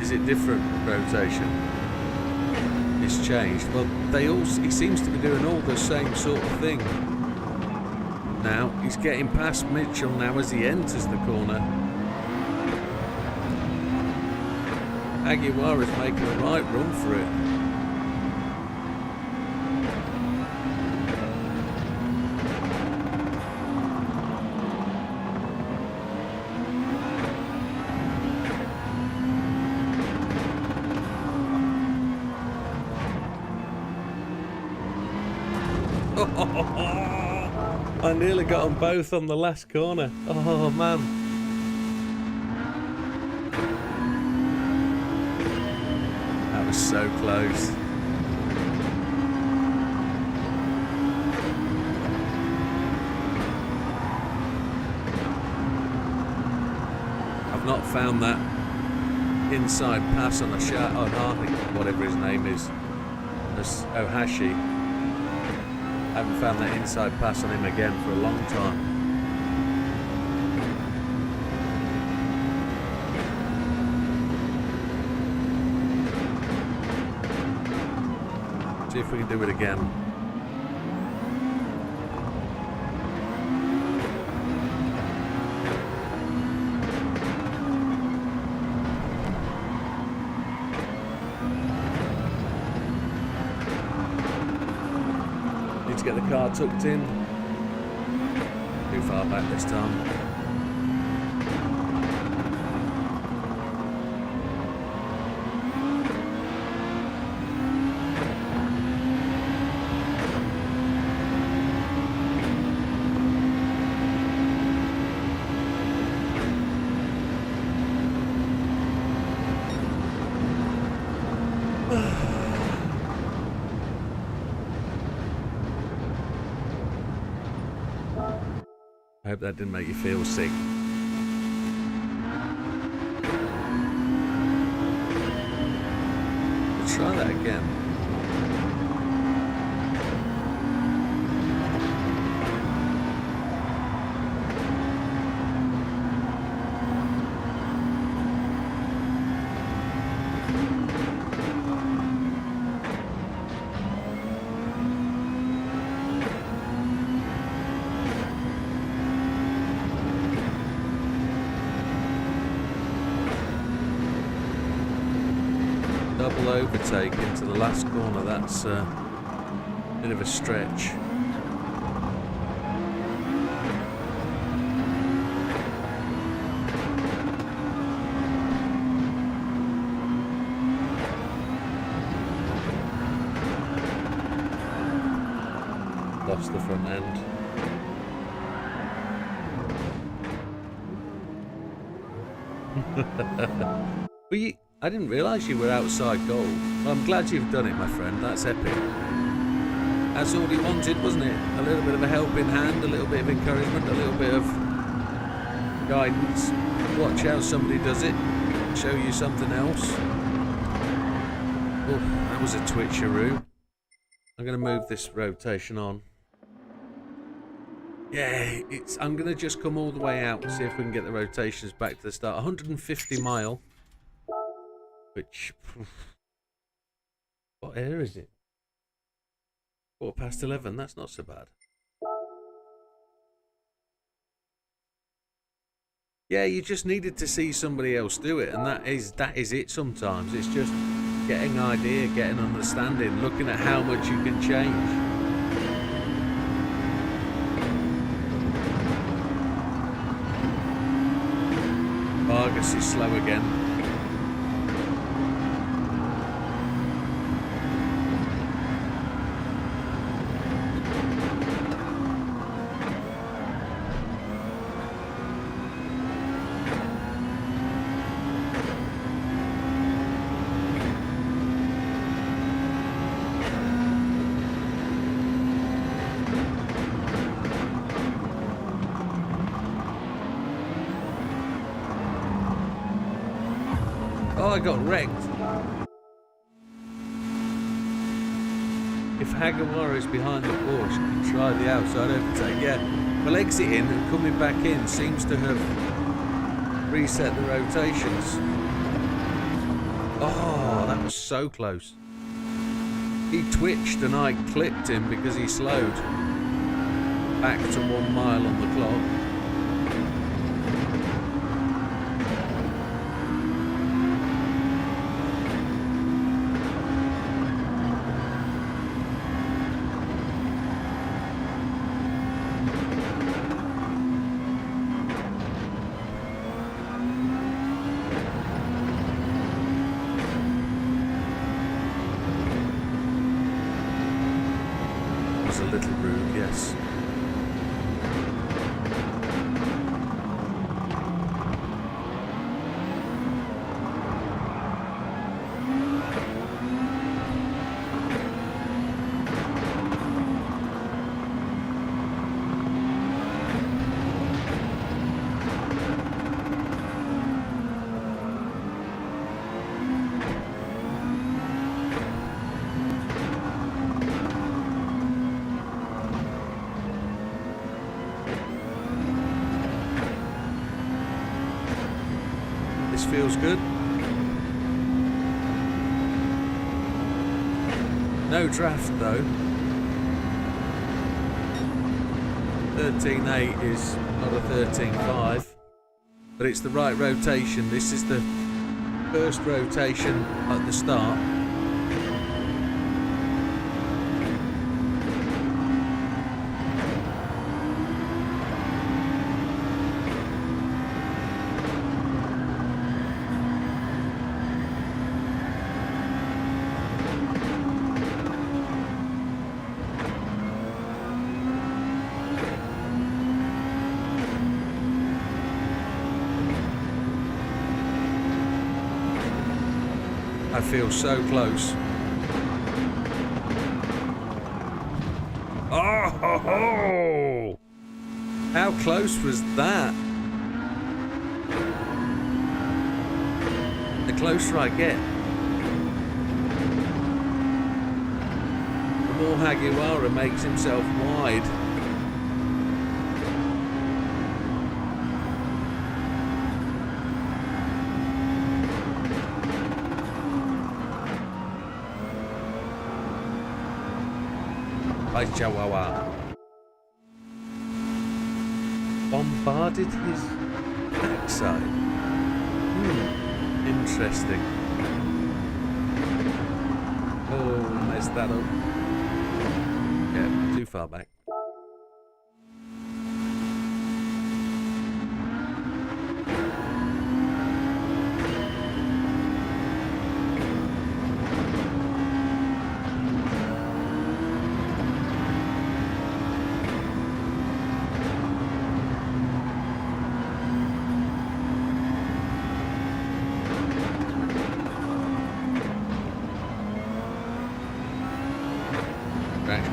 Is it different rotation? It's changed. Well, he seems to be doing all the same sort of thing. Now, he's getting past Mitchell now as he enters the corner. Aguilar is making a right run for it. I nearly got them both on the last corner. Oh man. That was so close. I've not found that inside pass on Hartley, whatever his name is. That's Ohashi. I haven't found that inside pass on him again for a long time. See if we can do it again. Get the car tucked in. Too far back this time. I hope that didn't make you feel sick. Let's try that again. Double overtake into the last corner, that's a bit of a stretch. Lost the front end. Well, I didn't realise you were outside goal. Well, I'm glad you've done it, my friend. That's epic. That's all he wanted, wasn't it? A little bit of a helping hand, a little bit of encouragement, a little bit of guidance. Watch how somebody does it. Show you something else. Oh, that was a twitcheroo. I'm going to move this rotation on. Yeah, I'm going to just come all the way out and see if we can get the rotations back to the start. 150 mile. Which What air is it? 11:15. That's not so bad. Yeah, you just needed to see somebody else do it, and that is it sometimes. It's just getting an idea, getting understanding, looking at how much you can change. Vargas is slow again. Oh, I got wrecked. If Hagawara is behind the Porsche, you can try the outside overtake. Yeah, well, exiting and coming back in seems to have reset the rotations. Oh, that was so close. He twitched and I clipped him because he slowed. Back to 1 mile on the clock. A little rude, yes. Feels good. No draft though. 13.8 is not a 13.5, but it's the right rotation. This is the first rotation at the start. I feel so close. Oh! How close was that? The closer I get, the more Hagawara makes himself wide. By Chihuahua. Bombarded his backside. Interesting. Oh, messed that up. Yeah, too far back.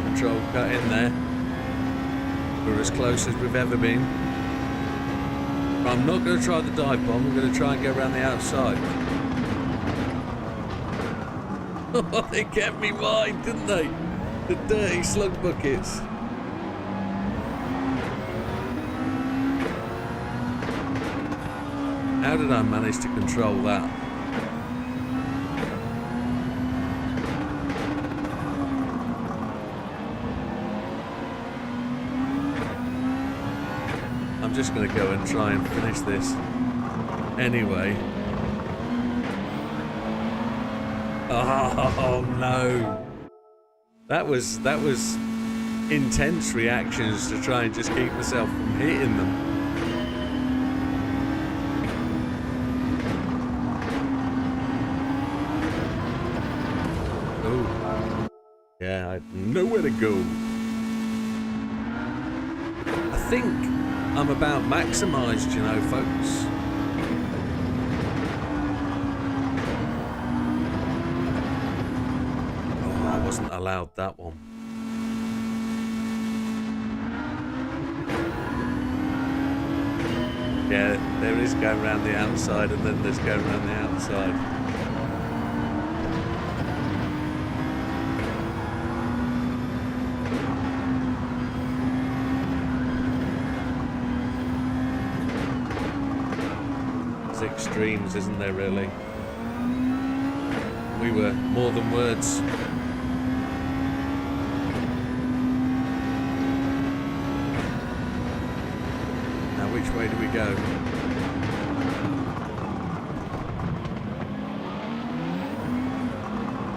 Control cut in there. We're as close as we've ever been. I'm not going to try the dive bomb. I'm going to try and get around the outside. Oh, they kept me wide, didn't they? The dirty slug buckets. How did I manage to control that? I'm just going to go and try and finish this anyway. Oh no, that was intense reactions to try and just keep myself from hitting them. Oh yeah, I had nowhere to go. I think I'm about maximised, you know, folks. Wasn't allowed that one. Yeah, there is going around the outside and then there's going around the outside. It's extremes, isn't there, really? We were more than words. Which way do we go?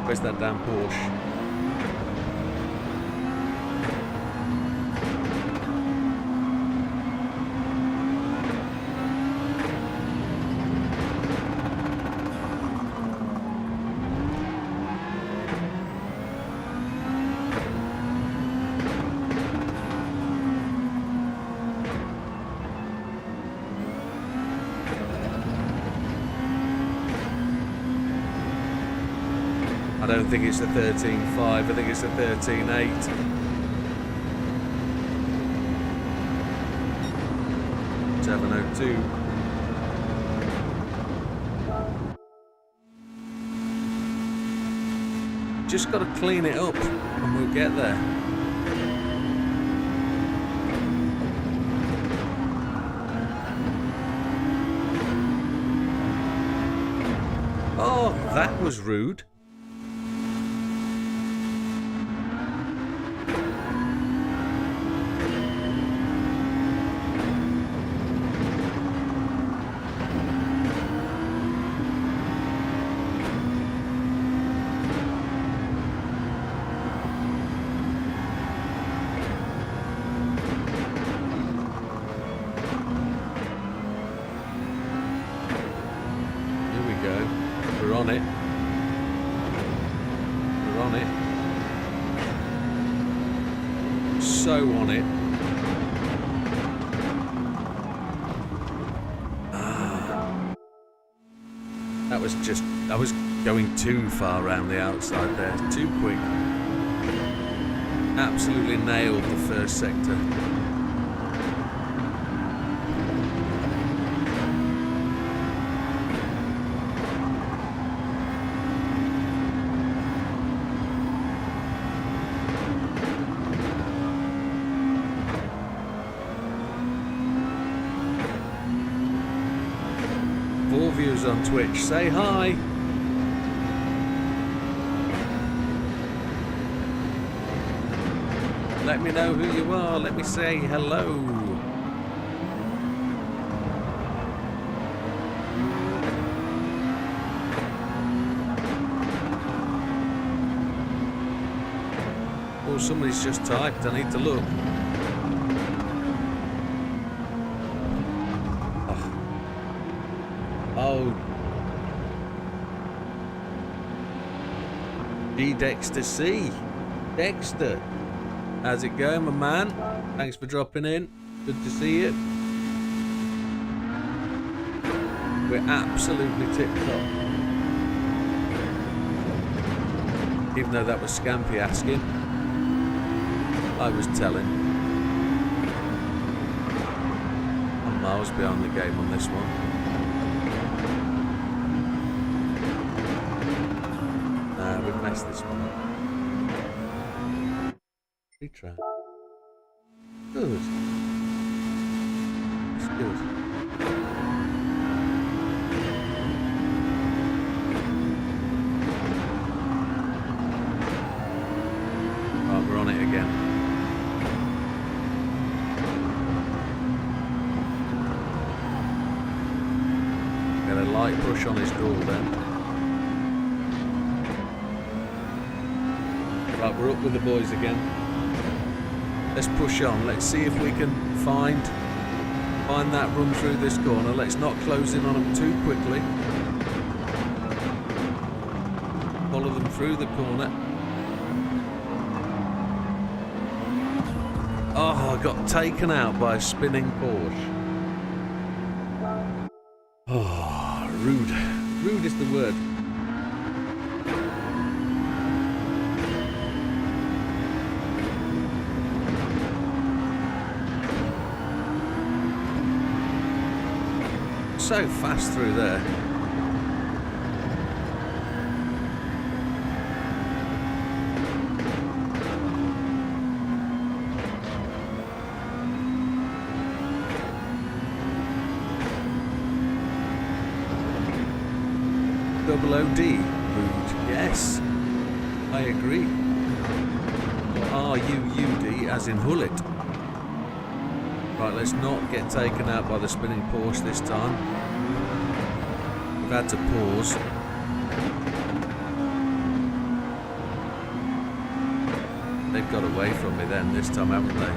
Where's that damn Porsche? I don't think it's a 13.5, I think it's a 13.8. Just got to clean it up and we'll get there. Oh, that was rude. We're on it. We're on it. So on it. That was going too far around the outside there. Too quick. Absolutely nailed the first sector. Viewers on Twitch, say hi. Let me know who you are. Let me say hello. Oh, somebody's just typed. I need to look. Oh, G Dexter C. Dexter, how's it going, my man? Thanks for dropping in. Good to see you. We're absolutely tip-top. Even though that was Scampy asking, I was telling. I'm miles behind the game on this one. We've messed this one up. Retry. Good. It's good. Right, we're on it again. light brush on his door then. Right, we're up with the boys again. Let's push on. Let's see if we can find that run through this corner. Let's not close in on them too quickly. Follow them through the corner. Oh, I got taken out by a spinning Porsche. Oh, rude. Rude is the word. So fast through there. Double OD, rude. Yes, I agree. Or R-U-U-D, as in Hullet. Right, let's not get taken out by the spinning Porsche this time. We've had to pause. They've got away from me then this time, haven't they?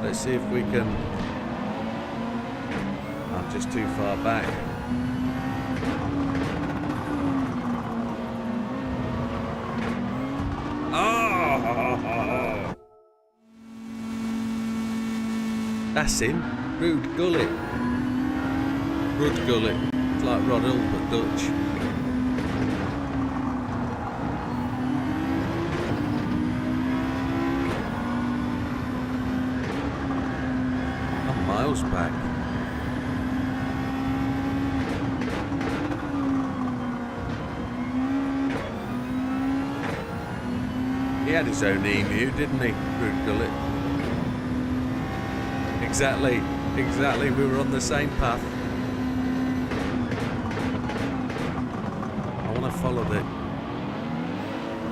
Let's see if we can... I'm just too far back. Oh! That's him. Rude Gullet. Rud Gullet. It's like Rod Hull but Dutch. I'm miles back. He had his own emu, didn't he, Rude Gullet? Exactly, we were on the same path. I want to follow the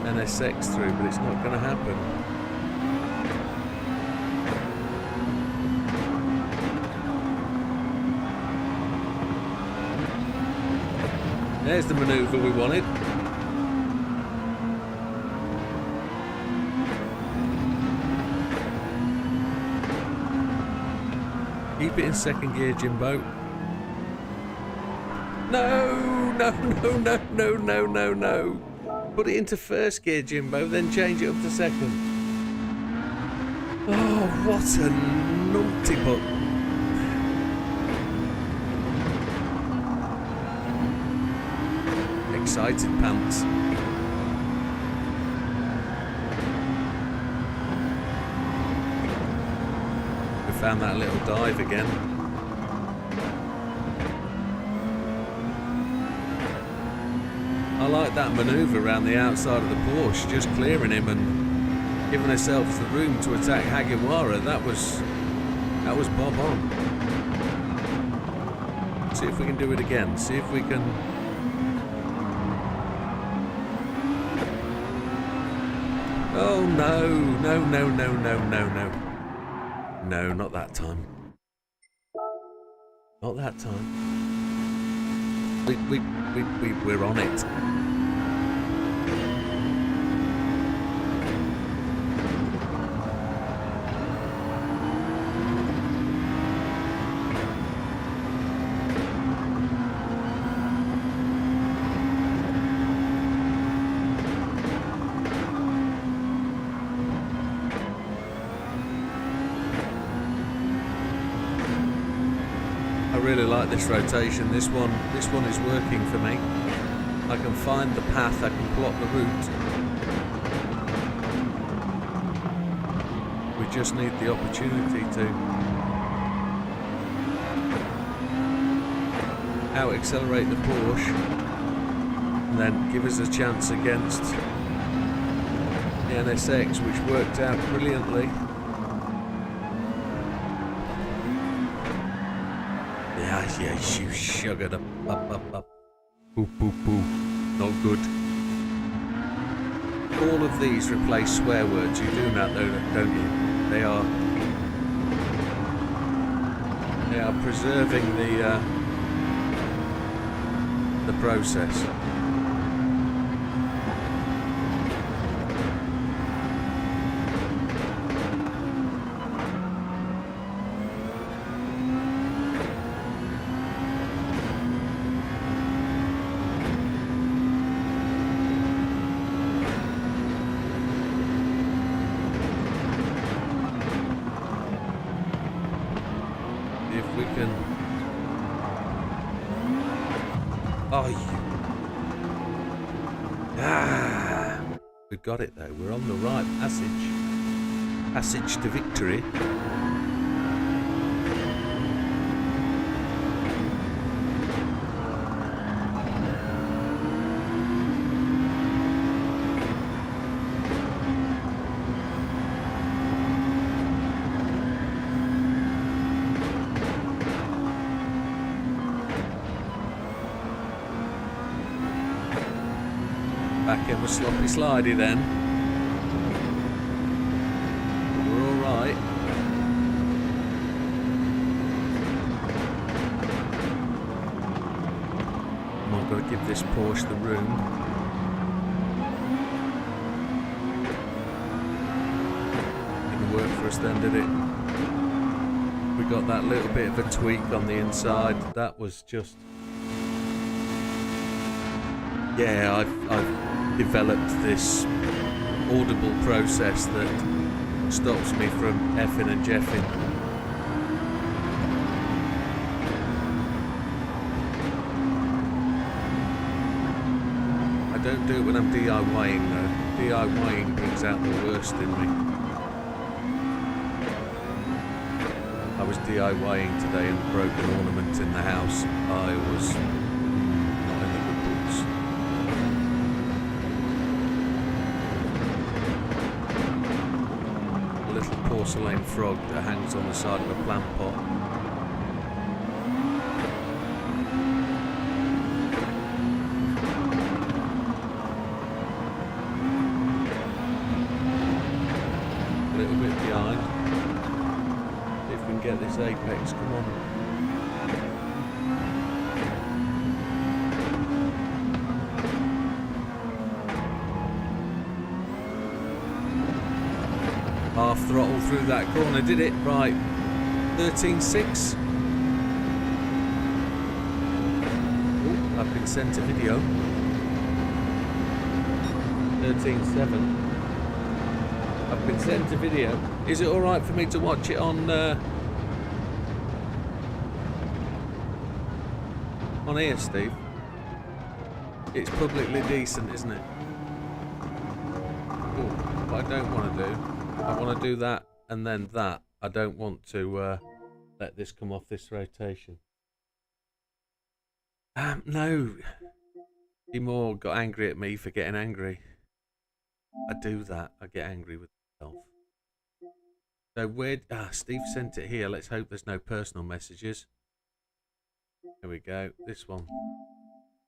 NSX through, but it's not going to happen. There's the manoeuvre we wanted. Keep it in second gear, Jimbo. No. Put it into first gear, Jimbo, then change it up to second. Oh, what a naughty butt. Excited pants. Found that little dive again. I like that manoeuvre around the outside of the Porsche, just clearing him and giving ourselves the room to attack Hagiwara. That was bob on. See if we can do it again. See if we can. Oh no. No, not that time. Not that time. We're on it. I really like this rotation. This one is working for me. I can find the path, I can plot the route. We just need the opportunity to out-accelerate the Porsche and then give us a chance against the NSX, which worked out brilliantly. Yeah, you sugared up. Boo. Not good. All of these replace swear words. You do that though, don't you? They are preserving the the process. If we can... Oh, we've got it though. We're on the right passage to victory. Back in the sloppy slidey then. We're alright. I've got to give this Porsche the room. Didn't work for us then, did it? We got that little bit of a tweak on the inside. That was just... Yeah, I've developed this audible process that stops me from effing and jeffing. I don't do it when I'm DIYing though. DIYing brings out the worst in me. I was DIYing today and broke an ornament in the house. I was... porcelain frog that hangs on the side of a plant pot. A little bit behind. If we can get this apex, come on. Half throttle through that corner, did it? Right, 13.6. Oh, I've been sent a video. 13.7. I've been sent a video. Is it alright for me to watch it on here, Steve? It's publicly decent, isn't it? Oh, what I don't want to do, I want to do that and then that. I don't want to let this come off this rotation. No. Timor got angry at me for getting angry. I do that. I get angry with myself. So where... Steve sent it here. Let's hope there's no personal messages. There we go. This one.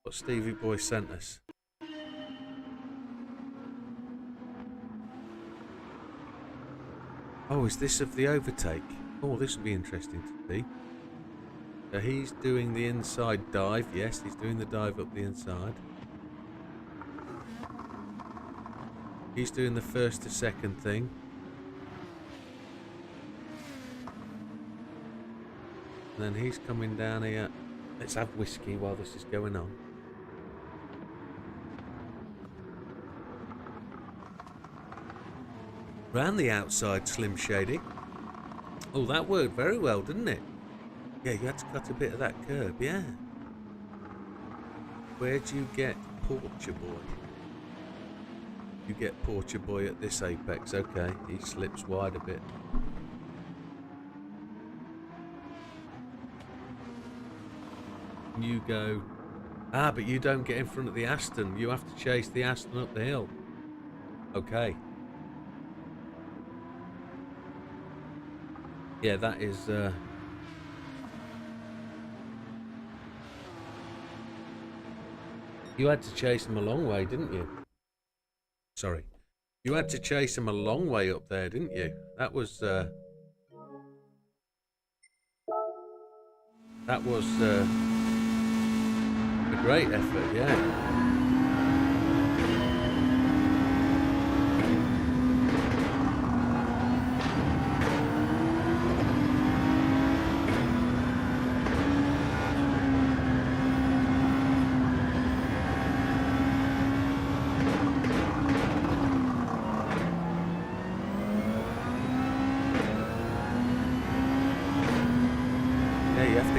What Stevie Boy sent us. Oh, is this of the overtake? Oh, this will be interesting to see. So he's doing the inside dive. Yes, he's doing the dive up the inside. He's doing the first to second thing. And then he's coming down here. Let's have whiskey while this is going on. Round the outside, Slim Shady. Oh, that worked very well, didn't it? Yeah, you had to cut a bit of that curb, yeah. Where'd you get Porcher Boy? You get Porcher Boy at this apex, okay. He slips wide a bit. You go... but you don't get in front of the Aston. You have to chase the Aston up the hill. Okay. Yeah, that is... You had to chase him a long way, didn't you? Sorry. You had to chase him a long way up there, didn't you? That was... That was... a a great effort, yeah.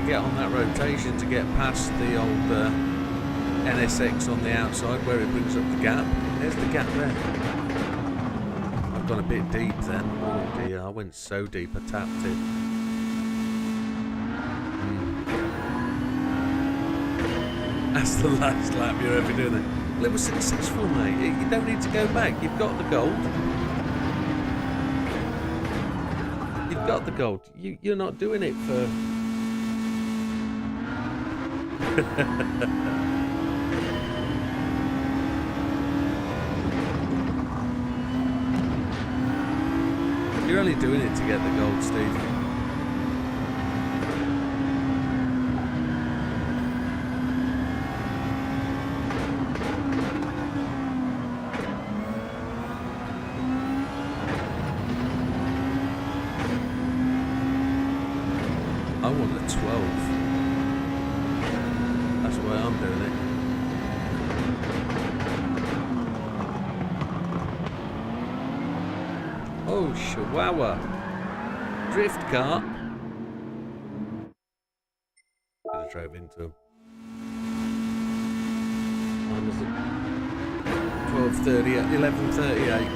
Get on that rotation to get past the old NSX on the outside where it brings up the gap. There's the gap there. I've gone a bit deep then. Oh dear, I went so deep I tapped it. That's the last lap you're ever doing it. Well, it was successful, mate. You don't need to go back. You've got the gold. You've got the gold. You're not doing it for... You're only doing it to get the gold, Steve. I want the 12. That's the way I'm doing it. Oh, chihuahua. Drift car. I drove into him. Mine was at 12:30, 11:38.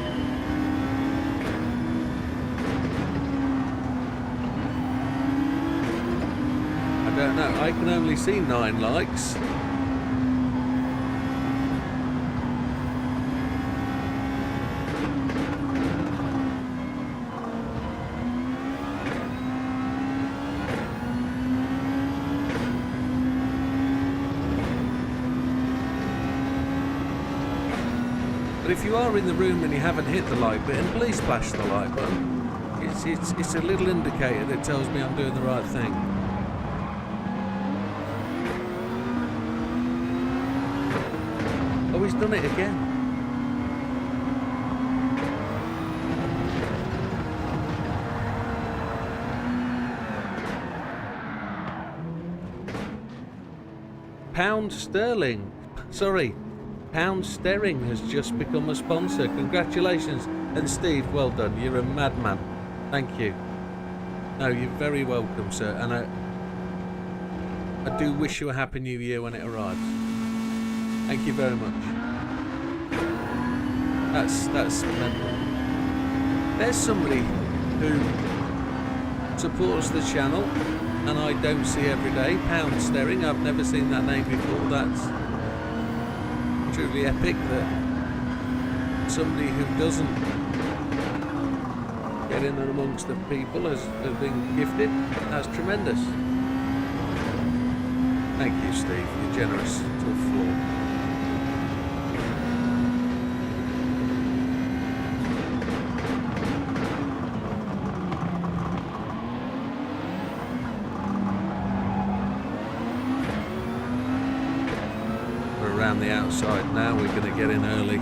I don't know. I can only see 9 likes. But if you are in the room and you haven't hit the like button, please splash the like button. It's a little indicator that tells me I'm doing the right thing. Oh, he's done it again. Pound Sterling. Sorry. Pound Sterling has just become a sponsor. Congratulations. And Steve, well done. You're a madman. Thank you. No, you're very welcome, sir. And I do wish you a happy new year when it arrives. Thank you very much. That's mental. There's somebody who supports the channel and I don't see every day. Pound Sterling. I've never seen that name before. That's truly epic that somebody who doesn't get in and amongst the people has been gifted. That's tremendous. Thank you, Steve. You're generous to a floor. Around the outside now, we're going to get in early.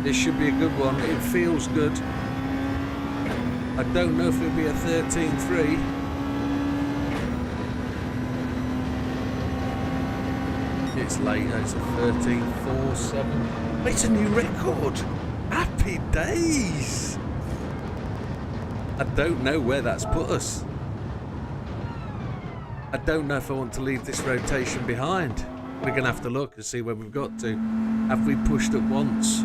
This should be a good one. It feels good. I don't know if it'll be a 13.3. It's late, it's a 13.47. It's a new record. Happy days. I don't know where that's put us. I don't know if I want to leave this rotation behind. We're going to have to look and see where we've got to. Have we pushed up once?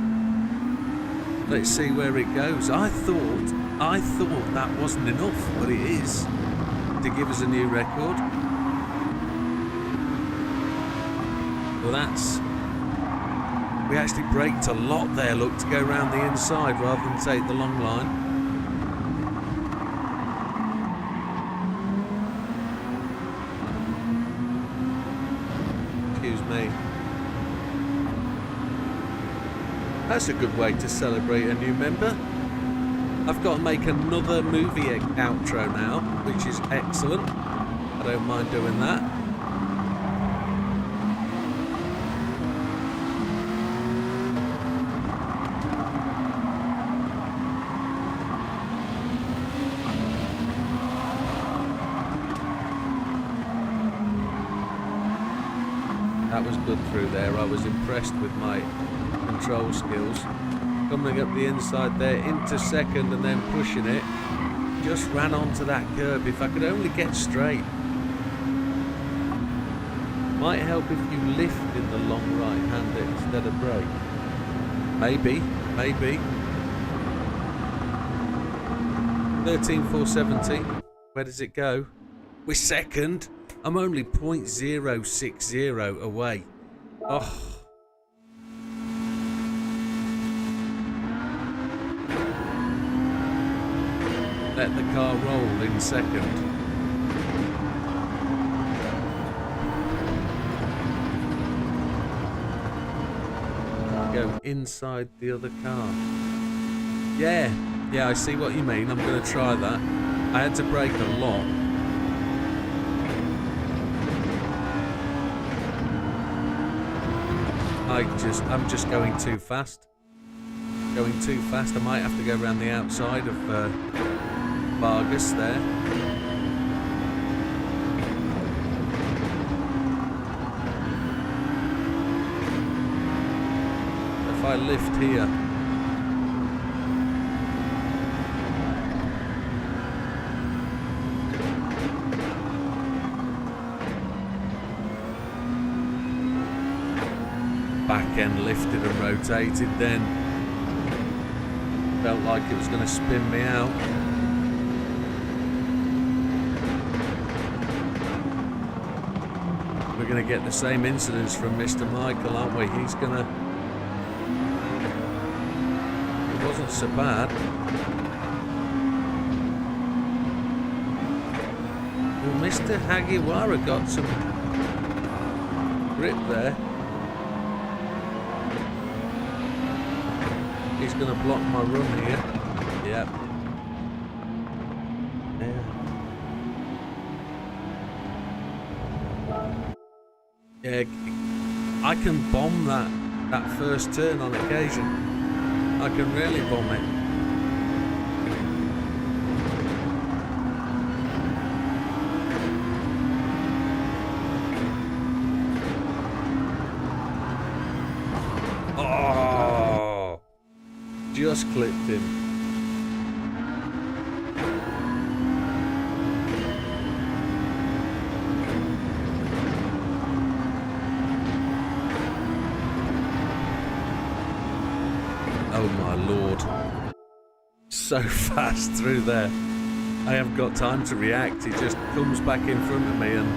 Let's see where it goes. I thought that wasn't enough, but it is, to give us a new record. Well, we actually braked a lot there, look, to go around the inside rather than take the long line. That's a good way to celebrate a new member. I've got to make another movie outro now, which is excellent. I don't mind doing that. That was good through there. I was impressed with my control skills. Coming up the inside there into second and then pushing it. Just ran onto that curb. If I could only get straight. Might help if you lift in the long right hand instead of brake. Maybe. 13,470. Where does it go? We're second. I'm only 0.060 away. Oh. Let the car roll in second. Go inside the other car. Yeah, I see what you mean. I'm going to try that. I had to brake a lot. I'm just going too fast. I might have to go around the outside of Vargas there. If I lift here. Back end lifted and rotated then. Felt like it was going to spin me out. We're going to get the same incidents from Mr. Michael, aren't we? He's going to... It wasn't so bad. Well, Mr. Hagiwara got some grip there. He's going to block my run here. Yep. Yeah, I can bomb that first turn on occasion. I can really bomb it. Oh, just clipped him. Oh my lord. So fast through there. I haven't got time to react. He just comes back in front of me and...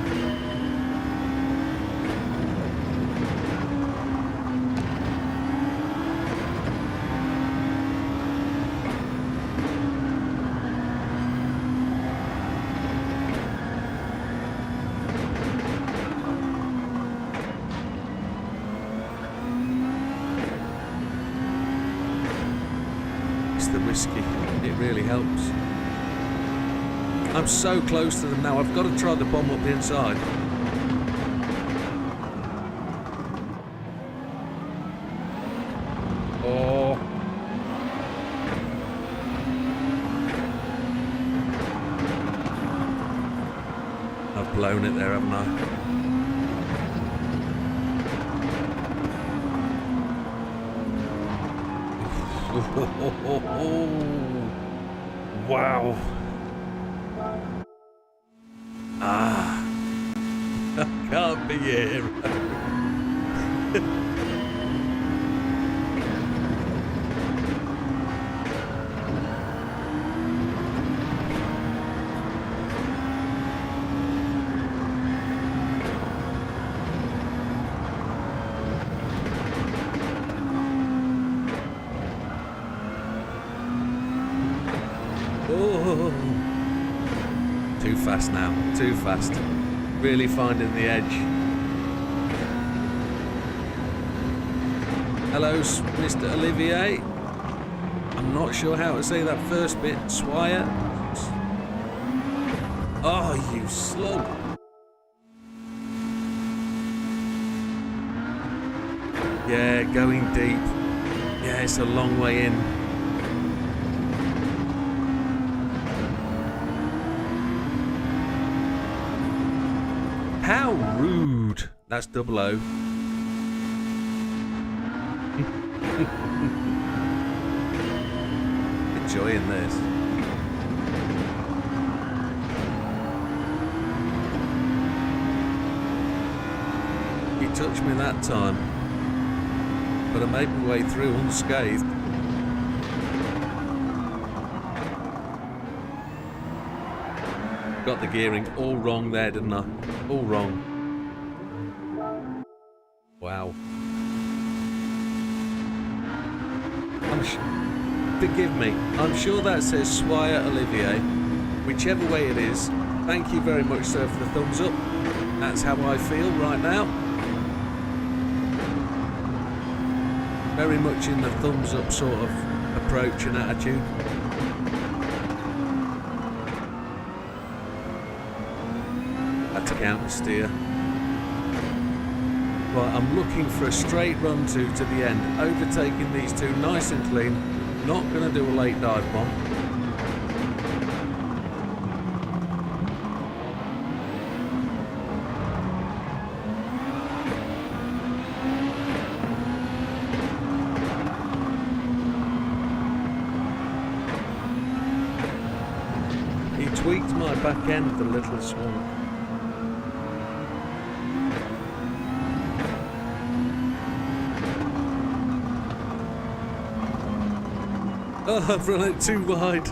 the whiskey, it really helps. I'm so close to them now. I've got to try the bomb up the inside. Oh, I've blown it there, haven't I? Oh, wow. Ah, I can't be a hero. Oh, too fast now, too fast. Really finding the edge. Hello, Mr. Olivier. I'm not sure how to say that first bit. Swire. Oh, you slug. Yeah, going deep. Yeah, it's a long way in. How rude. That's 00. Enjoying this. You touched me that time, but I made my way through unscathed. Got the gearing all wrong there, didn't I? All wrong. Wow. Forgive me. I'm sure that says Swire Olivier. Whichever way it is, thank you very much, sir, for the thumbs up. That's how I feel right now. Very much in the thumbs up sort of approach and attitude. Had to counter steer. Right, I'm looking for a straight run to the end, overtaking these two nice and clean. Not going to do a late dive bomb. He tweaked my back end, the little swamp. Oh, I've run it too wide.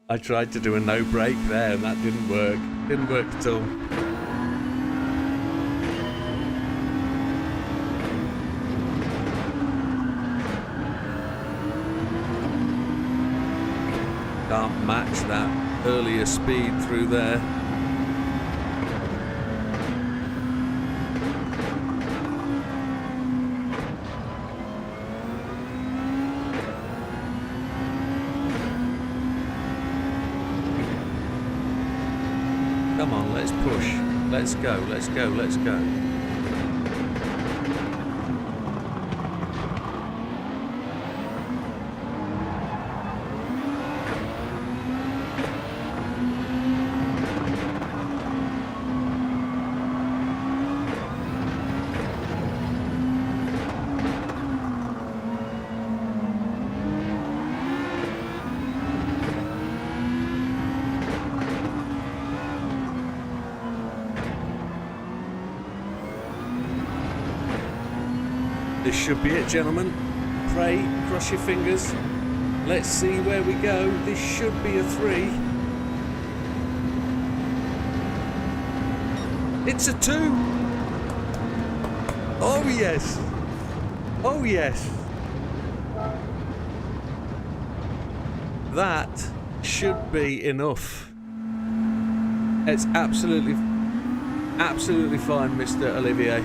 I tried to do a no brake there and that didn't work. Didn't work at all. Can't match that earlier speed through there. Come on, let's push. Let's go, let's go, let's go. This should be it, gentlemen. Pray, cross your fingers. Let's see where we go. This should be a 3. It's a 2. Oh yes. Oh yes. That should be enough. It's absolutely fine, Mr. Olivier.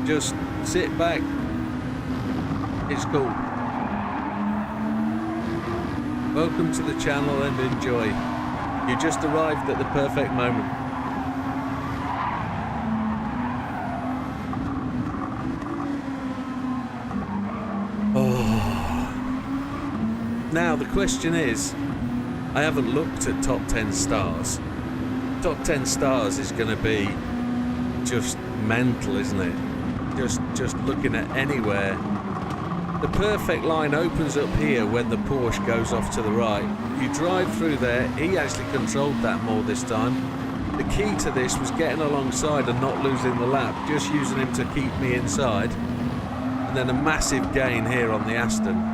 Just sit back. It's cool. Welcome to the channel and enjoy. You just arrived at the perfect moment. Oh. Now the question is, I haven't looked at top 10 stars. Top 10 stars is going to be just mental, isn't it? Just looking at anywhere. The perfect line opens up here when the Porsche goes off to the right. You drive through there. He actually controlled that more this time. The key to this was getting alongside and not losing the lap, just using him to keep me inside. And then a massive gain here on the Aston.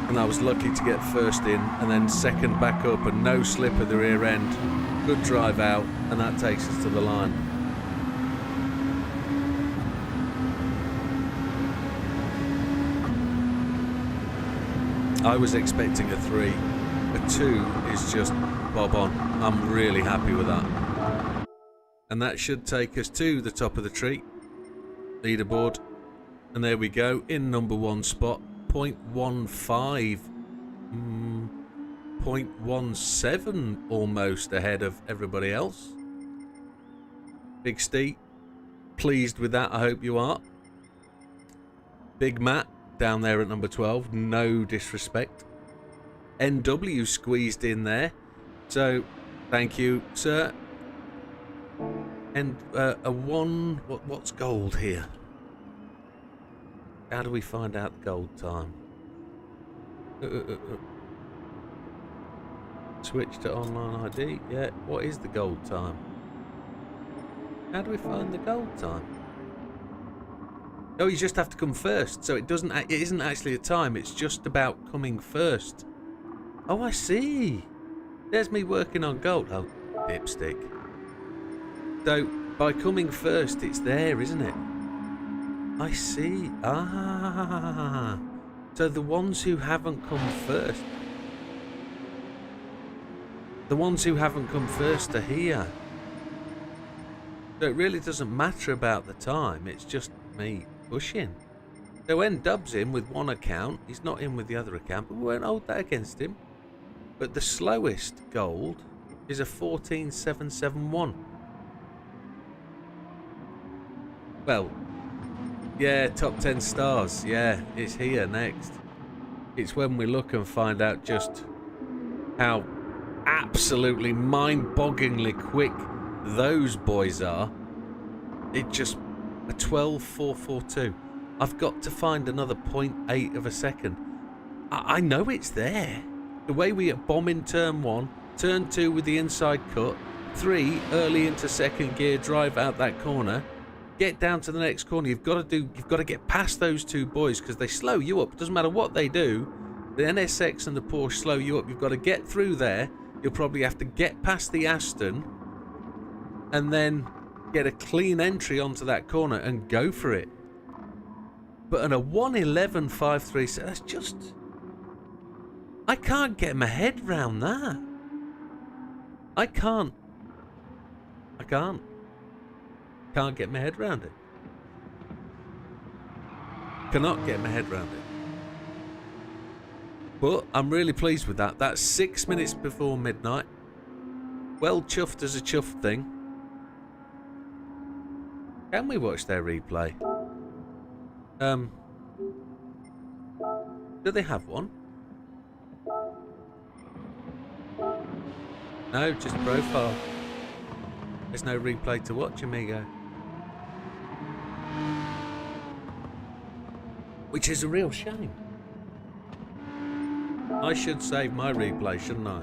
And I was lucky to get first in and then second back up and no slip of the rear end. Good drive out, and that takes us to the line. I was expecting a 3. A 2 is just bob on. I'm really happy with that. And that should take us to the top of the tree leaderboard. And there we go, in number 1 spot, 0.15, 0.17 almost ahead of everybody else. Big Steve, pleased with that, I hope you are. Big Matt down there at number 12, no disrespect. NW squeezed in there, so thank you, sir. And what's gold here? How do we find out the gold time? Switch to online ID. Yeah, what is the gold time? How do we find the gold time? Oh, you just have to come first. So it isn't actually a time, it's just about coming first. Oh, I see. There's me working on gold. Oh, dipstick. So by coming first, it's there, isn't it? I see. Ah. So the ones who haven't come first. The ones who haven't come first are here. So it really doesn't matter about the time. It's just me pushing. So when Dub's in with one account, he's not in with the other account, but we won't hold that against him. But the slowest gold is a 14771. Well, yeah, top 10 stars. Yeah, it's here next. It's when we look and find out just how absolutely mind-bogglingly quick those boys are. It just a 12.442. I've got to find another 0.8 of a second. I know it's there. The way we bomb in turn 1, turn 2 with the inside cut, 3 early into second gear, drive out that corner, get down to the next corner. You've got to get past those two boys because they slow you up. It doesn't matter what they do. The NSX and the Porsche slow you up. You've got to get through there. You'll probably have to get past the Aston and then get a clean entry onto that corner and go for it. But on a 1:11.537, that's just... I can't get my head round that. I can't get my head round it. Cannot get my head round it. But I'm really pleased with that. That's 6 minutes before midnight. Well chuffed as a chuffed thing. Can we watch their replay? Do they have one? No, just profile. There's no replay to watch, amigo. Which is a real shame. I should save my replay, shouldn't I?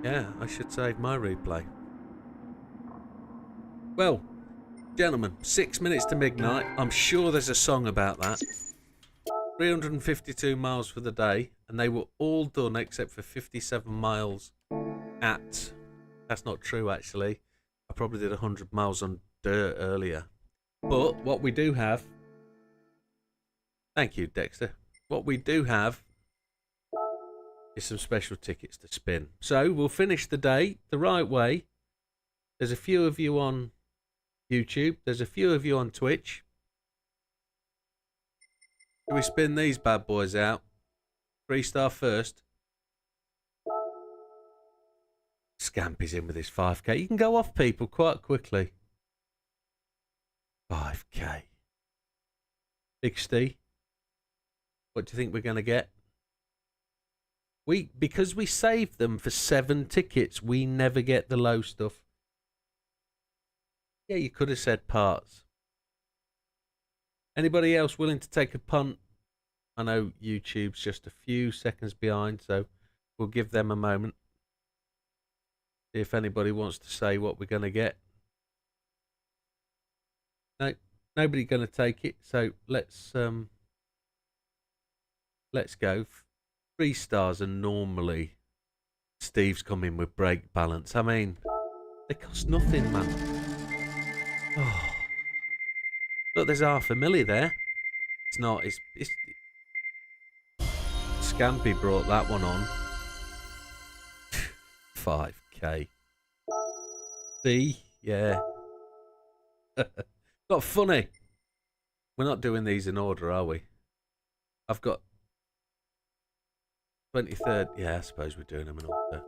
Yeah, I should save my replay. Well, gentlemen, 6 minutes to midnight. I'm sure there's a song about that. 352 miles for the day, and they were all done except for 57 miles at... That's not true, actually. I probably did 100 miles on dirt earlier. But what we do have... Thank you, Dexter. What we do have is some special tickets to spin. So we'll finish the day the right way. There's a few of you on YouTube. There's a few of you on Twitch. Can we spin these bad boys out? 3-star first. Scampy's in with his 5k. You can go off people quite quickly. 5k. Big Steve. What do you think we're going to get? Because we saved them for 7 tickets, we never get the low stuff. Yeah, you could have said parts. Anybody else willing to take a punt? I know YouTube's just a few seconds behind, so we'll give them a moment. See if anybody wants to say what we're going to get. No, nobody going to take it, so let's go. 3 stars, and normally Steve's coming with brake balance. I mean, they cost nothing, man. Oh. Look, there's $500,000 there. It's not. It's Scampy brought that one on. 5k. 30k. See? Yeah. Not funny. We're not doing these in order, are we? I've got 23rd. Yeah, I suppose we're doing them in order.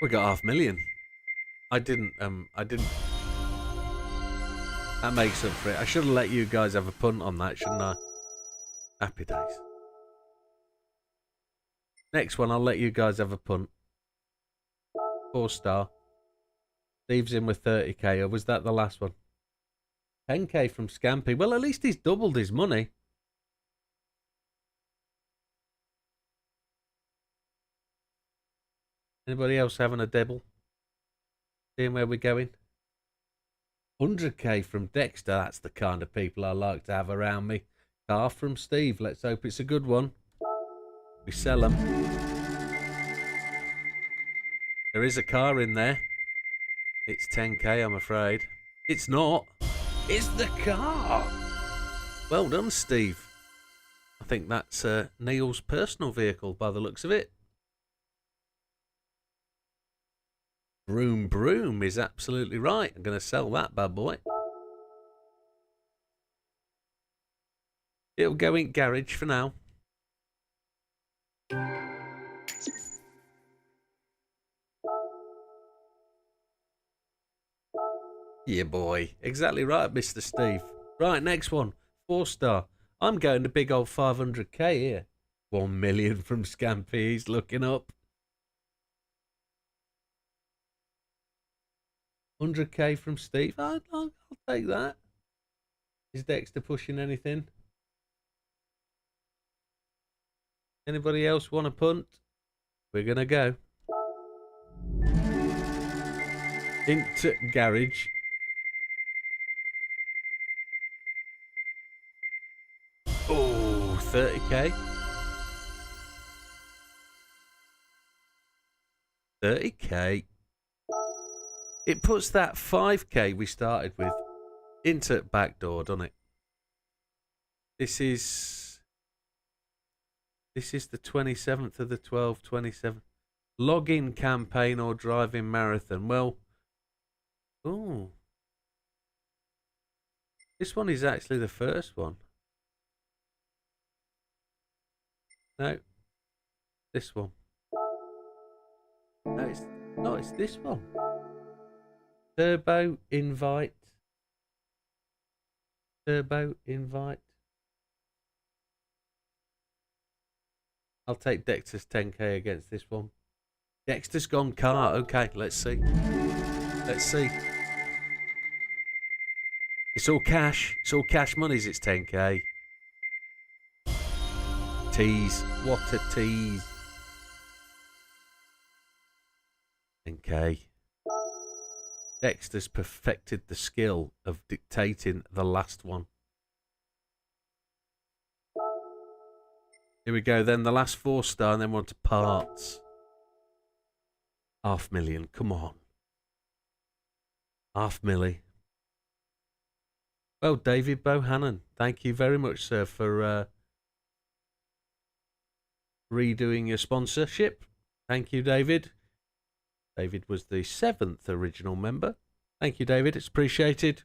We got 500,000. I didn't. That makes up for it. I should have let you guys have a punt on that, shouldn't I? Happy days. Next one, I'll let you guys have a punt. 4-star. Steve's in with 30k, or was that the last one? 10k from Scampy. Well, at least he's doubled his money. Anybody else having a dibble? Seeing where we're going? 100k from Dexter. That's the kind of people I like to have around me. Car from Steve. Let's hope it's a good one. We sell them. There is a car in there. It's 10k, I'm afraid. It's not. It's the car. Well done, Steve. I think that's Neil's personal vehicle by the looks of it. Broom Broom is absolutely right. I'm going to sell that bad boy. It'll go in garage for now. Yeah, boy. Exactly right, Mr. Steve. Right, next one. 4-star. I'm going to big old 500k here. 1 million from Scampy. He's looking up. 100k from Steve. I'll take that. Is Dexter pushing anything? Anybody else want a punt? We're going to go. Into garage. Oh, 30k. 30k. It puts that 5k we started with into backdoor, doesn't it? This is the 27th of the 12th, 27th. Login campaign or driving marathon. Well, oh, this one is actually the first one. No, this one. No, it's this one. Turbo invite. Turbo invite. I'll take Dexter's 10k against this one. Dexter's gone car. Okay, let's see. Let's see. It's all cash. It's all cash monies. It's 10k. Tease. What a tease. 10k. Dexter's perfected the skill of dictating the last one. Here we go then. The last 4-star, and then we're on to parts. 500,000. Come on. 500,000. Well, David Bohannon, thank you very much, sir, for redoing your sponsorship. Thank you, David. David was the 7th original member. Thank you, David. It's appreciated.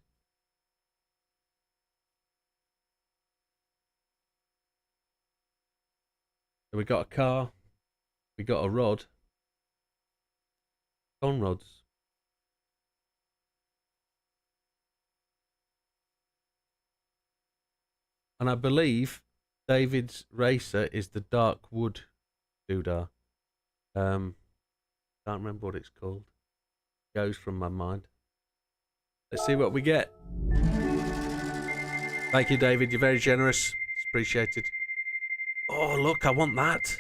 So we got a car. We got a rod. On rods. And I believe David's racer is the Dark Wood Doodah. Can't remember what it's called. Goes from my mind. Let's see what we get. Thank you, David. You're very generous. It's appreciated. Oh, look, I want that.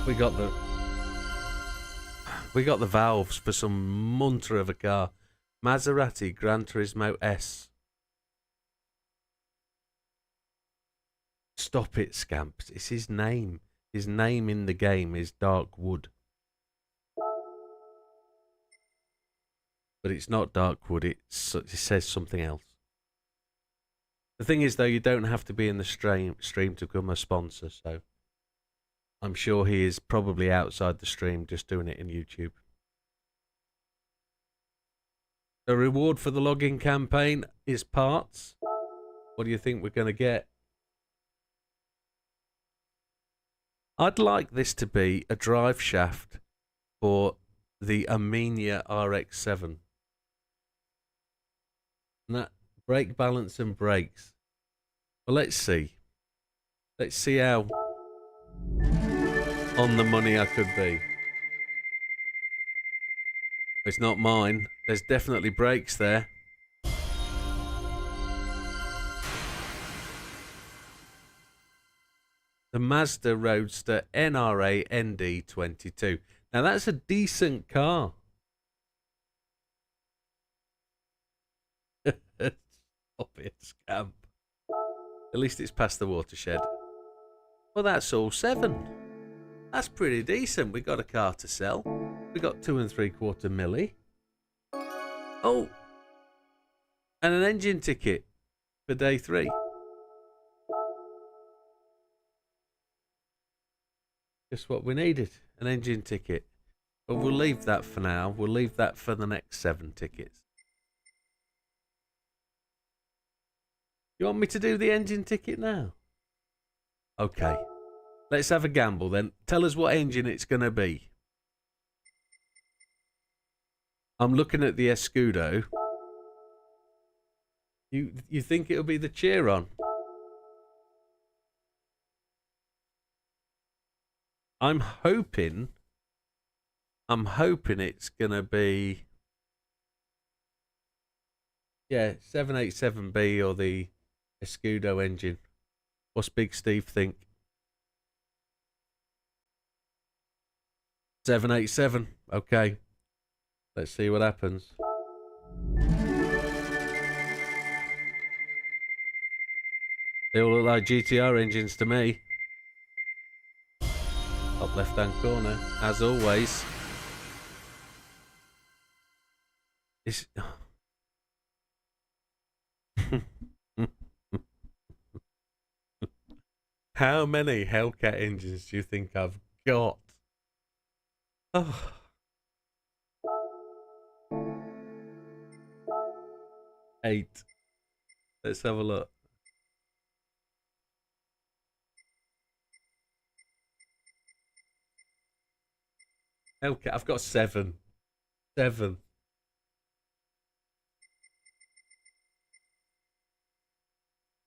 We got the valves for some munter of a car. Maserati Gran Turismo S. Stop it, Scamps. It's his name. His name in the game is Dark Wood. But it's not Dark Wood. It says something else. The thing is, though, you don't have to be in the stream to become a sponsor, so I'm sure he is probably outside the stream just doing it in YouTube. The reward for the login campaign is parts. What do you think we're going to get? I'd like this to be a drive shaft for the Armenia RX-7. And that brake balance and brakes. Well, let's see. Let's see how on the money I could be. It's not mine. There's definitely brakes there. The Mazda Roadster NRA ND22. Now that's a decent car. Stop it, scamp. At least it's past the watershed. Well, that's all 7. That's pretty decent. We got a car to sell. We got 2 3/4 milli. Oh, and an engine ticket for day 3. Just what we needed, an engine ticket. But we'll leave that for now. We'll leave that for the next 7 tickets. You want me to do the engine ticket now? Okay. Let's have a gamble then. Tell us what engine it's going to be. I'm looking at the Escudo. You think it'll be the Chiron? I'm hoping it's going to be, yeah, 787B or the Escudo engine. What's Big Steve think? 787. Okay. Let's see what happens. They all look like GTR engines to me. Top left-hand corner, as always. It's... How many Hellcat engines do you think I've got? Oh. Eight. Let's have a look. Hellcat, I've got 7. 7.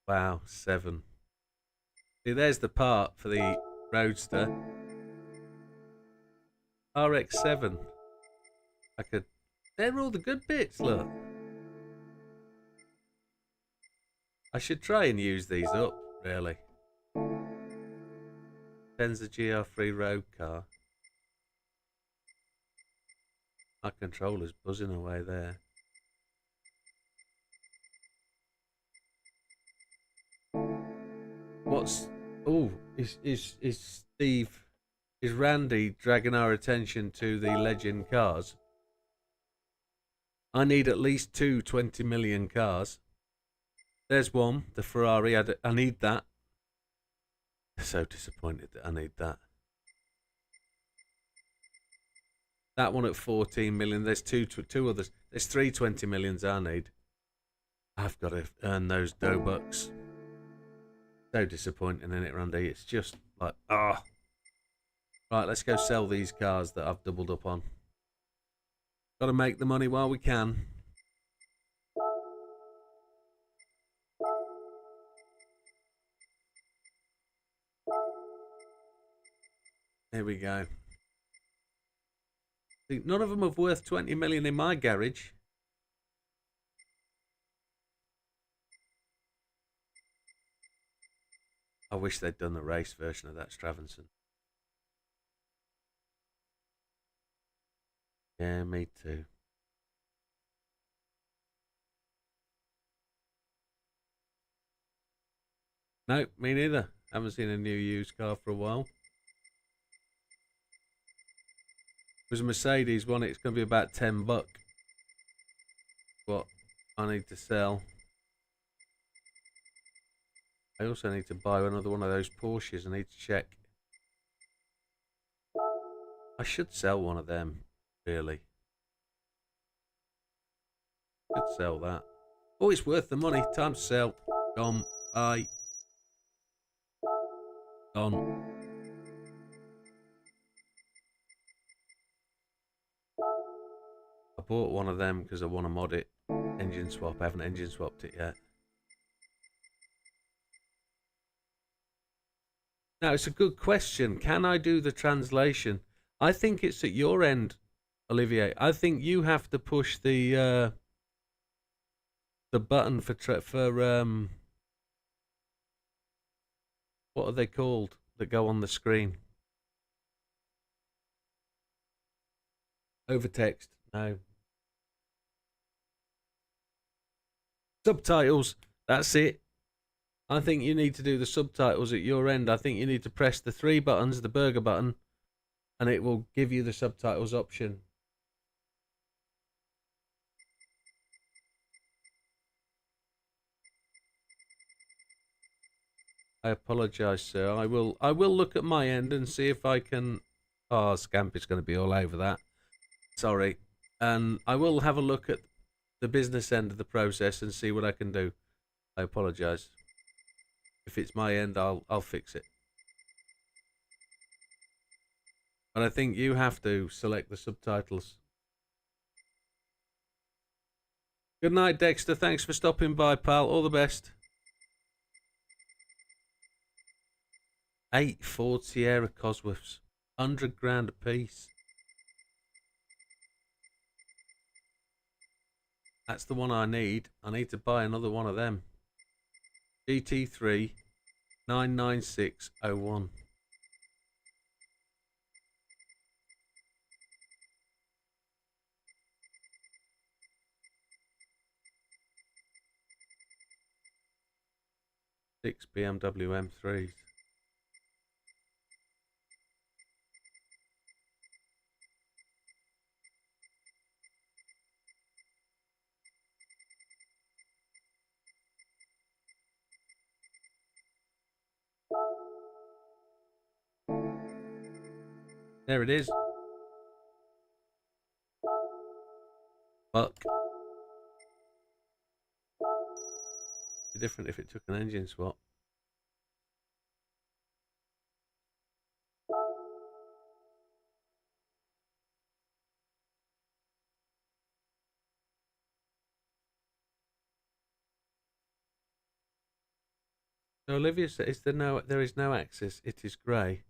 Wow, 7. See, there's the part for the Roadster. RX-7. I could... They're all the good bits, look. I should try and use these up, really. Ben's a GR3 road car. My controller's buzzing away there. What's... Oh, is Steve... Is Randy dragging our attention to the legend cars? I need at least 2 20 million cars. There's one, the Ferrari. I need that. I'm so disappointed that I need that. That one at 14 million. There's two others. There's 3 20 millions I need. I've got to earn those dough bucks. So disappointing, isn't it, Randy? It's just like, ah. Oh. Right, let's go sell these cars that I've doubled up on. Got to make the money while we can. Here we go. See, none of them have worth 20 million in my garage. I wish they'd done the race version of that Stravenson. Yeah, me too. No, me neither. Haven't seen a new used car for a while. It was a Mercedes one. It's going to be about 10 bucks. What I need to sell. I also need to buy another one of those Porsches. I need to check. I should sell one of them, really. Could sell that. Oh, it's worth the money. Time to sell. Gone. Bye. Gone. I bought one of them because I want to mod it. Engine swap. I haven't engine swapped it yet. Now, it's a good question. Can I do the translation? I think it's at your end, Olivier. I think you have to push the button for what are they called that go on the screen? Overtext. No. Subtitles. That's it. I think you need to do the subtitles at your end. I think you need to press the 3 buttons, the burger button, and it will give you the subtitles option. I apologise, sir. I will look at my end and see if I can. Oh, Scamp is going to be all over that. Sorry. And I will have a look at the business end of the process and see what I can do. I apologise. If it's my end, I'll fix it. But I think you have to select the subtitles. Good night, Dexter. Thanks for stopping by, pal. All the best. 8 Ford Sierra Cosworths. 100 grand a piece. That's the one I need. I need to buy another one of them. GT3 99601. Six BMW M3s. There it is. Fuck. It'd be different if it took an engine swap. So Olivia says, there is no access. It is grey.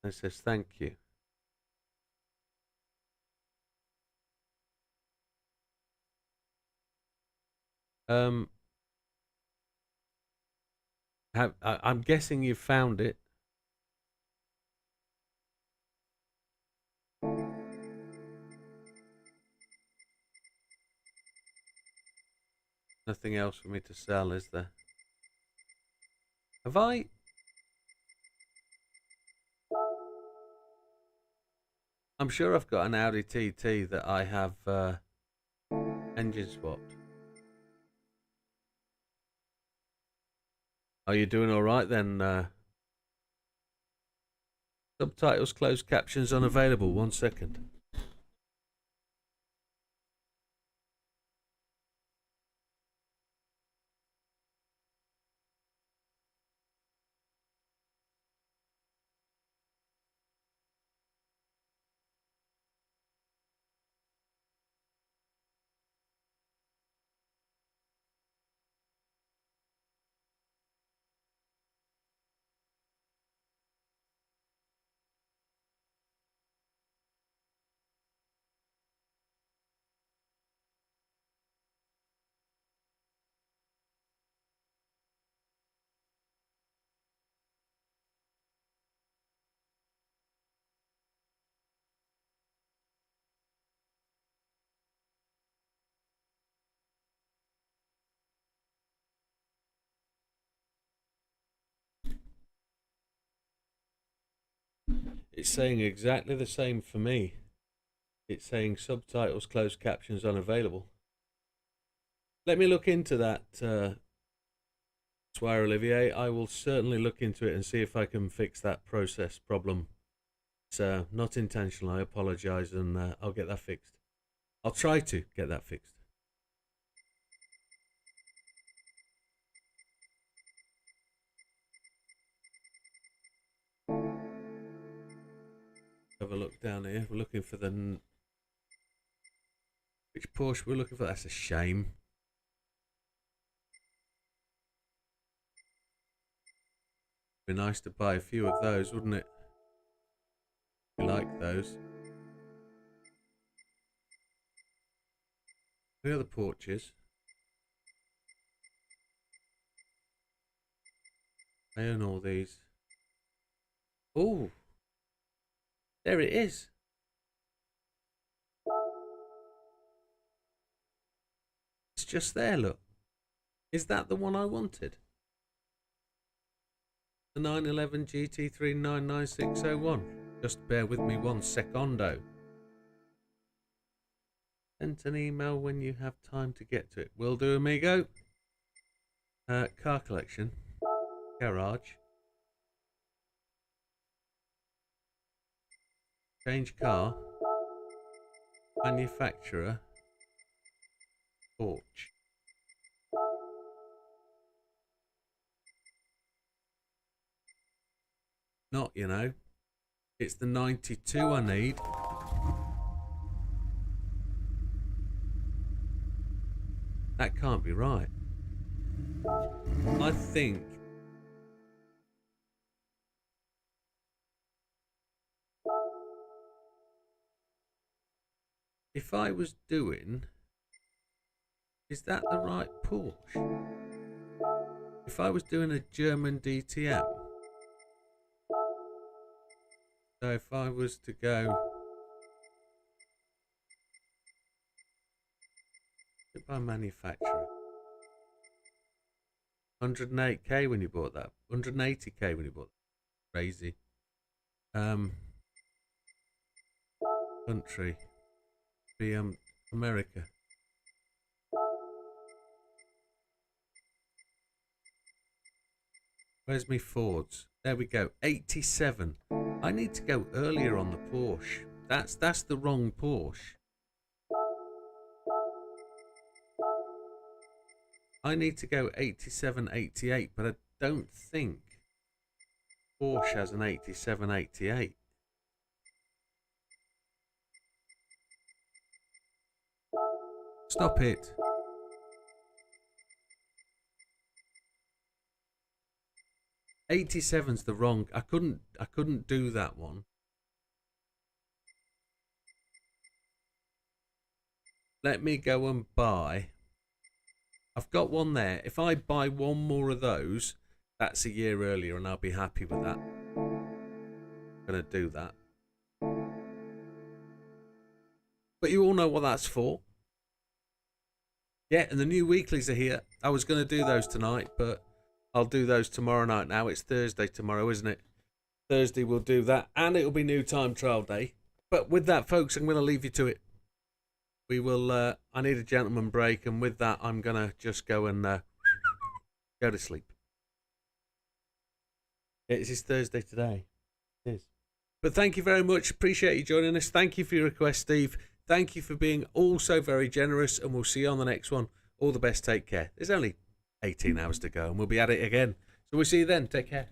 And it says, thank you. I'm guessing you've found it. Nothing else for me to sell, is there? Have I? I'm sure I've got an Audi TT that I have engine swapped. Are you doing all right then? Subtitles, closed captions unavailable. 1 second. It's saying exactly the same for me. It's saying subtitles, closed captions unavailable. Let me look into that, That's why, Olivier, I will certainly look into it and see if I can fix that process problem. It's not intentional, I apologise, and I'll get that fixed. I'll try to get that fixed. Have a look down here. We're looking for the... Which Porsche we're looking for? That's a shame. Be nice to buy a few of those, wouldn't it? We like those. The other Porsches. I own all these. Oh, there it is. It's just there, look. Is that the one I wanted? The 911 GT3 99601. Just bear with me 1 secondo. Send an email when you have time to get to it. Will do, amigo. Car collection. Garage. Change car. Manufacturer. Porch. Not, you know. It's the 92 I need. That can't be right. I think if I was doing, is that the right Porsche? If I was doing a German DTM, so if I was to go by manufacturer, 108k when you bought that, 180k when you bought that. Crazy. Country, America. Where's me Fords? There we go. 87. I need to go earlier on the Porsche. That's the wrong Porsche. I need to go 87, 88, but I don't think Porsche has an 87, 88. Stop it. '87's the wrong. I couldn't do that one. Let me go and buy. I've got one there. If I buy one more of those, that's a year earlier, and I'll be happy with that. I'm gonna do that. But you all know what that's for. Yeah, and the new weeklies are here. I was going to do those tonight, but I'll do those tomorrow night now. It's Thursday tomorrow, isn't it? Thursday we'll do that, and it'll be new time trial day. But with that, folks, I'm going to leave you to it. We will, I need a gentleman break, and with that, I'm going to just go and go to sleep. It is Thursday today. It is. But thank you very much. Appreciate you joining us. Thank you for your request, Steve. Thank you for being also very generous, and we'll see you on the next one. All the best. Take care. There's only 18 hours to go, and we'll be at it again. So we'll see you then. Take care.